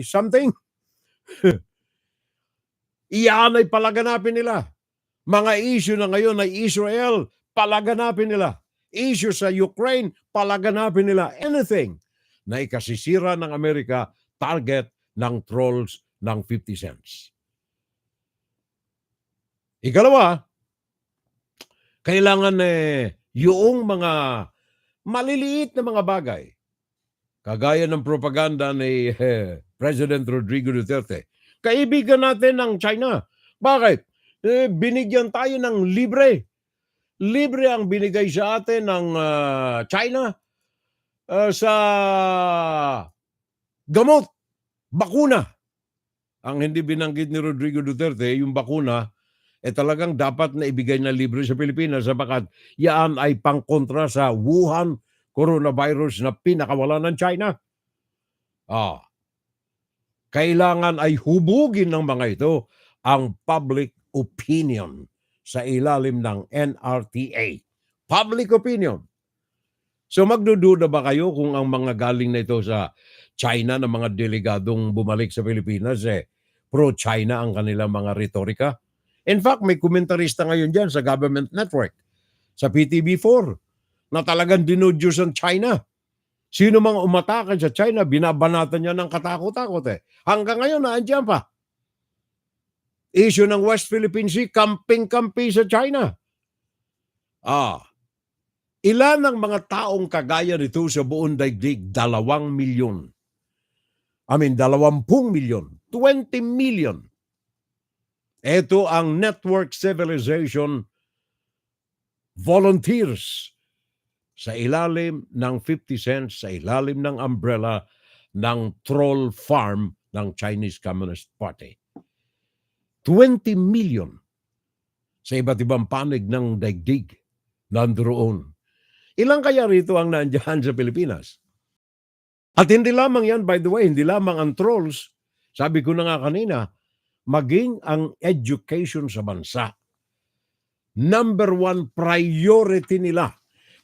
something, iyan ay palaganapin nila. Mga issue na ngayon ay Israel, palaganapin nila. Issue sa Ukraine, palaganapin nila. Anything na ikasisira ng Amerika, target ng trolls ng 50 cents. Ikalawa, kailangan yung mga maliliit na mga bagay, kagaya ng propaganda ni President Rodrigo Duterte. Kaibigan natin ng China. Bakit? Binigyan tayo ng libre. Libre ang binigay sa atin ng China sa gamot, bakuna. Ang hindi binanggit ni Rodrigo Duterte, yung bakuna, talagang dapat na ibigay na libre sa Pilipinas sapagkat yan ay pangkontra sa Wuhan coronavirus na pinakawala ng China. Kailangan ay hubugin ng mga ito ang public opinion sa ilalim ng NRTA. Public opinion. So magdududa ba kayo kung ang mga galing na ito sa China na mga delegadong bumalik sa Pilipinas, pro-China ang kanilang mga retorika? In fact, may komentarista ngayon dyan sa government network, sa PTV4, na talagang dinudyos ang China. Sino mang umatake sa China, binabanatan niya ng katakot-takot. Hanggang ngayon, naandyan pa. Issue ng West Philippine Sea, camping-campi sa China. Ilan ang mga taong kagaya nito sa buong daigdig? 2 milyon. 20 milyon. 20 million. Ito ang Network Civilization volunteers sa ilalim ng 50 cents, sa ilalim ng umbrella ng troll farm ng Chinese Communist Party. 20 million sa iba't ibang panig ng daigdig nandoon. Ilang kaya rito ang nandiyan sa Pilipinas? At hindi lamang yan, by the way, hindi lamang ang trolls. Sabi ko na nga kanina, maging ang education sa bansa. Number 1 priority nila.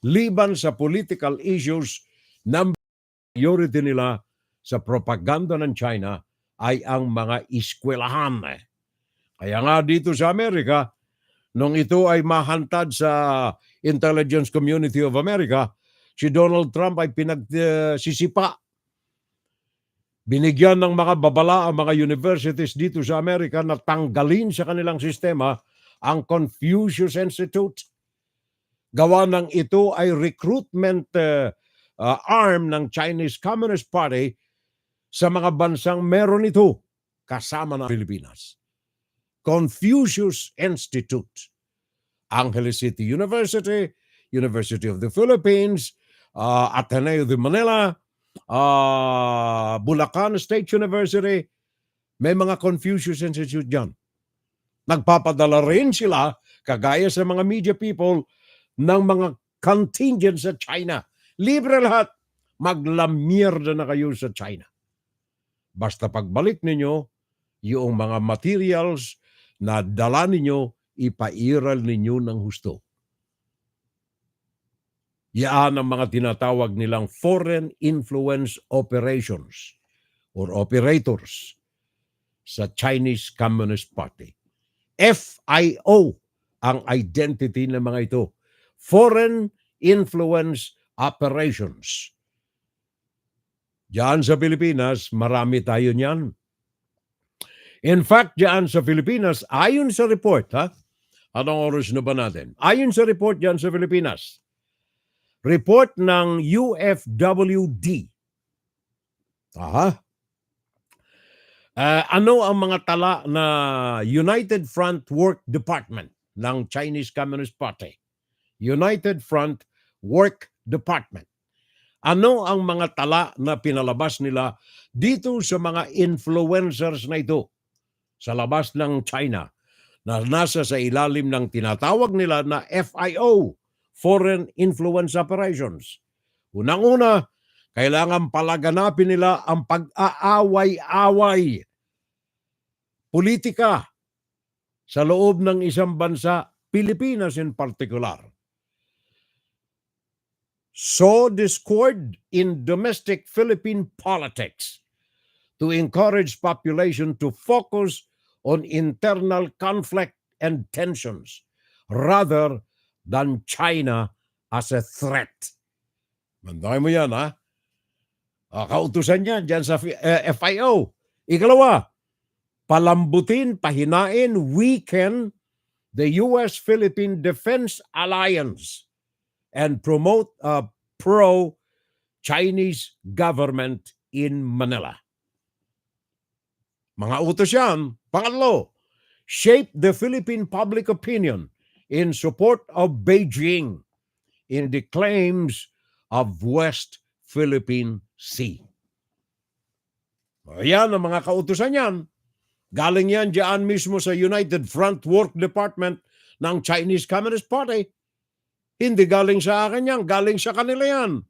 Liban sa political issues, number 1 priority nila sa propaganda ng China ay ang mga eskwelahan. Kaya nga dito sa Amerika, nung ito ay mahantad sa Intelligence Community of America, si Donald Trump ay pinagsisipa. Binigyan ng mga babala ang mga universities dito sa Amerika na tanggalin sa kanilang sistema ang Confucius Institute. Gawa ng ito ay recruitment arm ng Chinese Communist Party sa mga bansang meron ito kasama ng Pilipinas. Confucius Institute. Angeles City University, University of the Philippines, Ateneo de Manila, Bulacan State University, may mga Confucius Institute dyan. Nagpapadala rin sila, kagaya sa mga media people, ng mga contingent sa China. Libre lahat. Maglamierda na kayo sa China. Basta pagbalik ninyo, yung mga materials na dala ninyo, ipairal ninyo ng husto. Yan ang mga tinatawag nilang foreign influence operations or operators sa Chinese Communist Party. FIO ang identity ng mga ito. Foreign influence operations. Diyan sa Pilipinas, marami tayo niyan. In fact, diyan sa Pilipinas, ayon sa report, anong oras na ba natin? Ayon sa report diyan sa Pilipinas, report ng UFWD. Ano ang mga tala na United Front Work Department ng Chinese Communist Party? United Front Work Department. Ano ang mga tala na pinalabas nila dito sa mga influencers na ito sa labas ng China na nasa sa ilalim ng tinatawag nila na FIO, Foreign Influence Operations? Unang-una, kailangan palaganapin nila ang pag-aaway-away politika sa loob ng isang bansa, Pilipinas in particular. Sow discord in domestic Philippine politics to encourage population to focus on internal conflict and tensions rather than China as a threat. Manday mo yan, ha? Kautusan niya dyan sa FIO. Ikalawa, palambutin, pahinain, weaken the U.S.-Philippine Defense Alliance and promote a pro-Chinese government in Manila. Mga utos yan. Pangatlo, shape the Philippine public opinion in support of Beijing in the claims of West Philippine Sea. Ayan ang mga kautusan yan. Galing yan diyan mismo sa United Front Work Department ng Chinese Communist Party. Hindi galing sa akin yan, galing sa kanila yan.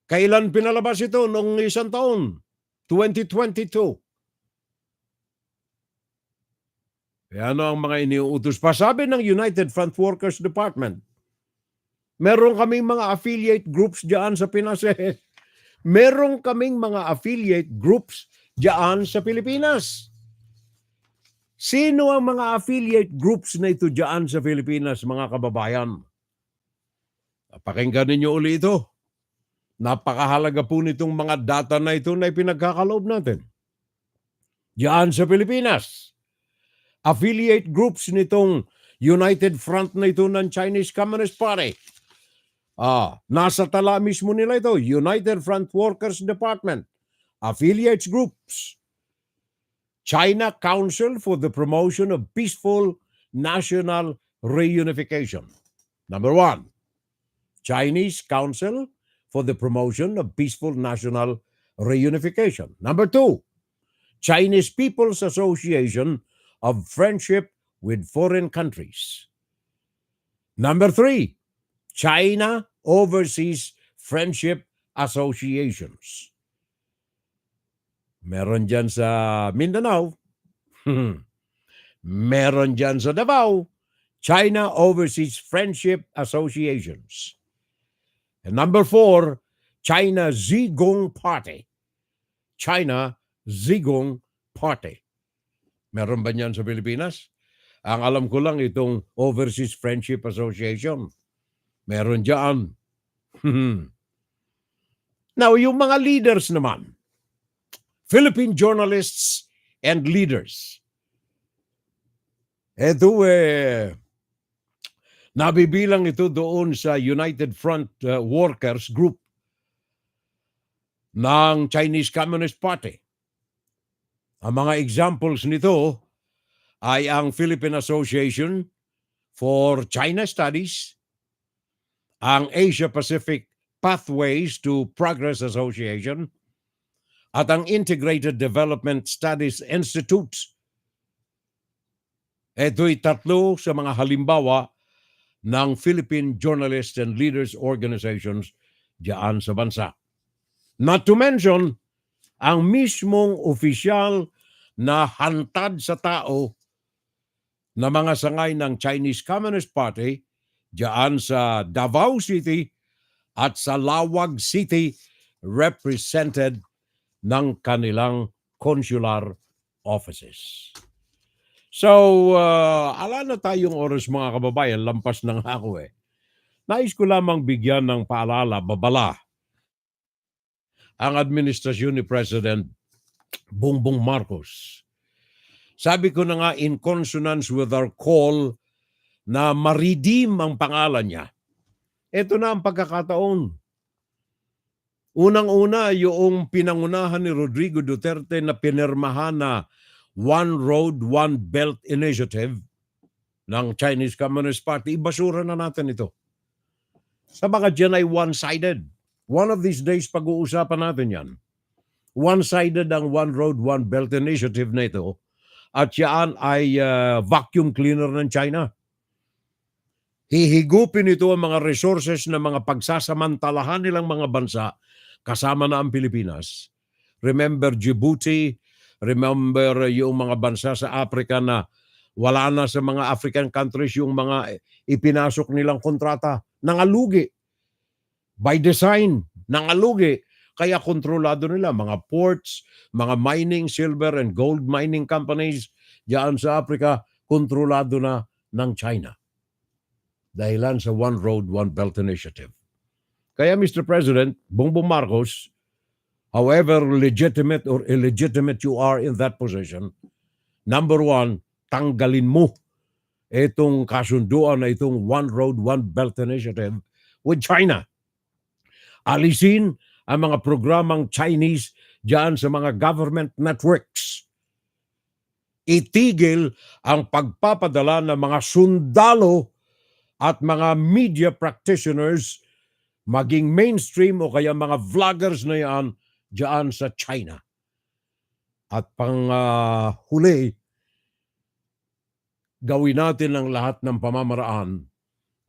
Kailan pinalabas ito? Noong isang taon, 2022. Yan ang mga iniuutos pa. Sabi ng United Front Workers Department, meron kaming mga affiliate groups diyan sa Pinas. Meron kaming mga affiliate groups diyan sa Pilipinas. Sino ang mga affiliate groups na ito diyan sa Pilipinas, mga kababayan? Pakinggan ninyo uli ito. Napakahalaga po nitong mga data na ito na ipinagkakaloob natin. Diyan sa Pilipinas, affiliate groups nitong United Front na ito ng Chinese Communist Party. Nasa tala mismo nila ito, United Front Workers Department, affiliates groups, China Council for the Promotion of Peaceful National Reunification. Number 1, Chinese Council for the Promotion of Peaceful National Reunification. Number 2, Chinese People's Association of Friendship with Foreign Countries. Number 3, China Overseas Friendship Associations. Meron dyan sa Mindanao. Meron dyan sa Davao. China Overseas Friendship Associations. And number 4, China Zigong Party. China Zigong Party. Meron ba niyan sa Pilipinas? Ang alam ko lang itong Overseas Friendship Association. Meron dyan. Now, yung mga leaders naman, Philippine journalists and leaders. Ito nabibilang ito doon sa United Front Workers Group ng Chinese Communist Party. Ang mga examples nito ay ang Philippine Association for China Studies, ang Asia Pacific Pathways to Progress Association, at ang Integrated Development Studies Institute. Ito'y tatlo sa mga halimbawa ng Philippine Journalists and Leaders Organizations diyan sa bansa. Not to mention, ang mismong opisyal na hantad sa tao na mga sangay ng Chinese Communist Party diyan sa Davao City at sa Lawag City represented ng kanilang consular offices. So, ala na tayong oras mga kababayan, lampas na nga ako Nais ko lamang bigyan ng paalala, babala, ang administrasyon ni President Bongbong Marcos. Sabi ko na nga, in consonance with our call na ma-redeem ang pangalan niya Ito na ang pagkakataon. Unang-una, yung pinangunahan ni Rodrigo Duterte na pinirmahan na One Road, One Belt Initiative ng Chinese Communist Party, ibasura na natin ito. Sa mga dyan ay one-sided. One of these days, pag-uusapan natin yan. One-sided ang One Road, One Belt Initiative na ito. At yan ay vacuum cleaner ng China. Hihigupin ito ang mga resources ng mga pagsasamantalahan nilang mga bansa kasama na ang Pilipinas. Remember Djibouti, remember yung mga bansa sa Africa na wala na sa mga African countries yung mga ipinasok nilang kontrata. Nangalugi. By design, nangalugi. Kaya kontrolado nila mga ports, mga mining, silver and gold mining companies diyan sa Africa, kontrolado na ng China. Dahilan sa One Road, One Belt Initiative. Kaya Mr. President, Bongbong Marcos, however legitimate or illegitimate you are in that position, number one, tanggalin mo itong kasunduan na itong One Road, One Belt Initiative with China. Alisin ang mga programang Chinese diyan sa mga government networks. Itigil ang pagpapadala ng mga sundalo at mga media practitioners maging mainstream o kaya mga vloggers na yan diyan sa China. At huli, gawin natin ang lahat ng pamamaraan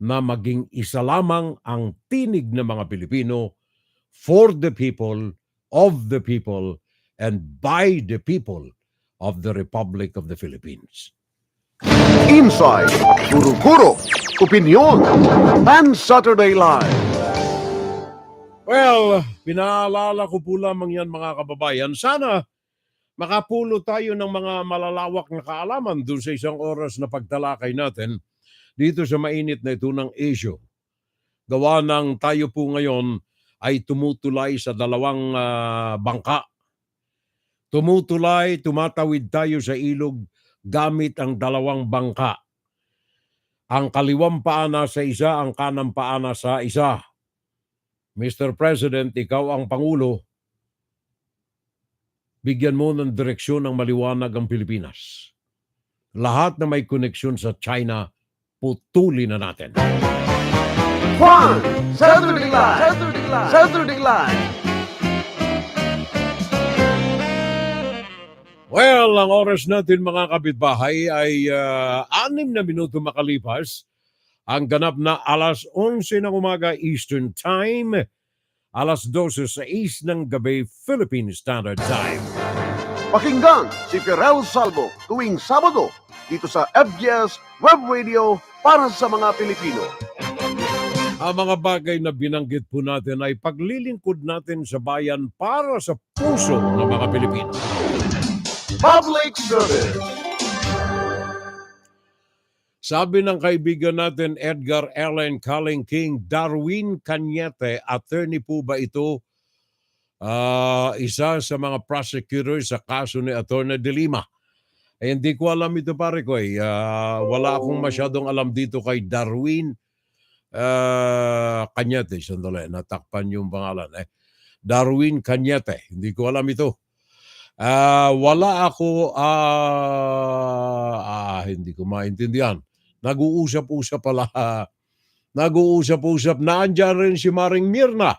na maging isa lamang ang tinig ng mga Pilipino for the people, of the people, and by the people of the Republic of the Philippines. Inside, Guro-Guro, Opinion, and Saturday Live. Well, pinaalala ko po lamang yan mga kababayan. Sana makapulo tayo ng mga malalawak na kaalaman doon sa isang oras na pagtalakay natin dito sa mainit na ito ng issue. Gawa ng tayo po ngayon ay tumutulay sa dalawang bangka. Tumatawid tayo sa ilog gamit ang dalawang bangka. Ang kaliwang paa sa isa, ang kanang paa sa isa. Mr. President, ikaw ang Pangulo, bigyan mo ng direksyon ng maliwanag ang Pilipinas. Lahat na may koneksyon sa China, putulin na natin. Juan, Saturday Live! Saturday Live! Well, ang oras natin mga kapitbahay ay 6 na minuto makalipas. Ang ganap na alas 11 ng umaga Eastern Time, alas 12:06 ng gabi Philippine Standard Time. Pakinggan si Payroll Salvo tuwing Sabado dito sa FGS Web Radio para sa mga Pilipino. Ang mga bagay na binanggit po natin ay paglilingkod natin sa bayan para sa puso ng mga Pilipino. Public Service. Sabi ng kaibigan natin Edgar Allen Calling King, Darwin Cañete, attorney po ba ito? Isa sa mga prosecutor sa kaso ni Attorney De Lima. Hindi ko alam ito pare ko eh. Wala akong masyadong alam dito kay Darwin Cañete. Sandali, natakpan yung pangalan. Darwin Cañete. Hindi ko alam ito. Wala ako, hindi ko maintindihan. Nag-uusap-usap pala. Nag-uusap-usap. Naandyan rin si Maring Mirna.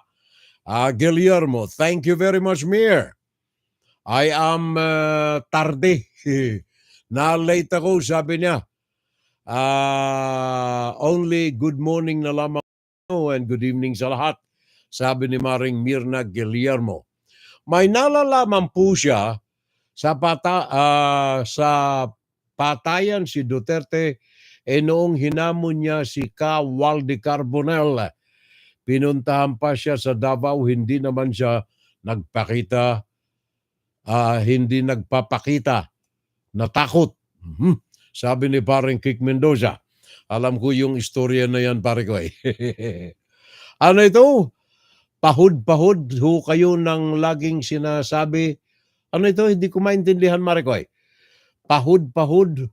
Guillermo, thank you very much, Mir. I am tarde. Na-late ako, sabi niya. Only good morning na lamang and good evening sa lahat. Sabi ni Maring Mirna Guillermo. May nalalaman po siya sa patayan si Duterte noong hinamon niya si Walde Carbonell. Pinuntahan pa siya sa Davao, hindi naman siya nagpakita, hindi nagpapakita, natakot. Sabi ni paring Kik Mendoza. Alam ko yung istorya na yan, pare ko eh. Ano ito? Pahud-pahud ho kayo ng laging sinasabi. Ano ito? Hindi ko maintindihan, Marikoy. Pahud-pahud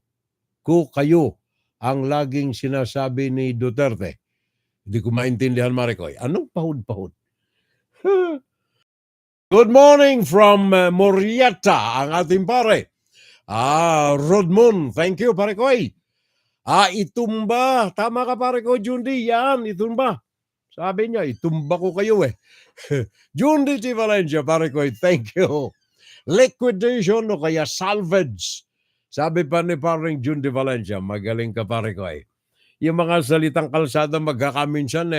ko kayo ang laging sinasabi ni Duterte. Hindi ko maintindihan, Maricoy. Anong pahud-pahud? Good morning from Morieta, ang ating pare. Rodmon, thank you, Maricoy. Itumba. Tama ka, Maricoy, Jundi. Yan, itumba. Sabi niya, itumba ko kayo eh. Jundi T. Valencia, Maricoy, thank you. Liquidation o kaya salvage. Sabi pa ni paring Jundi Valencia, magaling ka, Maricoy. Yung mga salitang kalsada magkakaminsan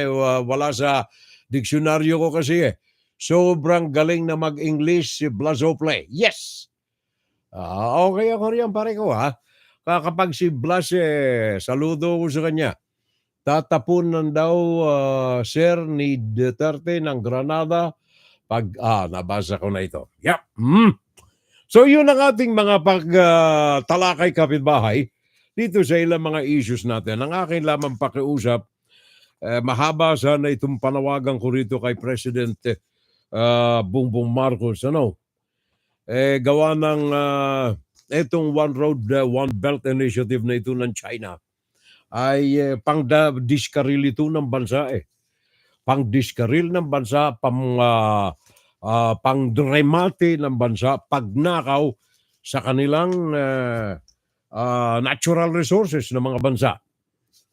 wala sa diksyonaryo ko kasi eh. Sobrang galing na mag-English si Blazople. Yes! Okay ako riyan, pare ko ha. Kapag si Blas, saludo ko sa kanya. Tatapunan daw, sir, ni Duterte ng Granada. Nabasa ko na ito. Yep. So yun ang ating mga pagtalakay kapitbahay dito sa ilang mga issues natin. Ang akin lamang pakiusap, mahaba sana itong panawagan ko rito kay President Bongbong Marcos. Gawa ng itong One Road, One Belt Initiative na ito ng China ay pang-diskaril ito ng bansa Pang-diskaril ng bansa, pang-dremate ng bansa, pagnakaw sa kanilang natural resources ng mga bansa.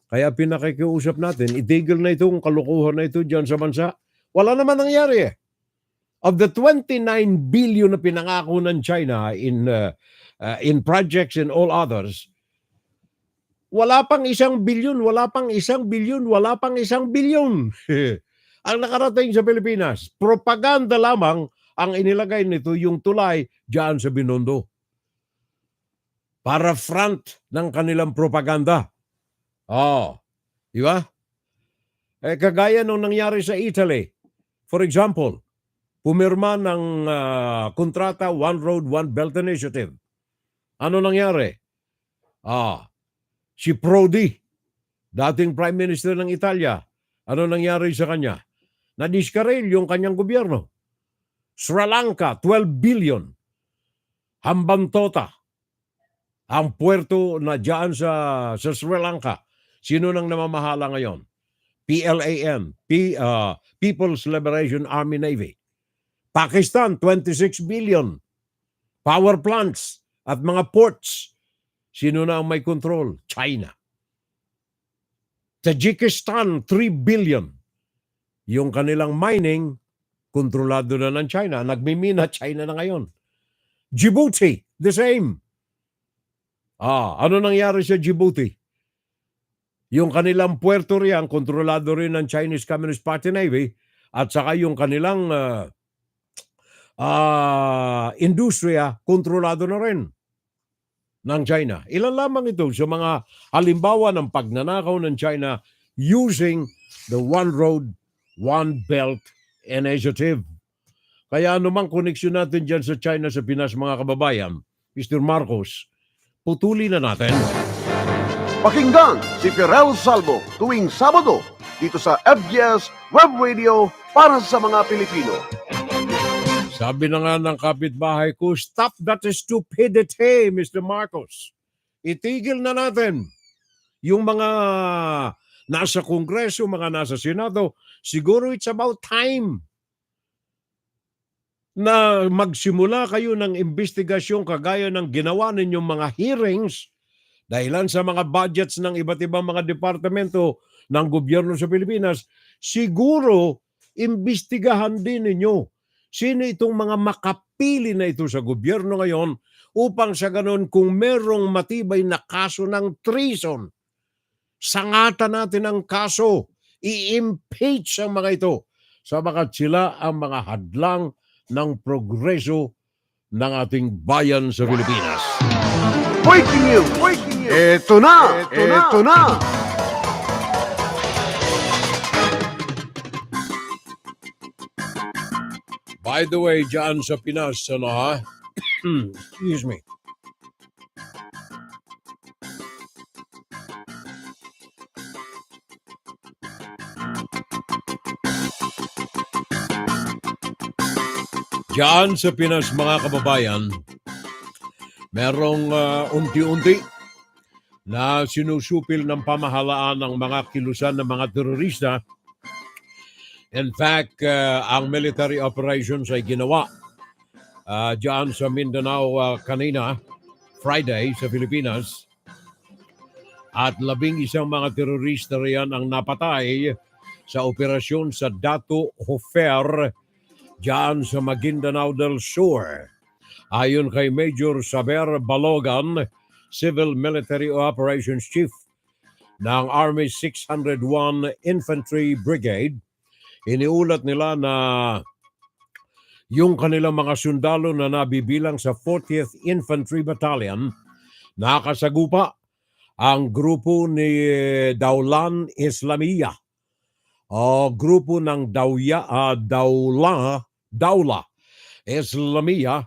Kaya pinakikiusap natin, itigil na itong kalukuhan na ito dyan sa bansa. Wala naman nangyari eh. Of the 29 billion na pinangako ng China in projects and all others, wala pang 1 billion, wala pang 1 billion, wala pang 1 billion. Ang nakarating sa Pilipinas, propaganda lamang ang inilagay nito, yung tulay dyan sa Binondo. Para front ng kanilang propaganda. Di ba? Kagaya nung nangyari sa Italy. For example, pumirma ng kontrata One Road, One Belt Initiative. Ano nangyari? Si Prodi, dating Prime Minister ng Italia, ano nangyari sa kanya? Nadiskaril yung kanyang gobyerno. Sri Lanka, 12 billion. Hambantota, ang puerto na dyan sa Sri Lanka. Sino nang namamahala ngayon? PLAN, People's Liberation Army Navy. Pakistan, 26 billion. Power plants at mga ports. Sino na ang may control? China. Tajikistan, 3 billion. Yung kanilang mining, kontrolado na ng China. Nagmimina China na ngayon. Djibouti, the same. Ano nangyari sa Djibouti? Yung kanilang puerto riyan, kontrolado rin ng Chinese Communist Party Navy, at saka yung kanilang industriya, kontrolado na rin ng China. Ilan lamang ito sa mga halimbawa ng pagnanakaw ng China using the One Road, One Belt Initiative. Kaya anumang koneksyon natin dyan sa China, sa Pinas, mga kababayan, Mr. Marcos, putulin na natin. Pakinggan si Pirel Salvo tuwing Sabado dito sa FGS Web Radio para sa mga Pilipino. Sabi na nga ng kapitbahay ko, stop that stupidity, Mr. Marcos. Itigil na natin yung mga nasa Kongreso, mga nasa Senado. Siguro it's about time na magsimula kayo ng investigasyon kagaya ng ginawa ninyong mga hearings dahilan sa mga budgets ng iba't ibang mga departamento ng gobyerno sa Pilipinas. Siguro, imbestigahan din ninyo sino itong mga makapili na ito sa gobyerno ngayon upang sa ganon kung merong matibay na kaso ng treason, sangatan natin ang kaso, i-impeach ang mga ito sabagat sila ang mga hadlang ng progreso ng ating bayan sa Pilipinas. Breaking news! Ito na! Ito na! By the way, dyan sa Pinas, excuse me. Diyan sa Pinas, mga kababayan, merong unti-unti na sinusupil ng pamahalaan ng mga kilusan ng mga terorista. In fact, ang military operations ay ginawa diyan sa Mindanao kanina, Friday sa Pilipinas. At 11 mga terorista riyan ang napatay sa operasyon sa Dato Hofer diyan sa Maguindanao del Sur. Ayon kay Major Saber Balogan, Civil Military Operations Chief ng Army 601 Infantry Brigade, iniulat nila na yung kanilang mga sundalo na nabibilang sa 40th Infantry Battalion nakasagupa ang grupo ni Daulan Islamiyah o grupo ng Daula Islamiyah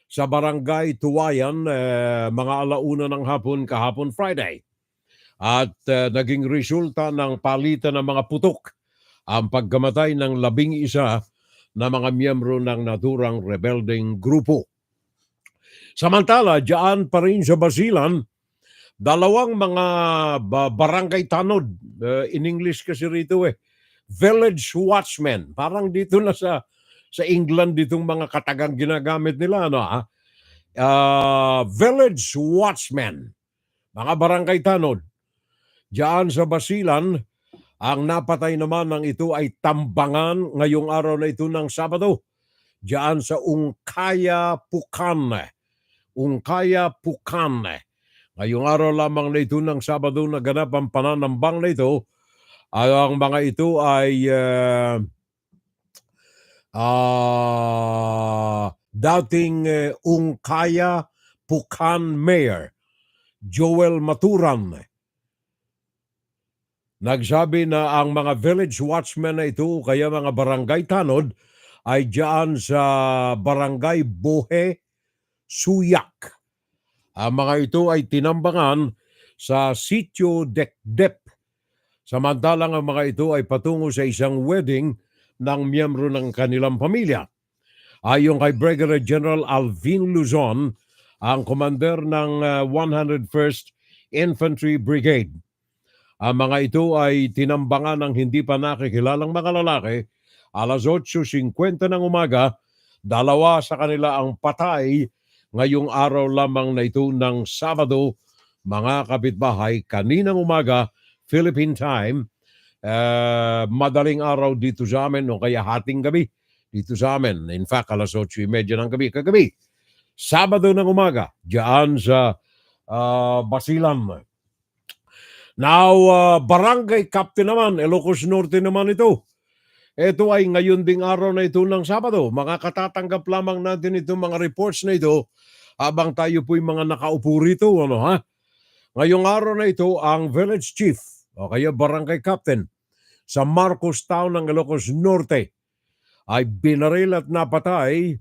sa Barangay Tuwayan mga alauna ng hapon kahapon Friday. At naging resulta ng palitan ng mga putok ang pagkamatay ng 11 na mga miyembro ng naturang rebelding grupo. Samantala, diyan pa rin sa Basilan, dalawang mga barangay tanod, in English kasi rito village watchmen. Parang dito na sa England ditong mga katagang ginagamit nila. Village watchmen, mga barangay tanod. Diyan sa Basilan, ang napatay naman ng ito ay tambangan ngayong araw na ito ng Sabado. Diyan sa Ungkaya, Pukan. Ngayong araw lamang na ito ng Sabado naganap ang pananambang na ito. Ang mga ito ay dating Ungkaya, Pukan Mayor Joel Maturan. Nagsabi na ang mga village watchmen na ito, kaya mga barangay tanod, ay diyan sa Barangay Bohe, Suyak. Ang mga ito ay tinambangan sa Sitio Dekdep. Samantalang ang mga ito ay patungo sa isang wedding ng miyembro ng kanilang pamilya. Ayon kay Brigadier General Alvin Luzon, ang commander ng 101st Infantry Brigade. Ang mga ito ay tinambangan ng hindi pa nakikilalang mga lalaki. Alas 8:50 ng umaga, dalawa sa kanila ang patay ngayong araw lamang na ito ng Sabado, mga kapitbahay, kaninang umaga, Philippine time, madaling araw dito sa amin o kaya hating gabi dito sa amin. In fact, alas 8:30 ng gabi, kagabi. Sabado ng umaga, diyan sa Basilan. Now, Barangay Captain naman, Ilocos Norte naman ito. Ito ay ngayon ding araw na ito ng Sabado. Mga katatanggap lamang natin itong mga reports na ito habang tayo po'y mga nakaupo rito. Ngayong araw na ito, ang village chief o kaya barangay captain sa Marcos Town ng Ilocos Norte ay binaril at napatay.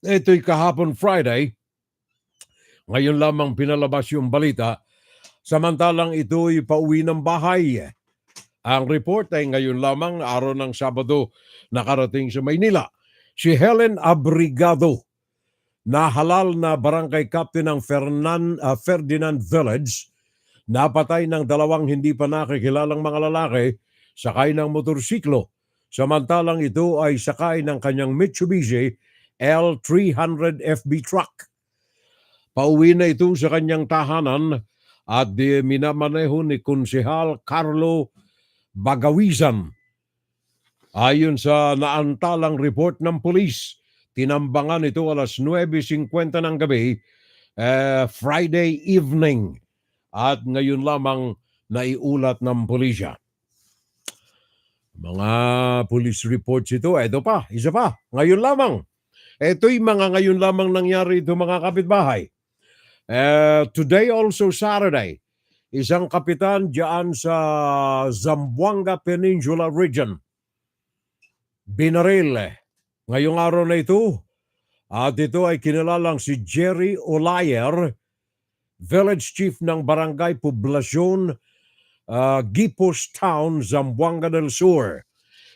Ito'y kahapon Friday. Ngayon lamang pinalabas yung balita. Samantalang ito'y pauwi ng bahay. Ang report ay ngayon lamang, araw ng Sabado, nakarating sa Maynila. Si Helen Abrigado, na halal na barangay captain ng Ferdinand Village, napatay ng dalawang hindi pa nakikilalang mga lalaki sakay ng motorsiklo. Samantalang ito ay sakay ng kanyang Mitsubishi L300 FB truck. Pauwi na ito sa kanyang tahanan at minamaneho ni Konsehal Carlo Bagawizan. Ayon sa naantalang report ng pulis, tinambangan ito alas 9:50 ng gabi, Friday evening. At ngayon lamang naiulat ng pulisya. Mga police reports ito. Ito pa, isa pa. Ngayon lamang. Ito'y mga ngayon lamang nangyari ito mga kapitbahay. Today also Saturday, isang kapitan diyan sa Zamboanga Peninsula Region, binaril ngayong araw na ito. At ito ay kinilalang si Jerry Olayer, village chief ng Barangay Poblacion, Gipos Town, Zamboanga del Sur.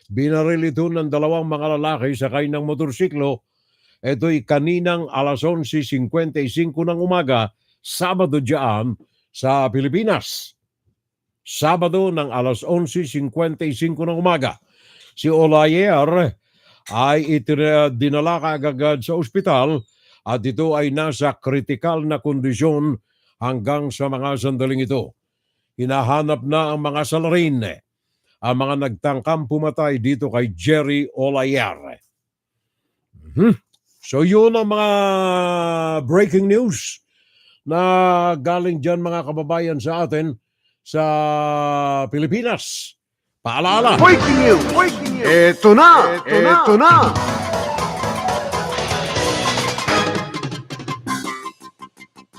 Binaril ito ng dalawang mga lalaki sakay ng motorsiklo. Ito'y kaninang alas 11:55 ng umaga, Sabado diyan sa Pilipinas. Sabado ng alas 11:55 ng umaga. Si Olayer ay dinala kaagad sa ospital at ito ay nasa kritikal na kondisyon hanggang sa mga sandaling ito. Hinahanap na ang mga salarin, ang mga nagtangkang pumatay dito kay Jerry Olayer. So yun ang mga breaking news na galing dyan mga kababayan sa atin sa Pilipinas. Paalala. Breaking news! Breaking news! Ito na! Ito na!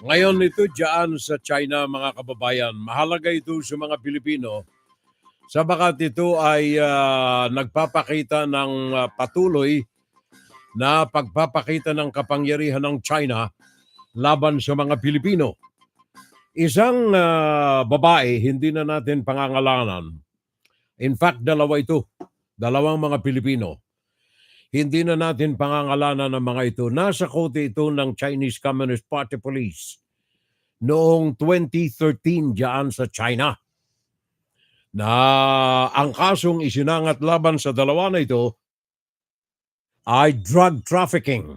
Ngayon ito dyan sa China mga kababayan. Mahalaga ito sa mga Pilipino sabagat ito ay nagpapakita ng patuloy na pagpapakita ng kapangyarihan ng China laban sa mga Pilipino. Isang babae, hindi na natin pangangalanan. In fact, dalawa ito. Dalawang mga Pilipino. Hindi na natin pangangalanan ng mga ito. Nasa kote ito ng Chinese Communist Party Police noong 2013 diyan sa China. Na ang kasong isinangat laban sa dalawa na ito ay drug trafficking.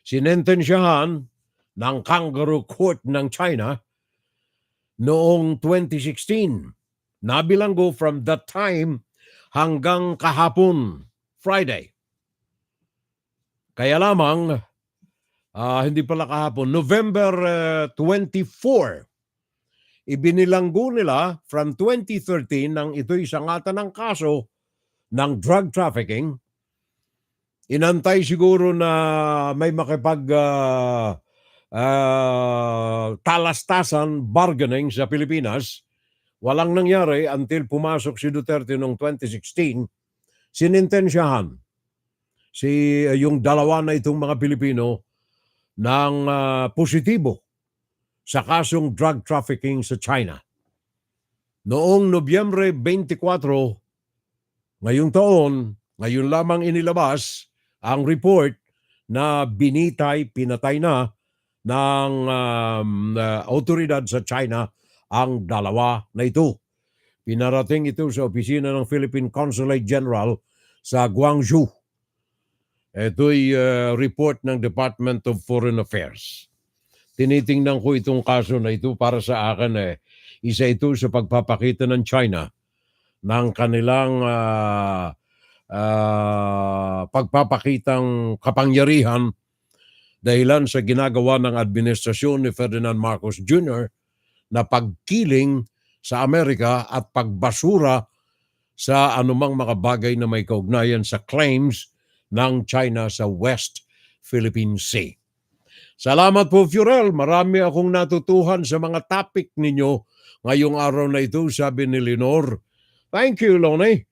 Sinentensyahan ng Kangaroo Court ng China noong 2016. Nabilanggo from that time hanggang kahapon, Friday. Kaya lamang, hindi pala kahapon, November 24, ibinilanggo nila from 2013 nang ito'y sangatan ng kaso ng drug trafficking. Inantay siguro na may makipag talastasan, bargaining sa Pilipinas. Walang nangyari until pumasok si Duterte noong 2016. Sinintensyahan yung dalawa na itong mga Pilipino ng positibo sa kasong drug trafficking sa China. Noong Nobyembre 24, ngayong taon, ngayon lamang inilabas ang report na pinatay na ng autoridad sa China ang dalawa na ito. Pinarating ito sa opisina ng Philippine Consulate General sa Guangzhou. Ito'y report ng Department of Foreign Affairs. Tinitingnan ko itong kaso na ito para sa akin. Isa ito sa pagpapakita ng China ng kanilang pagpapakitang kapangyarihan dahilan sa ginagawa ng administrasyon ni Ferdinand Marcos Jr. na pagkiling sa Amerika at pagbasura sa anumang mga bagay na may kaugnayan sa claims ng China sa West Philippine Sea. Salamat po, Furel. Marami akong natutuhan sa mga topic ninyo ngayong araw na ito, sabi ni Leonor. Thank you, Lonnie.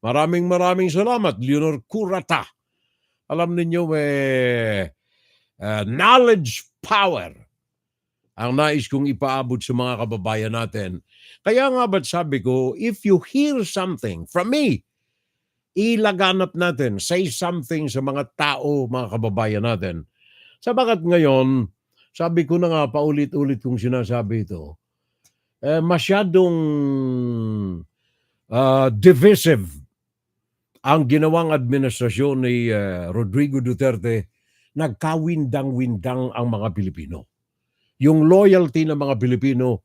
Maraming salamat, Leonor Curata. Alam ninyo, knowledge power ang nais kong ipaabot sa mga kababayan natin. Kaya nga ba't sabi ko, if you hear something from me, ilaganap natin, say something sa mga tao, mga kababayan natin. Sabagat ngayon, sabi ko na nga, paulit-ulit kong sinasabi ito, masyadong divisive ang ginawang administrasyon ni Rodrigo Duterte. Nagkawindang-windang ang mga Pilipino. Yung loyalty ng mga Pilipino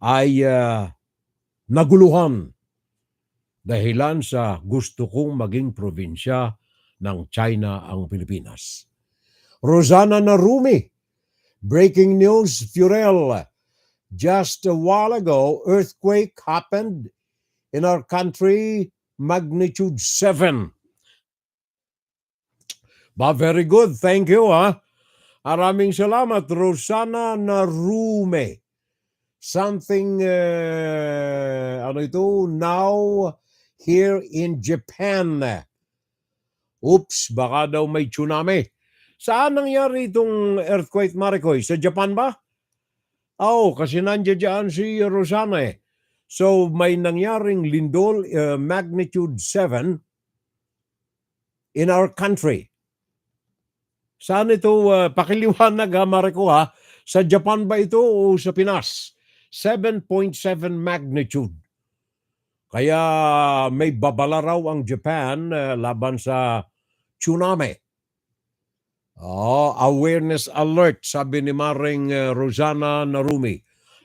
ay naguluhan dahilan sa gusto kong maging probinsya ng China ang Pilipinas. Rosana Narumi, breaking news, Furel. Just a while ago, earthquake happened in our country, magnitude 7. Very good. Thank you, Maraming salamat, Rosana Narume. Something, now here in Japan. Oops, baka daw may tsunami. Saan nangyari itong earthquake, Marikoy? Sa Japan ba? Kasi nandiyan si Rosana . So, may nangyaring lindol, magnitude 7 in our country. Saan ito, pakiliwanag Mariko Sa Japan ba ito o sa Pinas? 7.7 magnitude. Kaya may babala raw ang Japan laban sa tsunami. Awareness alert, sabi ni Maring Rosana Narumi.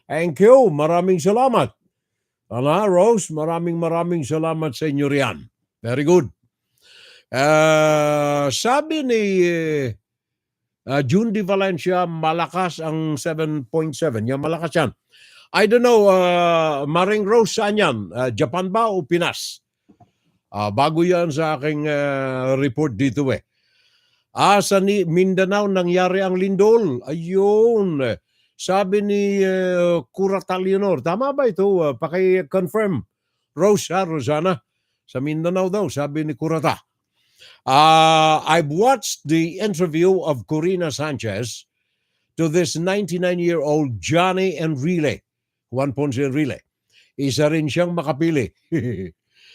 Thank you, maraming salamat. Rose, maraming salamat sa inyo riyan. Very good. Sabi ni June Di Valencia, malakas ang 7.7. Yan, malakas yan. I don't know, Maring Rose, saan yan? Japan ba o Pinas? Bago yan sa aking report dito eh. Sa Mindanao nangyari ang lindol. Ayun. Sabi ni Curata Leonor, tama ba ito? Paki-confirm. Rose, Rosana. Sa Mindanao daw, sabi ni Curata. I've watched the interview of Corina Sanchez to this 99-year-old Johnny Enrile. Juan Ponce Enrile. Isa rin siyang makapili.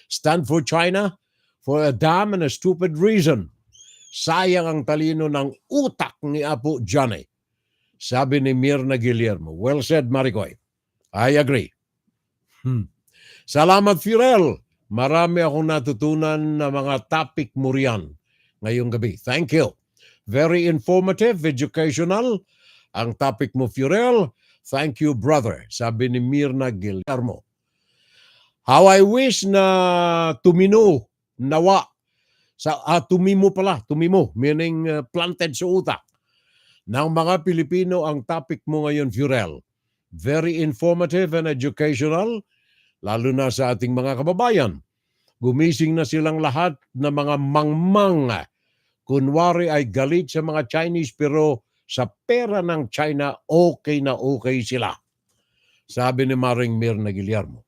Stand for China for a damn and a stupid reason. Sayang ang talino ng utak ni Apo Johnny. Sabi ni Mirna Guillermo. Well said, Maricoy. I agree. Salamat, Furel. Marami akong natutunan na mga topic mo riyan ngayong gabi. Thank you. Very informative, educational. Ang topic mo, Furel. Thank you, brother. Sabi ni Mirna Guillermo. How I wish na tumino, nawa. Tumimo pala, tumimo, meaning planted sa utak ng mga Pilipino ang topic mo ngayon, Furel. Very informative and educational, lalo na sa ating mga kababayan. Gumising na silang lahat na mga mangmang. Kunwari ay galit sa mga Chinese pero sa pera ng China, okay na okay sila. Sabi ni Maring Mirna Guillermo.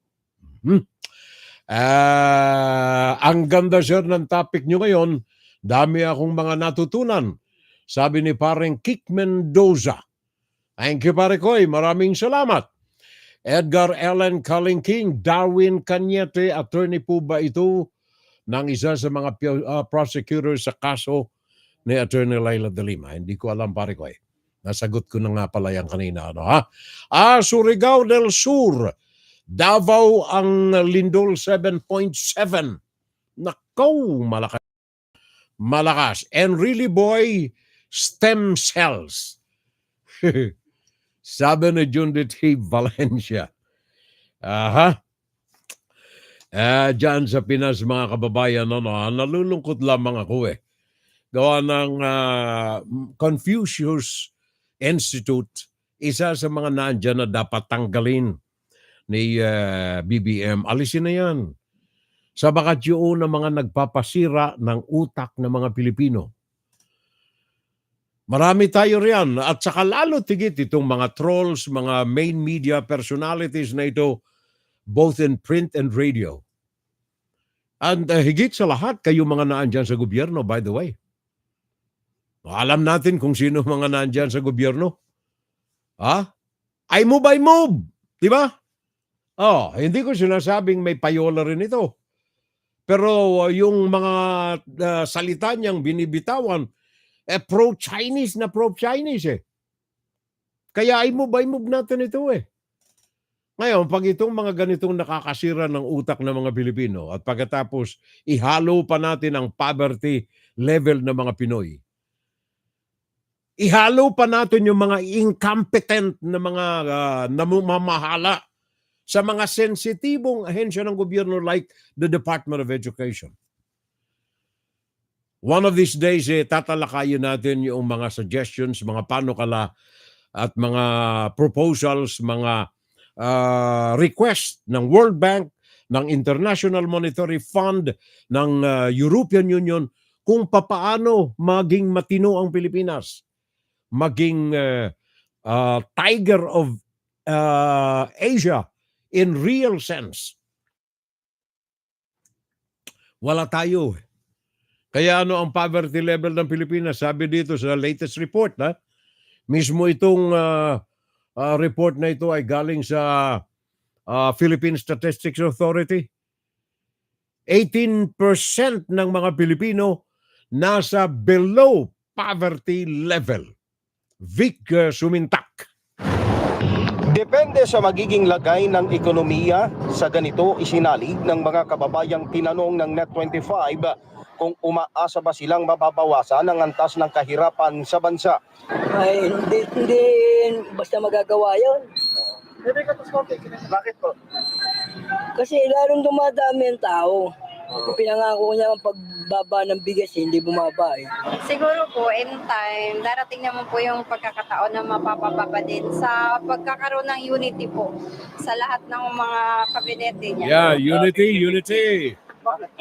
Ang ganda, sir, ng topic nyo ngayon. Dami akong mga natutunan. Sabi ni Paring Kik Mendoza. Thank you, Pare Koy. Maraming salamat. Edgar Allen Kalingking, Darwin Cañete, attorney po ba ito ng isa sa mga prosecutors sa kaso ni Attorney Laila de Lima? Hindi ko alam, Pare Koy. Nasagot ko na nga pala yan kanina. Surigao del Sur. Davao ang lindol 7.7. Nakaw, malakas. Malakas. And really, boy, stem cells. Sabi ni Jundit Valencia. Diyan sa Pinas, mga kababayan, nalulungkot lamang ako eh. Gawa ng Confucius Institute, isa sa mga nandyan na dapat tanggalin ni BBM. Alisin na yan. Sa bakat yun ng mga nagpapasira ng utak ng mga Pilipino. Marami tayo riyan. At saka lalo tigit itong mga trolls, mga main media personalities na ito, both in print and radio. And higit sa lahat, kayo mga naandyan sa gobyerno, by the way. Alam natin kung sino mga naandyan sa gobyerno. I move. Diba? Hindi ko sinasabing may payola rin ito. Pero yung mga salita niyang binibitawan, pro-Chinese na pro-Chinese eh. Kaya I move natin ito eh. Ngayon, pag itong mga ganitong nakakasira ng utak ng mga Pilipino at pagkatapos ihalo pa natin ang poverty level ng mga Pinoy, ihalo pa natin yung mga incompetent na mga namamahala sa mga sensitibong ahensya ng gobyerno like the Department of Education. One of these days, tatalakayin natin yung mga suggestions, mga panukala at mga proposals, mga request ng World Bank, ng International Monetary Fund, ng European Union kung papaano maging matino ang Pilipinas. Maging tiger of Asia in real sense. Wala tayo. Kaya ang poverty level ng Pilipinas, sabi dito sa latest report, mismo itong report na ito ay galing sa Philippine Statistics Authority. 18% ng mga Pilipino nasa below poverty level. Vic Sumintak. Depende sa magiging lagay ng ekonomiya, sa ganito isinalig ng mga kababayang tinanong ng Net25 kung umaasa ba silang mababawasan ang antas ng kahirapan sa bansa. Ay, hindi basta magagawa yun. Bakit po? Kasi lalong dumadami ang tao. Pinangako niya ang pagbaba ng bigas, hindi bumaba eh. Siguro po, in time, darating naman po yung pagkakataon na mapapababa din sa pagkakaroon ng unity po sa lahat ng mga kabinete niya. Yeah, unity. Bakit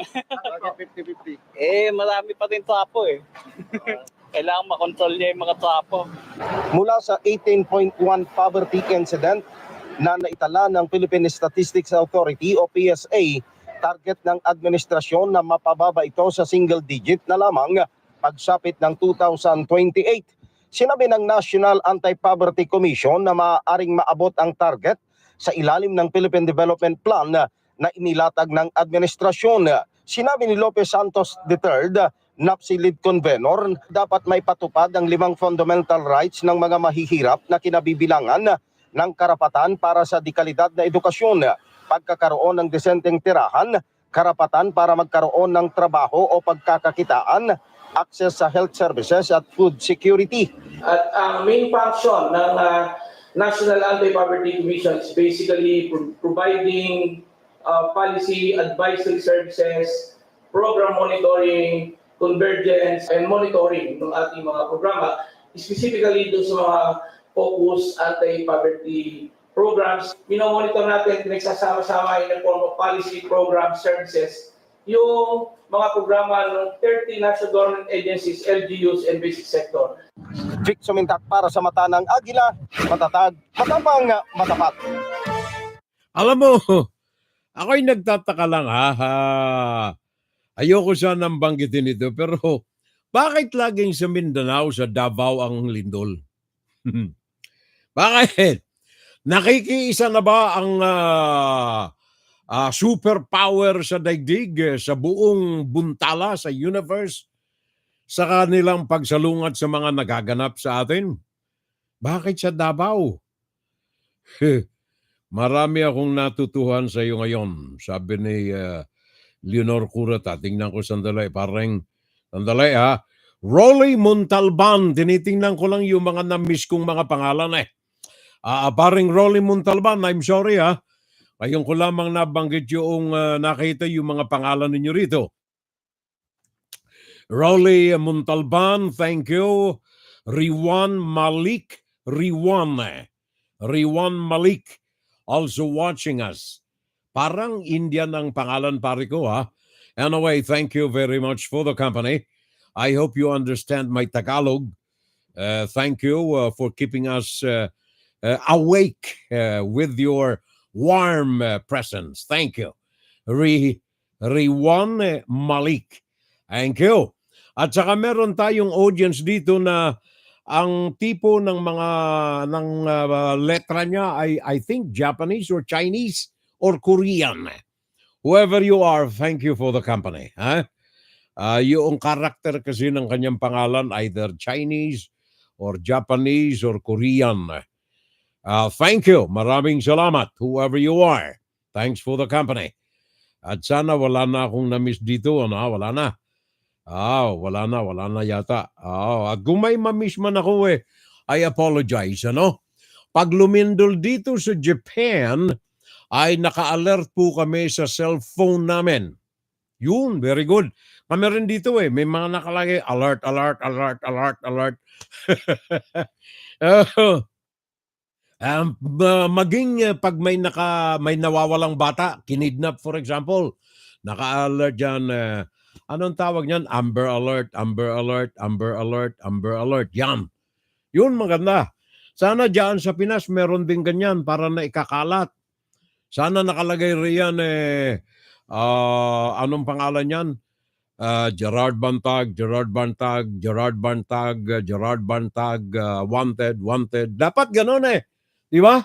50-50? Marami pa rin trapo eh. Kailangan makontrol niya yung mga trapo. Mula sa 18.1 poverty incident na naitala ng Philippine Statistics Authority o PSA, target ng administrasyon na mapababa ito sa single digit na lamang pagsapit ng 2028. Sinabi ng National Anti-Poverty Commission na maaaring maabot ang target sa ilalim ng Philippine Development Plan na inilatag ng administrasyon. Sinabi ni Lopez Santos III, NAPSI Lead Convenor, dapat may patupad ang 5 fundamental rights ng mga mahihirap na kinabibilangan ng karapatan para sa dekalidad na edukasyon, pagkakaroon ng desenteng tirahan, karapatan para magkaroon ng trabaho o pagkakakitaan, access sa health services at food security. At ang main function ng National Anti-Poverty Commission is basically providing policy advisory services, program monitoring, convergence, and monitoring ng ating mga programa, specifically doon sa mga focus anti-poverty programs. Minomonitor natin, pinagsasama-sama in the form of policy, program, services, yung mga programa ng 30 national government agencies, LGUs, and basic sector. Vic Sumintak para sa mata ng Agila, matatag, matapang, matapat. Alam mo, ako'y nagtataka lang ayoko sanang banggitin ito, pero bakit laging sa Mindanao, sa Davao ang lindol? Bakit? Nakikiisa na ba ang superpower sa daigdig, sa buong buntala, sa universe, sa kanilang pagsalungat sa mga nagaganap sa atin? Bakit sa Davao? Marami akong natutuhan sa iyo ngayon. Sabi ni Leonor Curata, tingnan ko sandali, parang, sandali Rolly Montalban, tinitingnan ko lang yung mga na-miss kong mga pangalan paring Rolly Montalban, I'm sorry ngayon ko lamang nabanggit yung nakita yung mga pangalan ninyo rito. Rolly Montalban, thank you. Riwan Malik, Riwan Malik, also watching us. Parang Indian ang pangalan pare ko Anyway, thank you very much for the company. I hope you understand my Tagalog. Thank you for keeping us awake with your warm presence. Thank you. Riwan Malik. Thank you. At saka meron tayong audience dito na ang tipo ng mga letra niya ay I think Japanese or Chinese or Korean. Whoever you are, thank you for the company. Yung karakter kasi ng kanyang pangalan either Chinese or Japanese or Korean. Thank you. Maraming salamat, whoever you are. Thanks for the company. At sana wala na akong na-miss dito. Wala na. Wala na yata. At kung may ma-miss man ako I apologize. Pag lumindol dito sa Japan, ay naka-alert po kami sa cellphone namin. Yun, very good. Kami rin dito may mga nakalagay, alert. Maging pag may nawawalang bata, kinidnap for example, naka-alert dyan, anong tawag niyan? Amber alert. Yan. Yun maganda. Sana dyan sa Pinas meron din ganyan para na ikakalat. Sana nakalagay riyan anong pangalan yan? Gerard Bantag, wanted. Dapat ganun Di ba?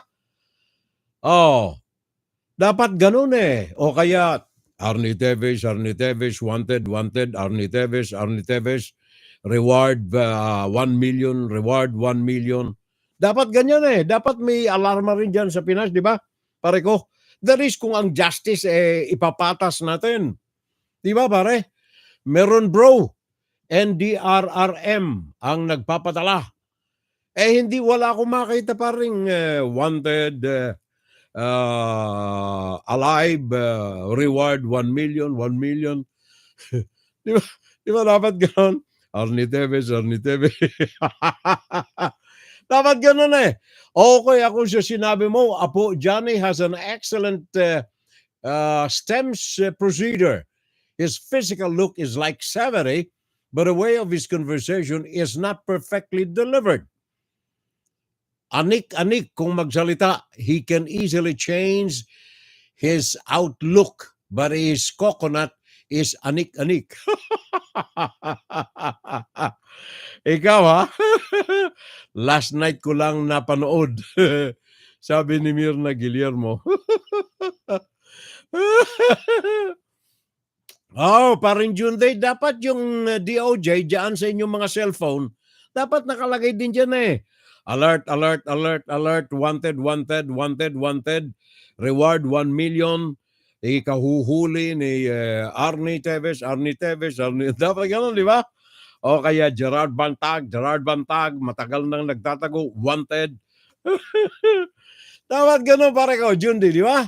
Dapat ganun O kaya, Arnie Teves, wanted, Arnie Teves, reward 1 million, Dapat ganyan eh. Dapat may alarma rin dyan sa Pinas, di ba? Pare ko, the risk kung ang justice ipapatas natin. Di ba pare? Meron bro, NDRRM ang nagpapatala. Hindi wala akong makita pa rin wanted, alive, reward 1 million, 1 million. Di ba? Di ba dapat gano'n? Arnie Teves. Dapat gano'n eh. Okay, ako sa sinabi mo, Apo Johnny has an excellent STEMS procedure. His physical look is like 70, but the way of his conversation is not perfectly delivered. Anik-anik kung magsalita. He can easily change his outlook, but his coconut is anik-anik. Ikaw ha? Last night ko lang napanood. Sabi ni Mirna Guillermo. Paring Junday, dapat yung DOJ dyan sa inyong mga cellphone, dapat nakalagay din dyan eh. Alert, alert, alert, alert, wanted, wanted, wanted, wanted, reward 1 million, ikahuhuli ni Arnie Teves, dapat gano'n, di ba? O kaya Gerard Bantag, matagal nang nagtatago, wanted. Dapat gano'n pare ko, Junday, di ba?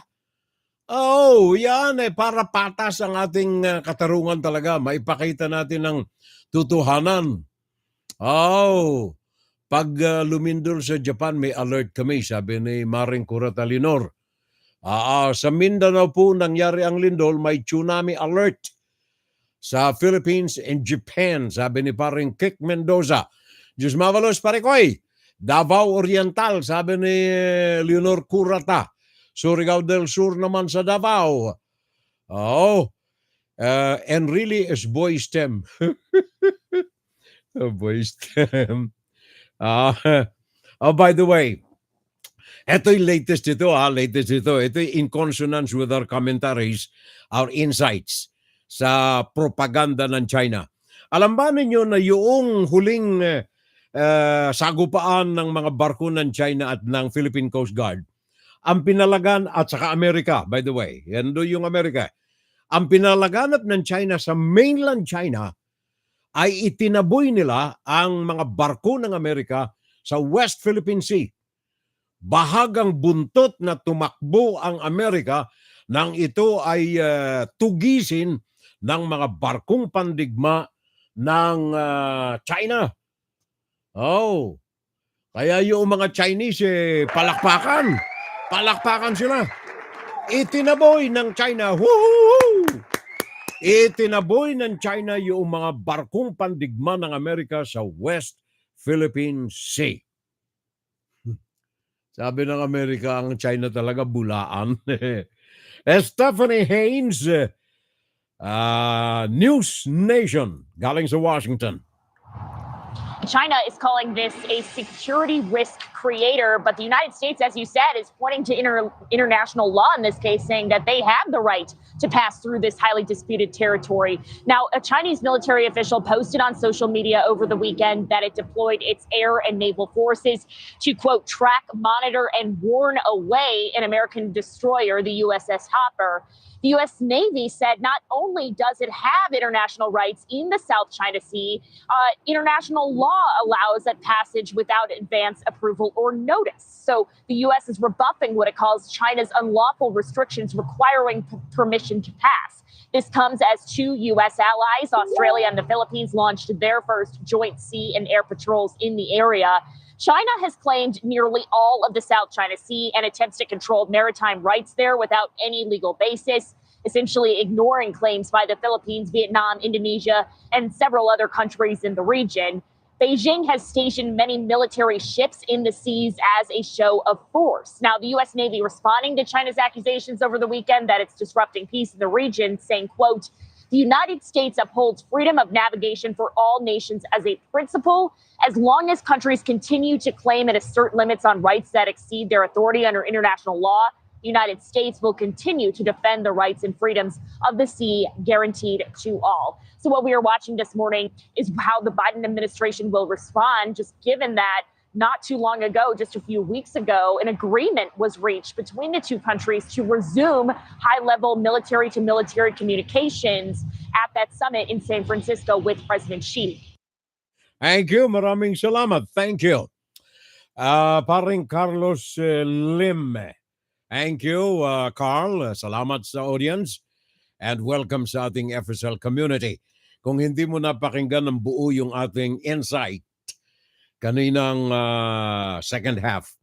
Yan para patas ang ating katarungan talaga. Maipakita natin ng tutuhanan. Pag lumindol sa Japan, may alert kami, sabi ni Maring Curatalinor. Sa Mindanao po nangyari ang lindol, may tsunami alert. Sa Philippines and Japan, sabi ni Paring Kik Mendoza. Diyos mavalos pare ko'y. Davao Oriental, sabi ni Leonor Curata. Surigao del Sur naman sa Davao. And really is boy STEM. Boy STEM. By the way, ito'y latest ito. Ito'y in consonance with our commentaries, our insights sa propaganda ng China. Alam ba ninyo na yung huling sagupaan ng mga barko ng China at ng Philippine Coast Guard, ang pinalagan, at saka Amerika, by the way, yan doon yung Amerika, ang pinalaganap ng China sa mainland China ay itinaboy nila ang mga barko ng Amerika sa West Philippine Sea. Bahagang buntot na tumakbo ang Amerika nang ito ay tugisin ng mga barkong pandigma ng China. Kaya yung mga Chinese palakpakan sila. Itinaboy ng China. Woohoo! Itinaboy ng China yung mga barkong pandigma ng Amerika sa West Philippine Sea. Sabi ng Amerika, ang China talaga bulaan. Stephanie Haynes, News Nation, galing sa Washington. China is calling this a security risk creator, but the United States, as you said, is pointing to international law in this case, saying that they have the right to pass through this highly disputed territory. Now, a Chinese military official posted on social media over the weekend that it deployed its air and naval forces to, quote, track, monitor, and warn away an American destroyer, the USS Hopper. The U.S. Navy said not only does it have international rights in the South China Sea, international law allows that passage without advance approval or notice. So the U.S. is rebuffing what it calls China's unlawful restrictions requiring permission to pass. This comes as two U.S. allies, Australia and the Philippines, launched their first joint sea and air patrols in the area. China has claimed nearly all of the South China Sea and attempts to control maritime rights there without any legal basis, essentially ignoring claims by the Philippines, Vietnam, Indonesia, and several other countries in the region. Beijing has stationed many military ships in the seas as a show of force. Now, the U.S. Navy responding to China's accusations over the weekend that it's disrupting peace in the region, saying, quote, "The United States upholds freedom of navigation for all nations as a principle. As long as countries continue to claim and assert limits on rights that exceed their authority under international law, the United States will continue to defend the rights and freedoms of the sea guaranteed to all." So what we are watching this morning is how the Biden administration will respond, just given that not too long ago, just a few weeks ago, an agreement was reached between the two countries to resume high-level military-to-military communications at that summit in San Francisco with President Xi. Thank you. Maraming salamat. Thank you. Paring Carlos Lim. Thank you, Carl. Salamat sa audience. And welcome sa ating FSL community. Kung hindi mo napakinggan ng buo yung ating insight kaninang second half,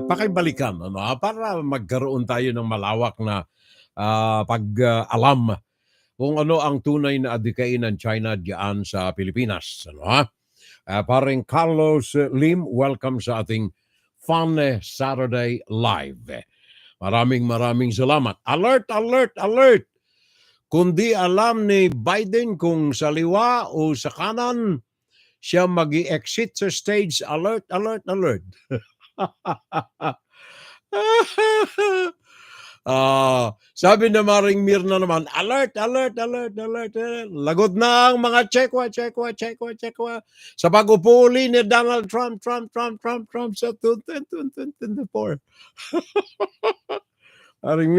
pakibalikan para magkaroon tayo ng malawak na pag-alam kung ano ang tunay na adikain ng China diyan sa Pilipinas. Paring Carlos Lim, welcome sa ating Fun Saturday Live. Maraming salamat. Alert, alert, alert! Kundi alam ni Biden kung sa liwa o sa kanan siya mag-exit sa stage, alert, alert, alert. Sabi na Maring Mirna naman, alert, alert, alert, alert. Lagot na ang mga Chekwa sa pag-upuli ni Donald Trump sa 2024. Maring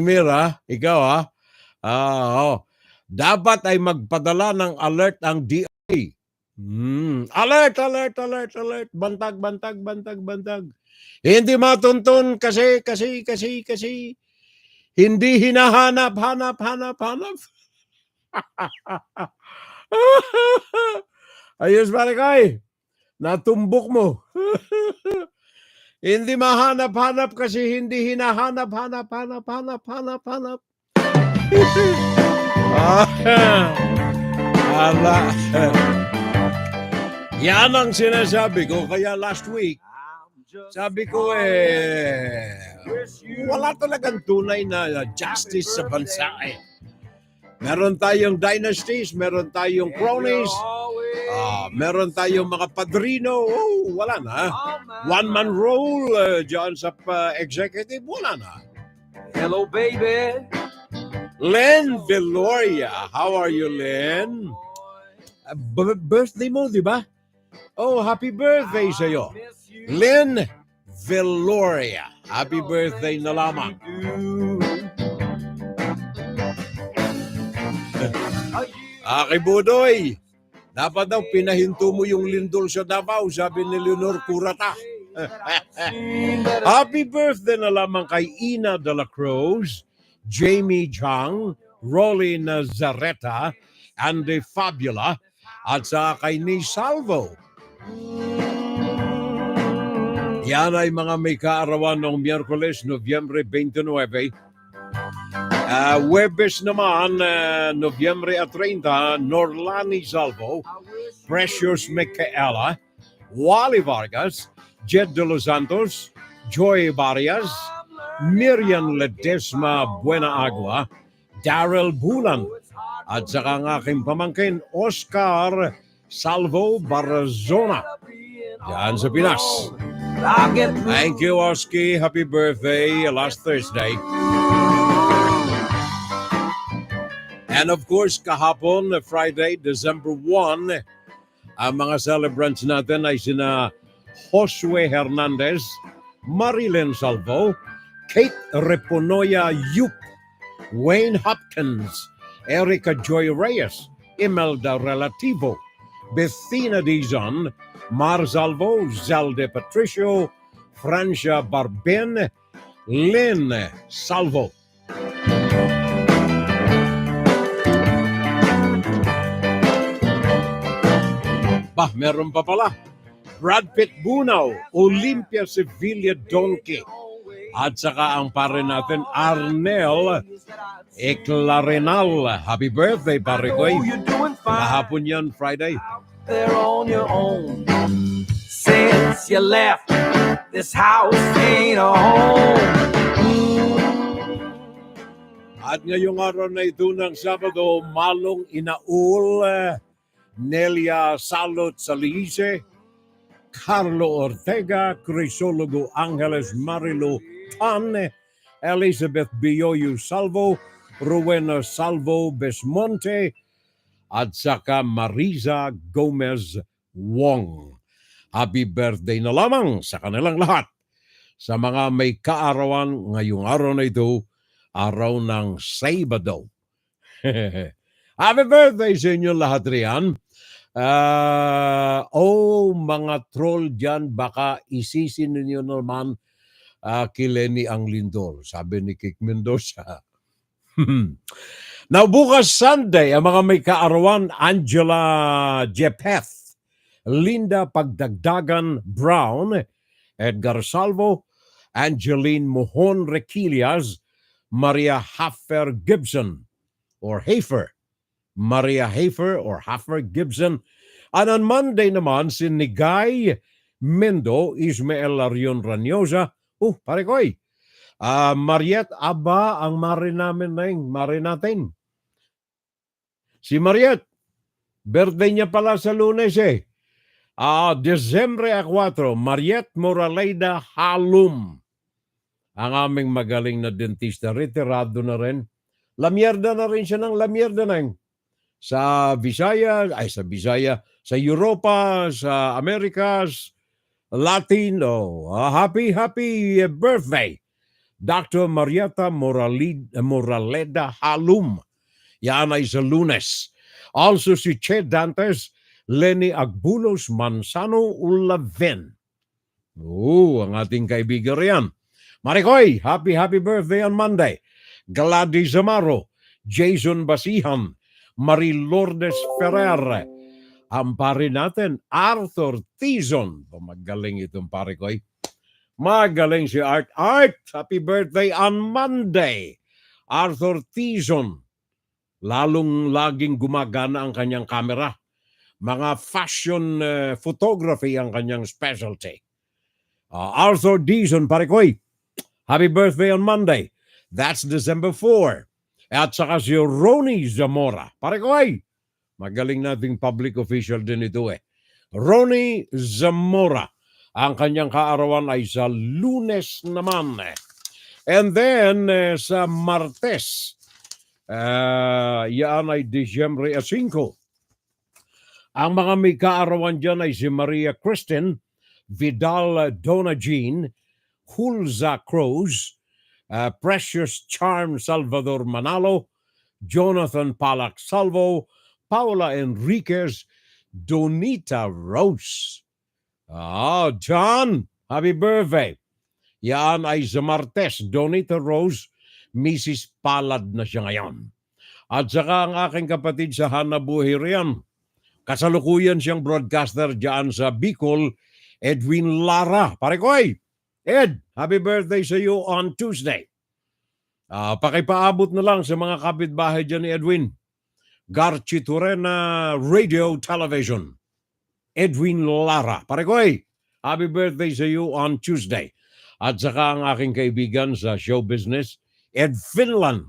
Mira, ikaw dapat ay magpadala ng alert ang DOJ. Alert, alert, alert, alert. Bantag. Hindi matuntun kasi hindi hinahanap. Ayos pare kay. Natumbok mo. Hindi mahanap-hanap kasi hindi hinahanap. Ala. Yan ang sinasabi ko. Kaya last week, sabi ko wala talagang tunay na justice sa bansa Meron tayong dynasties, meron tayong cronies, meron tayong mga padrino, wala na. One-man rule dyan sa executive, wala na. Hello, baby. Len Veloria. How are you, Len? Birthday mo, di ba? Oh, happy birthday sa'yo. Len Veloria. Happy birthday na lamang. Aki Budoy, dapat daw pinahinto mo yung lindol sa Davao, sabi ni Leonor Curata. Happy birthday na lamang kay Ina de la Cruz, Jamie Chang, Rolly Nazareta, Andy Fabula, at sa kay Ni Salvo. Yan ay mga may kaarawan noong Miyerkules, Nobyembre 29. Webes naman, Nobyembre 30, Norlani Salvo, Precious Micaela, Wally Vargas, Jed de los Santos, Joy Barrias, Miriam Ledesma Buena Agua, Daryl Bulan, at saka ang aking pamangkin, Oscar Salvo Barazona, yan sa Pinas. Thank you, Oski. Happy birthday last Thursday. And of course, kahapon, Friday, December 1, ang mga celebrants natin ay sina Josue Hernandez, Marilyn Salvo, Kate Reponoya Yup, Wayne Hopkins, Erica Joy Reyes, Imelda Relativo, Bethina Dizon, Mar Salvo, Zalde Patricio, Francia Barben, Lynn Salvo. Meron pa pala. Brad Pitt Bunaw, Olympia Sevilla Donkey. At saka ang pare natin, Arnel Eclarenal. Happy birthday, pare ko. Kahapon yan, Friday. There on your own. Since you left, this house ain't a home. At ngayong araw na ito ng Sabado, Malong Inaul, Nelia Salot Salise, Carlo Ortega, Crisologo Angeles Marilo Tan, Elizabeth Bioyo Salvo, Rowena Salvo Besmonte, at saka Mariza Gomez Wong. Happy birthday na lamang sa kanilang lahat. Sa mga may kaarawan ngayong araw na ito, araw ng Sabado. Happy birthday sa inyo lahat riyan. Mga troll dyan, baka isisin ninyo naman kay Lenny ang lindol, sabi ni Kik Mendoza. Now, bukas Sunday, ang mga may kaarawan, Angela Jepeth, Linda Pagdagdagan Brown, Edgar Salvo, Angeline Mohon Requillas, Maria Hafer Gibson, or Hafer, Maria Hafer or Hafer Gibson. And on Monday naman, si Nigay Mendo, Ismael Larion Ranyosa, pare koy, Mariet Aba ang mari natin. Si Mariet, birthday niya pala sa Lunes Desyembre 4, Mariet Moraleda Halum. Ang aming magaling na dentista, retirado na rin. Lamierda na rin siya ng lamierda na sa Europa, sa Americas, Latino. Happy birthday, Dr. Marieta Moraleda Halum. Yan ay sa Lunes. Also si Che Dantes, Lenny Agbulos Manzano Ulaven. Ang ating kaibigan riyan. Marikoy, happy birthday on Monday. Gladys Zamaro, Jason Basihan, Marie Lourdes Ferrer. Ang pare natin, Arthur Tizon. Magaling itong pare ko. Magaling si Art. Happy birthday on Monday. Arthur Tizon. Lalong laging gumagana ang kanyang kamera. Mga fashion photography ang kanyang specialty. Arthur Tizon, pare ko. Happy birthday on Monday. That's December 4. At saka si Ronnie Zamora. Pare ko magaling nating public official din ito Ronnie Zamora. Ang kanyang kaarawan ay sa Lunes naman. And then sa Martes, yan ay Disyembre 5. Ang mga may kaarawan dyan ay si Maria Kristen, Vidal Donagin, Hulza Cruz, Precious Charm Salvador Manalo, Jonathan Palak Salvo, Paula Enriquez, Donita Rose. John, happy birthday. Yan ay sa Martes, Donita Rose, Mrs. Palad na siya ngayon. At saka ang aking kapatid sa Hanabuhi riyan, kasalukuyan siyang broadcaster dyan sa Bicol, Edwin Lara. Pare ko Ed, happy birthday sa iyo on Tuesday. Pakipaabot na lang sa mga kapitbahay dyan ni Edwin. Garchi Turena Radio Television. Edwin Lara. Pare ko happy birthday sa iyo on Tuesday. At saka ang aking kaibigan sa show business, Ed Finland.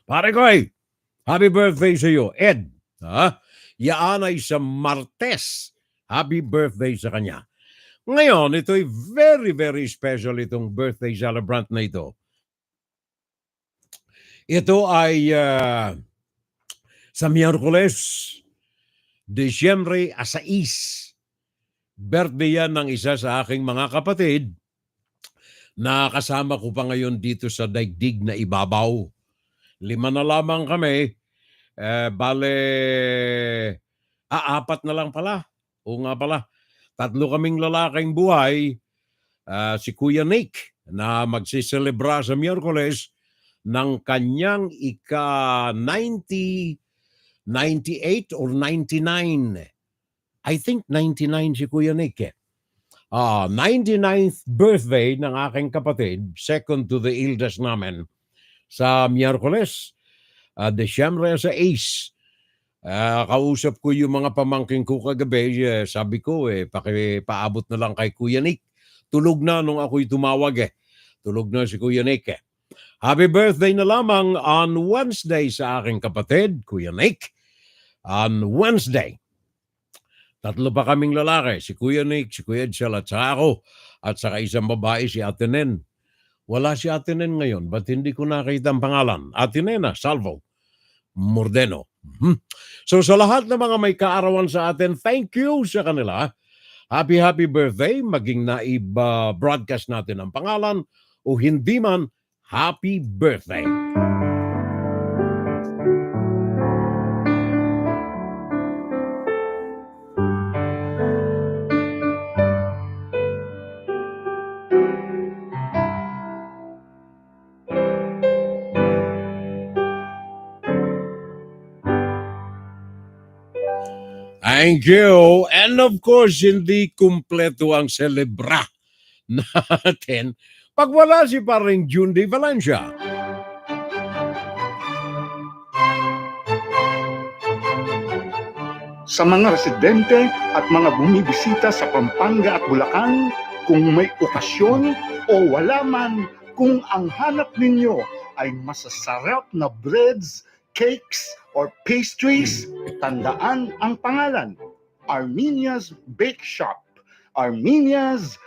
Pare ko happy birthday sa iyo, Ed. Yaan ay sa Martes. Happy birthday sa kanya. Ngayon, ito'y very, very special itong birthday celebrant na ito. Ito ay sa Miyerkules, Disyembre 6. Birthday yan ng isa sa aking mga kapatid na kasama ko pa ngayon dito sa daigdig na ibabaw. 5 na lamang kami. Apat na lang pala. O nga pala. 3 kaming lalaking buhay. Si Kuya Nick na magsiselebra sa Miyerkules ng kanyang ika-90, 98 or 99. I think 99 si Kuya Nick 99th birthday ng aking kapatid, second to the eldest namin, sa Miyerkules, Disyembre 6. Kausap ko yung mga pamangking ko kagabi, sabi ko pakipaabot na lang kay Kuya Nick. Tulog na nung ako'y tumawag Tulog na si Kuya Nick Happy birthday na lamang on Wednesday sa aking kapatid, Kuya Nick. On Wednesday. 3 pa kaming lalaki, si Kuya Nick, si Kuya Edsel at saka ako. At saka isang babae, si Ate Nen. Wala si Ate Nen ngayon, ba't hindi ko nakita ang pangalan? Ate Nena, Salvo. Mordeno. So sa lahat ng mga may kaarawan sa atin, thank you sa kanila. Happy birthday, maging broadcast natin ang pangalan o hindi man, happy birthday. Thank you. And of course, hindi kumpleto ang celebra natin pag wala si paring Jundi Valencia. Sa mga residente at mga bumibisita sa Pampanga at Bulacan, kung may okasyon o wala man, kung ang hanap ninyo ay masasarap na breads, cakes, or pastries, tandaan ang pangalan, Armenia's Bake Shop. Armenia's.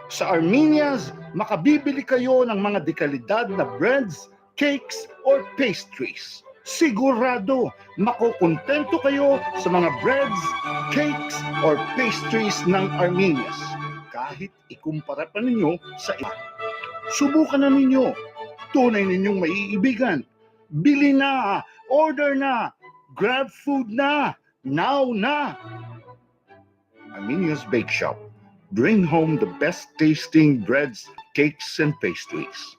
Sa Armenia's, makabibili kayo ng mga dekalidad na breads, cakes, or pastries. Sigurado, makukontento kayo sa mga breads, cakes, or pastries ng Armenia's. Kahit ikumpara pa ninyo sa iba. Subukan na ninyo. Tunay ninyong maiibigan. Bili na, order na, grab food na, now na. Armenia's Bake Shop. Bring home the best tasting breads, cakes, and pastries.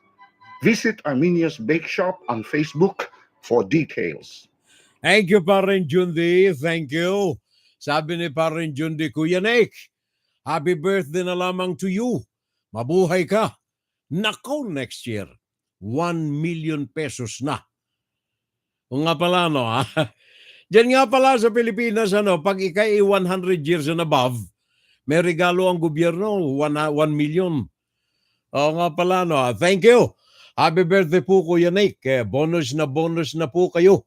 Visit Armenia's Bake Shop on Facebook for details. Thank you, Parin Jundi. Thank you. Sabi ni Parin Jundi, Kuya Nick, happy birthday na lamang to you. Mabuhay ka. Nako, next year, 1 million pesos na. O nga pala, no, ha? Diyan nga pala sa Pilipinas, pag ikay 100 years and above, may regalo ang gobyerno, 1 million. O nga pala, no, thank you. Happy birthday po, Kuya Nick. Bonus na po kayo.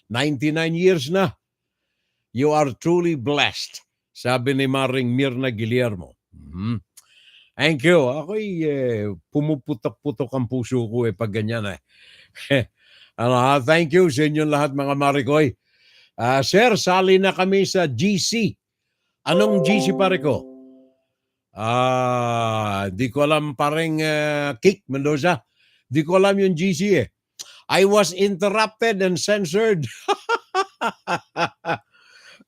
99 years na. You are truly blessed. Sabi ni Maring Mirna Guillermo. Thank you. Ako'y pumuputok-putok ang puso ko pag ganyan. Thank you sa inyong lahat, mga Marikoy. Sir, sali na kami sa GC. Anong GC, pare ko? Di ko alam, parang Kick Mendoza. Di ko alam yung GC I was interrupted and censored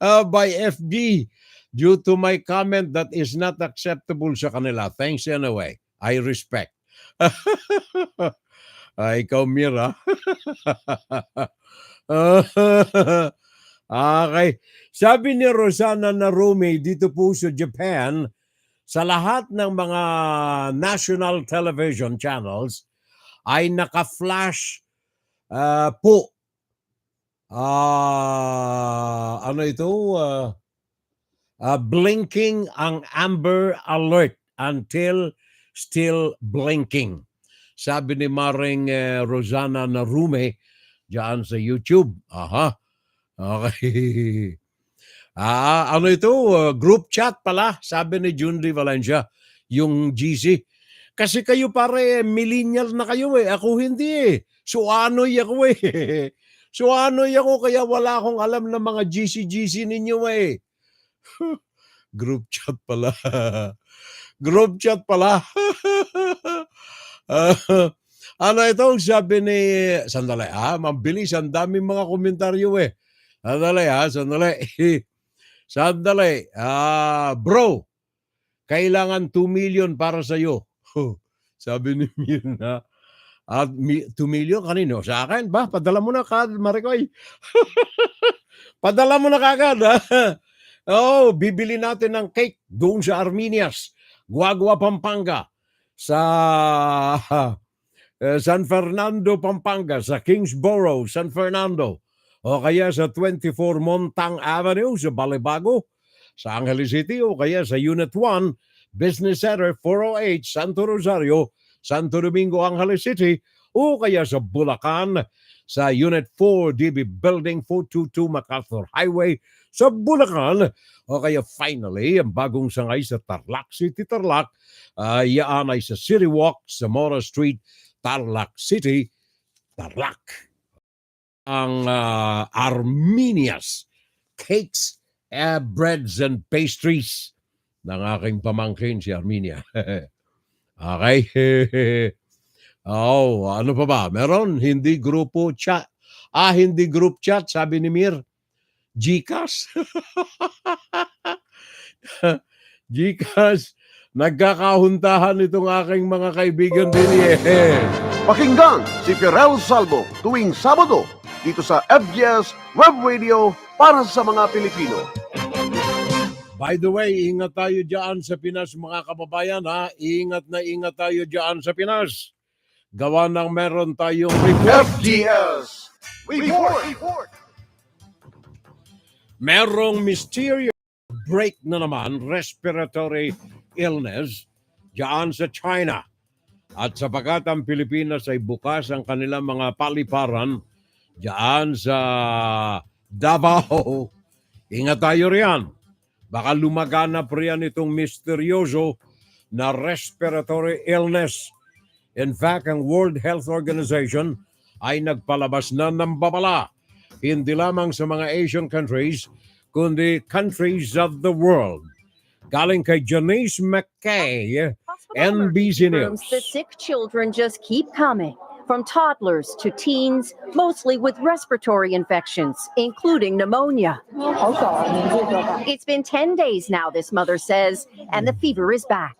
by FB due to my comment that is not acceptable sa kanila. Thanks anyway. I respect. Ikaw, Mira. Okay. Sabi ni Rosana Narume dito po sa Japan, sa lahat ng mga national television channels ay naka-flash po. Blinking ang amber alert until still blinking. Sabi ni Maring Rosana Narume diyan sa YouTube. Okay. Group chat pala, sabi ni Jundi Valencia, yung GC. Kasi kayo pare, millennial na kayo Ako hindi Suanoy ako Suanoy ako, kaya wala akong alam ng mga GC ninyo Group chat pala. Group chat pala. Sabi ni... Sandali, mabilis. Ang daming mga komentaryo Sandali. Bro, kailangan 2 million para sa'yo. Sabi ni Mirna. 2 million kanino? Sa akin? Padala mo na kagad, Marikoy. Padala mo na kagad. Bibili natin ng cake doon sa Armenia's, Guagua, Pampanga. Sa San Fernando, Pampanga. Sa Kingsborough, San Fernando. O kaya sa 24 Montang Avenue sa Balibago, sa Angeles City, o kaya sa Unit 1, Business Center 408, Santo Rosario, Santo Domingo, Angeles City, o kaya sa Bulacan, sa Unit 4, DB Building 422 MacArthur Highway, sa Bulacan, o kaya finally, ang bagong sangay sa Tarlac City, Tarlac, yaan ay sa City Walk, Zamora Street, Tarlac City, Tarlac. ang Armenia's Cakes, Breads and Pastries ng aking pamangkin si Armenia. Okay. Ano pa ba? Meron, hindi grupo chat. Hindi group chat, sabi ni Mir. Gcash. Gcash. Nagkakahuntahan itong aking mga kaibigan din Pakinggan si Payroll Salvo tuwing Sabado dito sa FGS Web Radio para sa mga Pilipino. By the way, ingat tayo dyan sa Pinas mga kababayan ha. Ingat na ingat tayo dyan sa Pinas. Gawa ng meron tayong report. FGS Report! Merong mysterious break na naman, respiratory illness, dyan sa China. At sapagat ang Pilipinas ay bukas ang kanilang mga paliparan dyan sa Davao, ingat tayo riyan. Baka lumaganap riyan itong misteryoso na respiratory illness. In fact, ang World Health Organization ay nagpalabas na ng babala. Hindi lamang sa mga Asian countries, kundi countries of the world. Galing kay Janice McKay, NBC News. The sick children just keep coming, from toddlers to teens, mostly with respiratory infections, including pneumonia. It's been 10 days now, this mother says, and the fever is back.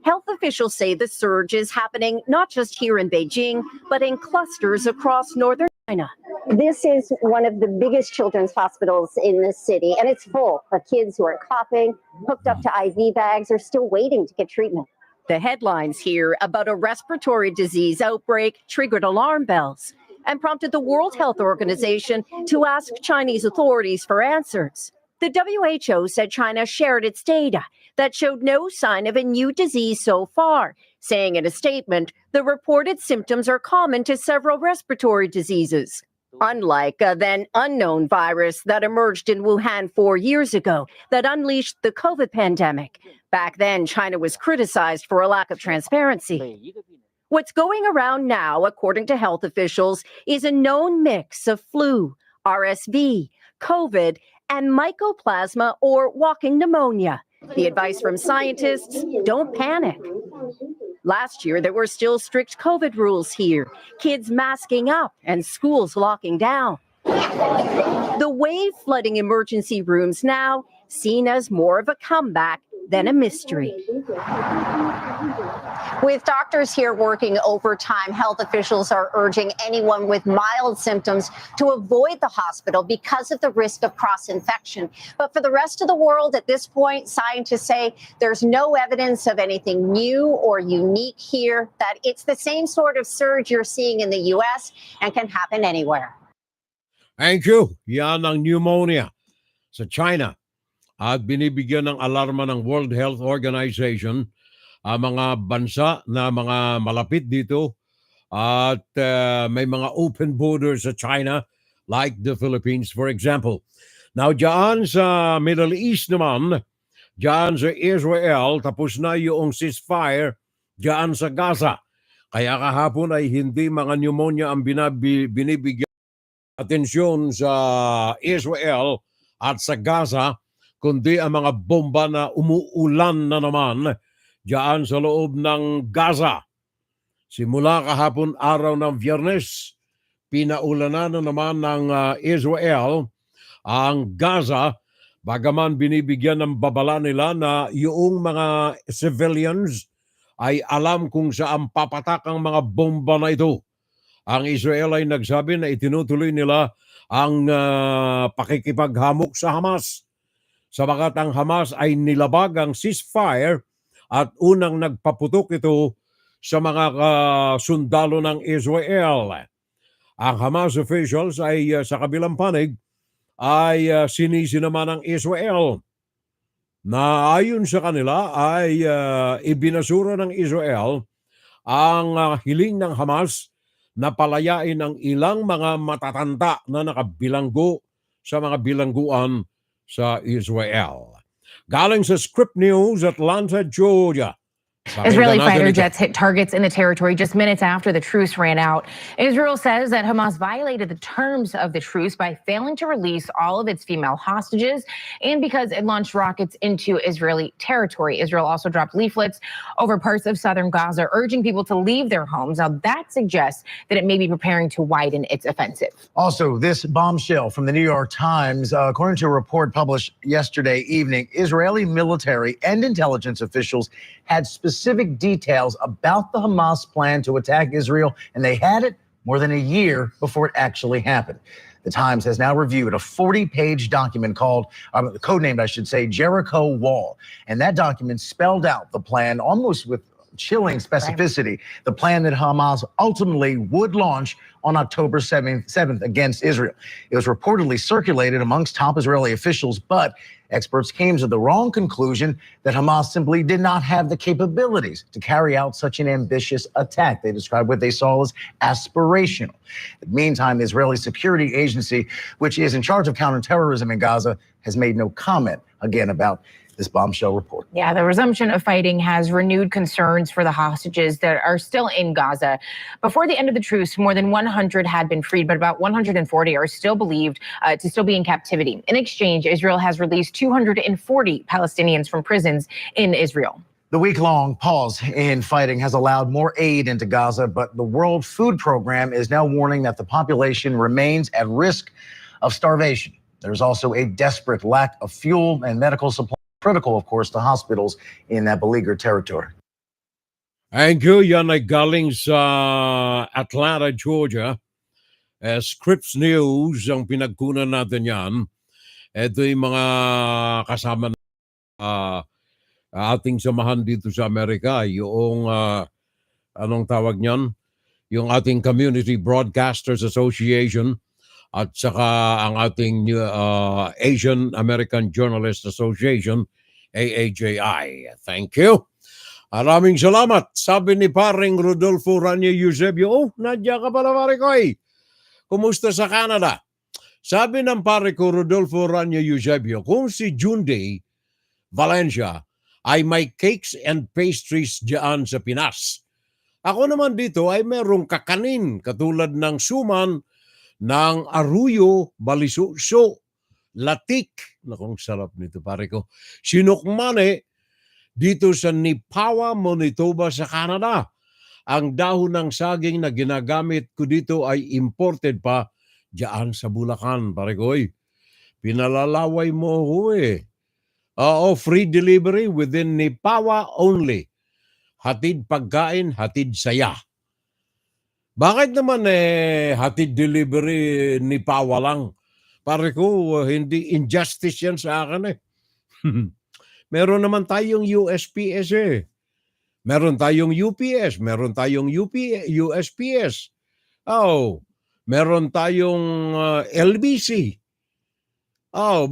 Health officials say the surge is happening not just here in Beijing, but in clusters across northern China. This is one of the biggest children's hospitals in this city, and it's full of kids who are coughing, hooked up to IV bags, or still waiting to get treatment. The headlines here about a respiratory disease outbreak triggered alarm bells and prompted the World Health Organization to ask Chinese authorities for answers. The WHO said China shared its data that showed no sign of a new disease so far, saying in a statement, the reported symptoms are common to several respiratory diseases. Unlike a then unknown virus that emerged in Wuhan 4 years ago that unleashed the COVID pandemic. Back then, China was criticized for a lack of transparency. What's going around now, according to health officials, is a known mix of flu, RSV, COVID, and mycoplasma or walking pneumonia. The advice from scientists, don't panic. Last year, there were still strict COVID rules here, kids masking up and schools locking down. The wave flooding emergency rooms now seen as more of a comeback than a mystery. With doctors here working overtime, health officials are urging anyone with mild symptoms to avoid the hospital because of the risk of cross-infection. But for the rest of the world at this point, scientists say there's no evidence of anything new or unique here, that it's the same sort of surge you're seeing in the U.S. and can happen anywhere. Thank you. Yan ang pneumonia sa China. At binibigyan ng alarma ng World Health Organization ang mga bansa na mga malapit dito at may mga open borders sa China like the Philippines, for example. Now, dyan sa Middle East naman, dyan sa Israel, tapos na yung ceasefire dyan sa Gaza. Kaya kahapon ay hindi mga pneumonia ang binibigyan atensyon sa Israel at sa Gaza, kundi ang mga bomba na umuulan na naman diyan sa loob ng Gaza. Simula kahapon araw ng Biyernes, pinaulanan na naman ng Israel ang Gaza, bagaman binibigyan ng babala nila na yung mga civilians ay alam kung saan papatak ang mga bomba na ito. Ang Israel ay nagsabi na itinutuloy nila ang pakikipaghamok sa Hamas. Sabagat ang Hamas ay nilabag ang ceasefire at unang nagpaputok ito sa mga sundalo ng Israel. Ang Hamas officials ay sa kabilang panig ay sinisi naman ng Israel na ayon sa kanila ay ibinasura ng Israel ang hiling ng Hamas na palayain ang ilang mga matatanda na nakabilanggo sa mga bilangguan sa Israel. Galing sa Script News, Atlanta, Georgia, Israeli fighter jets hit targets in the territory just minutes after the truce ran out. Israel says that Hamas violated the terms of the truce by failing to release all of its female hostages and because it launched rockets into Israeli territory. Israel also dropped leaflets over parts of southern Gaza, urging people to leave their homes. Now, that suggests that it may be preparing to widen its offensive. Also, this bombshell from the New York Times, according to a report published yesterday evening, Israeli military and intelligence officials had specific details about the Hamas plan to attack Israel, and they had it more than a year before it actually happened. The Times has now reviewed a 40-page document called, codenamed, I should say, Jericho Wall. And that document spelled out the plan almost with chilling specificity, the plan that Hamas ultimately would launch on October 7th against Israel. It was reportedly circulated amongst top Israeli officials, but experts came to the wrong conclusion that Hamas simply did not have the capabilities to carry out such an ambitious attack. They described what they saw as aspirational. In the meantime, the Israeli Security Agency, which is in charge of counterterrorism in Gaza, has made no comment again about this bombshell report. Yeah, the resumption of fighting has renewed concerns for the hostages that are still in Gaza. Before the end of the truce, more than 100 had been freed, but about 140 are still believed to still be in captivity. In exchange, Israel has released 240 Palestinians from prisons in Israel. The week-long pause in fighting has allowed more aid into Gaza, but the World Food Program is now warning that the population remains at risk of starvation. There's also a desperate lack of fuel and medical supplies, critical, of course, to hospitals in that beleaguered territory. Thank you. Yan ay galing sa Atlanta, Georgia. Scripps News ang pinagkunan natin yan. Ito yung mga kasama na ating samahan dito sa Amerika. Yung, anong tawag niyan? Yung ating Community Broadcasters Association at saka ang ating Asian American Journalists Association, AAJI. Thank you. Maraming salamat. Sabi ni paring Rodolfo Rania Eusebio, nandiyan ka pala pare ko eh. Kumusta sa Canada? Sabi ng pare ko Rodolfo Rania Eusebio, kung si Junday Valencia ay may cakes and pastries diyan sa Pinas. Ako naman dito ay merong kakanin katulad ng suman, ng aruyo, balisuso, latik. Nakong sarap nito pare ko. Sinukmane dito sa Nipawa, Manitoba sa Canada. Ang dahon ng saging na ginagamit ko dito ay imported pa diyan sa Bulacan pare ko. Pinalalaway mo ho eh. Free delivery within Nipawa only. Hatid pagkain, hatid saya. Bakit naman hatid delivery ni Pawa lang? Pare ko, hindi injustice yan sa akin eh. Meron naman tayong USPS eh. Meron tayong UPS, meron tayong USPS. Meron tayong LBC.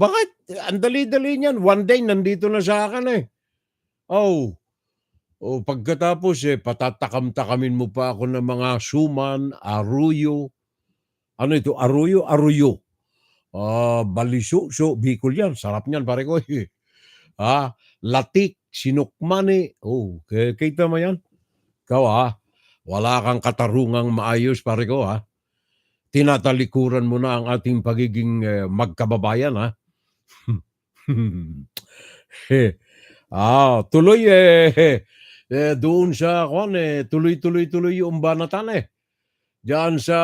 Bakit? Ang dali-dali niyan. One day, nandito na sa akin eh. Pagkatapos patatakam-takamin mo pa ako ng mga suman, aruyo. Ano ito? Aruyo? Aruyo. Balisuso, Bicol yan. Sarap niyan, pare ko. Latik, sinukmani. Kita mo yan? Ikaw wala kang katarungang maayos, pare ko Tinatalikuran mo na ang ating pagiging magkababayan tuloy doon sa tuloy-tuloy yung banatan diyan sa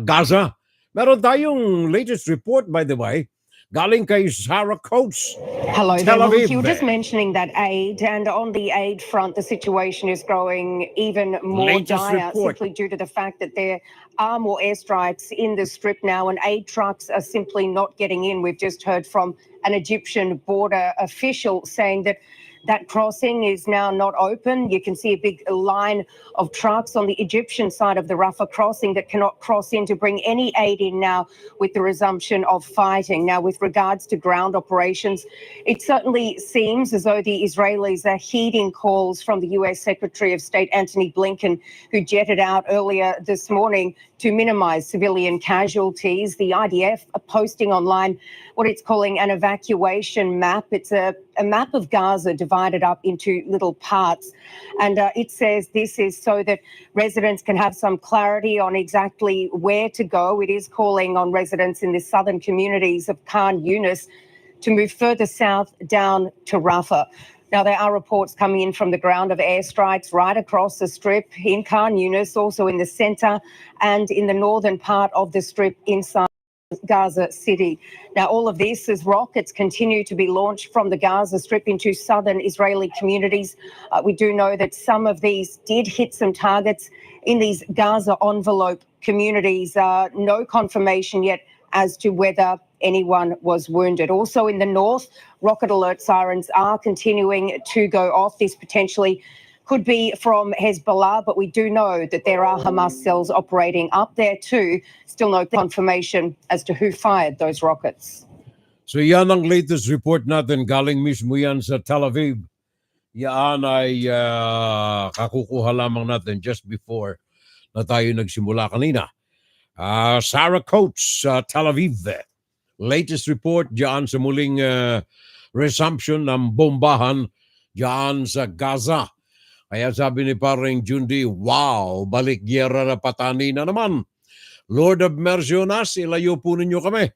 Gaza. Meron tayong latest report, by the way, galing kay Sarah Coates. Hello there. Tel Well, Aviv. you were just mentioning that aid, and on the aid front, the situation is growing even more Latest dire report. simply due to the fact that there are more airstrikes in the strip now, and aid trucks are simply not getting in. We've just heard from an Egyptian border official saying that that crossing is now not open. You can see a big line of trucks on the Egyptian side of the Rafah crossing that cannot cross in to bring any aid in now with the resumption of fighting. Now, with regards to ground operations, it certainly seems as though the Israelis are heeding calls from the US Secretary of State Antony Blinken, who jetted out earlier this morning to minimize civilian casualties. The IDF are posting online what it's calling an evacuation map. It's a map of Gaza divided up into little parts. And it says this is so that residents can have some clarity on exactly where to go. It is calling on residents in the southern communities of Khan Yunis to move further south down to Rafah. Now, there are reports coming in from the ground of airstrikes right across the strip in Khan Yunis, also in the centre and in the northern part of the strip inside Gaza City. Now, all of this as rockets continue to be launched from the Gaza Strip into southern Israeli communities. We do know that some of these did hit some targets in these Gaza envelope communities. No confirmation yet as to whether anyone was wounded. Also in the north, rocket alert sirens are continuing to go off. This potentially could be from Hezbollah, but we do know that there are Hamas cells operating up there too. Still no confirmation as to who fired those rockets. So yan ang latest report natin. Galing mismo yan sa Tel Aviv. Yan ay kakukuha lamang natin just before na tayo nagsimula kanina. Sarah Coates, Tel Aviv. Latest report diyan sa muling resumption ng bombahan diyan sa Gaza. Kaya sabi ni paring Jundi, wow, balik gyera na patani na naman. Lord of mercy on us, ilayo po ninyo kami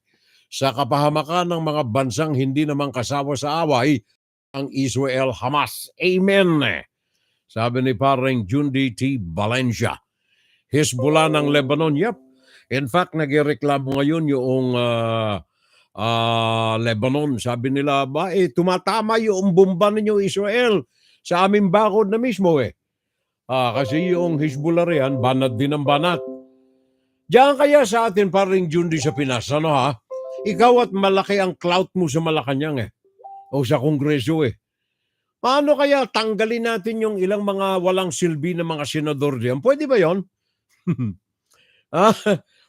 sa kapahamakan ng mga bansang hindi naman kasawa sa away ang Israel-Hamas. Amen. Sabi ni paring Jundi T. Valencia. Hezbollah ng Lebanon, yep. In fact, nagreklamo ngayon yung Lebanon. Sabi nila, tumatama yung bomba ninyo Israel sa aming bakod na mismo kasi yung Hezbollah riyan, banat din ang banat. Diyan kaya sa atin paring Jundi sa Pinas, ano ha? Ikaw at malaki ang clout mo sa Malacanang o sa Kongreso Paano kaya tanggalin natin yung ilang mga walang silbi na mga senador diyan? Pwede ba yon?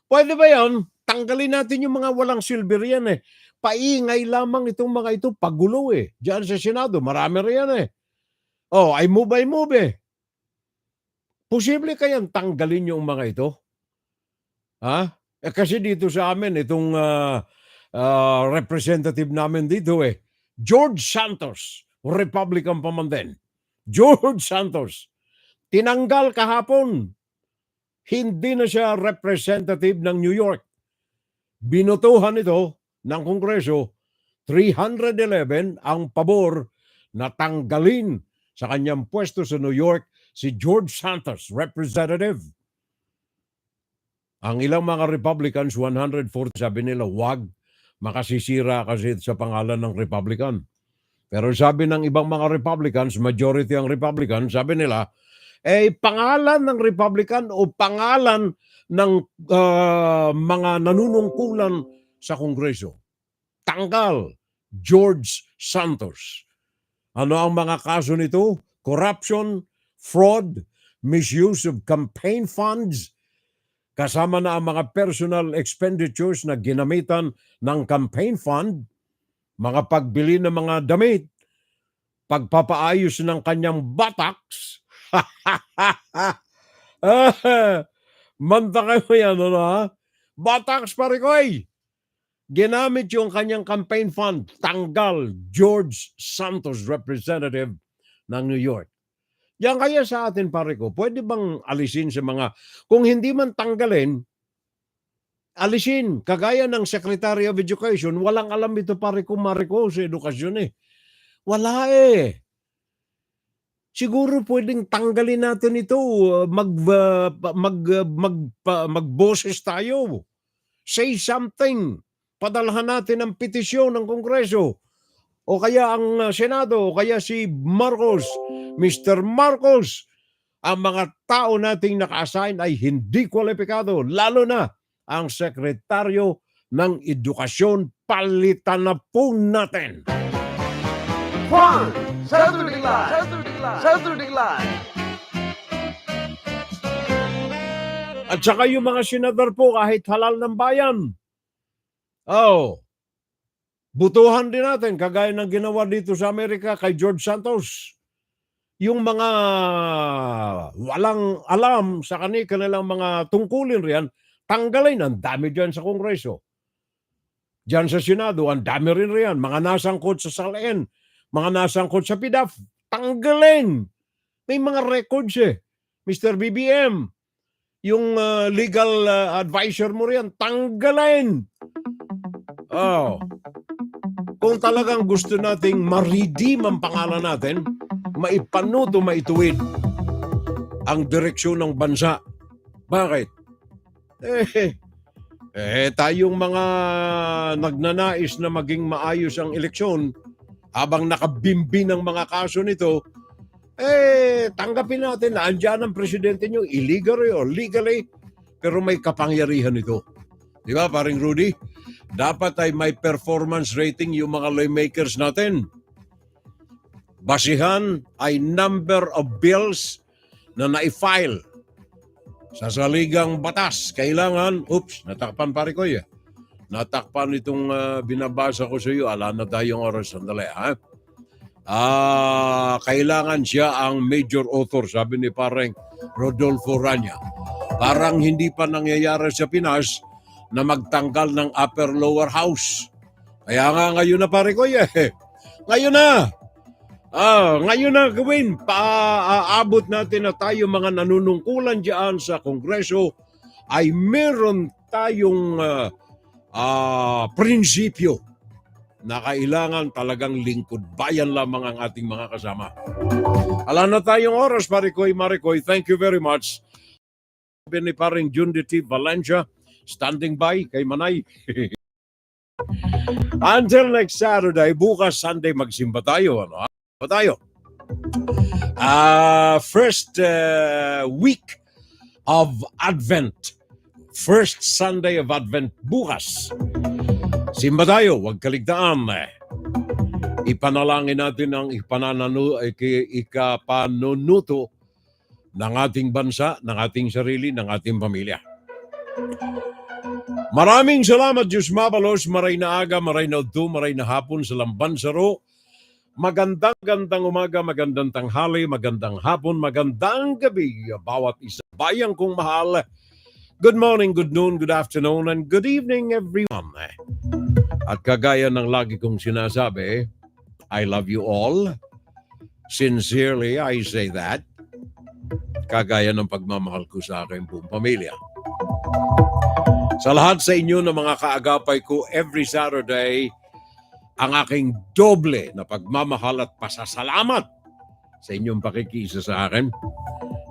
Pwede ba yon? Tanggalin natin yung mga walang silbi riyan Paingay lamang itong mga ito, pagulo Diyan sa Senado, marami riyan I move. Posible kayang tanggalin yung mga ito? Kasi dito sa amin, itong representative namin dito George Santos, Republican pa man din. George Santos, tinanggal kahapon. Hindi na siya representative ng New York. Binutuhan ito ng Kongreso, 311 ang pabor na tanggalin sa kanyang pwesto sa New York si George Santos, representative. Ang ilang mga Republicans, 140, sabi nila, wag, makasisira kasi sa pangalan ng Republican. Pero sabi ng ibang mga Republicans, majority ang Republicans, sabi nila, pangalan ng Republican o pangalan ng mga nanunungkulan sa Kongreso. Tanggal, George Santos. Ano ang mga kaso nito? Corruption, fraud, misuse of campaign funds, kasama na ang mga personal expenditures na ginamitan ng campaign fund, mga pagbili ng mga damit, pagpapaayos ng kanyang buttocks. Manta kayo yan, buttocks parikoy. Ginamit yung kanyang campaign fund, tanggal, George Santos, representative ng New York. Yan kaya sa atin, pare ko, pwede bang alisin sa mga, kung hindi man tanggalin, alisin. Kagaya ng Secretary of Education, walang alam ito, pare ko, Mariko, sa edukasyon Wala Siguro pwedeng tanggalin natin ito, magboses tayo. Say something. Padalhan natin ang petisyon ng Kongreso. O kaya ang Senado, o kaya si Marcos, Mr. Marcos, ang mga tao nating naka-assign ay hindi kwalipikado, lalo na ang Sekretaryo ng Edukasyon. Palitan na po natin. Juan, Saturday Live. At saka yung mga senador po kahit halal ng bayan. Butuhan din natin, kagaya ng ginawa dito sa Amerika kay George Santos. Yung mga walang alam sa kanilang mga tungkulin riyan, tanggalin. Ang dami dyan sa Kongreso. Diyan sa Senado, ang dami rin riyan. Mga nasangkot sa SALN, mga nasangkot sa PDAF, tanggalin. May mga records Mr. BBM, yung legal advisor mo riyan, tanggalin. Oh. Kung talagang gusto nating ma-redeem ang pangalan natin, maipanuto, maituwid ang direksyon ng bansa. Bakit? Tayong mga nagnanais na maging maayos ang eleksyon, habang nakabimbi ng mga kaso nito, tanggapin natin na andyan ang presidente nyo, illegally or legally, pero may kapangyarihan ito. Di ba, paring Rudy? Dapat ay may performance rating yung mga lawmakers natin. Basihan ay number of bills na na-file sa saligang batas. Kailangan, natakpan pare ko Natakpan itong binabasa ko sa iyo. Ala na tayong oras. Sandali, ha? Kailangan siya ang major author, sabi ni pareng Rodolfo Rania. Parang hindi pa nangyayari sa Pinas na magtanggal ng upper-lower house. Kaya nga ngayon na pare ko Ngayon na! Ngayon na gawin, paaabot natin na tayo mga nanunungkulan diyan sa Kongreso ay meron tayong prinsipyo na kailangan talagang lingkod bayan lamang ang ating mga kasama. Ala na tayong oras, Marikoy. Thank you very much. Ni paring Jundity Valencia, standing by kay Manay. Until next Saturday, bukas Sunday magsimba tayo. First week of Advent. First Sunday of Advent bukas. Simba tayo, huwag kaligtaan. Ipanalangin natin ang ikapanunuto ng ating bansa, ng ating sarili, ng ating pamilya. Maraming salamat, Diyos Mabalos, maray na aga, maray na udto, maray na hapon sa lambansaro. Magandang umaga, magandang tanghali, magandang hapon, magandang gabi, bawat isa. Bayang kong mahal, good morning, good noon, good afternoon, and good evening, everyone. At kagaya ng lagi kong sinasabi, I love you all. Sincerely, I say that. Kagaya ng pagmamahal ko sa aking buong pamilya. Sa lahat sa inyo na mga kaagapay ko every Saturday, ang aking doble na pagmamahal at pasasalamat sa inyong pakikiisa sa akin.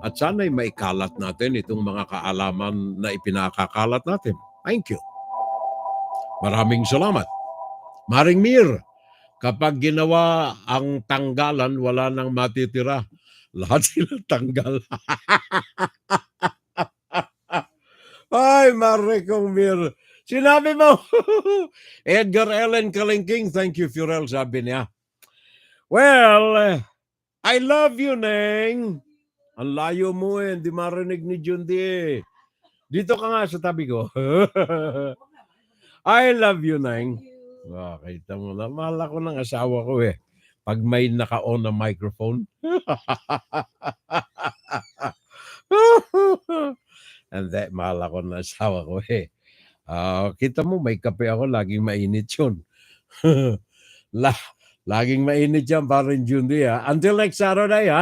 At sana'y maikalat natin itong mga kaalaman na ipinakakalat natin. Thank you. Maraming salamat. Maring Mir, kapag ginawa ang tanggalan, wala nang matitira. Lahat sila tanggal. Ay, Marikong Mir. Sinabi mo, Edgar Allen Kalingking, thank you, Furel, sabi niya. Well, I love you, Neng. Ang layo mo hindi marinig ni Jundi. Dito ka nga sa tabi ko. I love you, Neng. Kita mo na, mahal ako ng asawa ko pag may naka-on na microphone. And that, mahal ako ng asawa ko kita mo, may kape ako, laging mainit yun. Laging mainit yan, parang Jundi. Until next Saturday,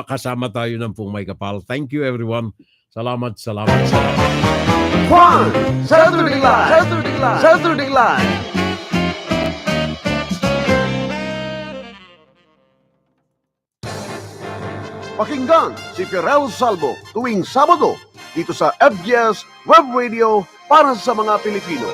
kasama tayo ng Pong May Kapal. Thank you, everyone. Salamat. Juan, Saturday Live. Pakinggan si Payroll tuwing Sabado dito sa FBS Web Radio para sa mga Pilipino.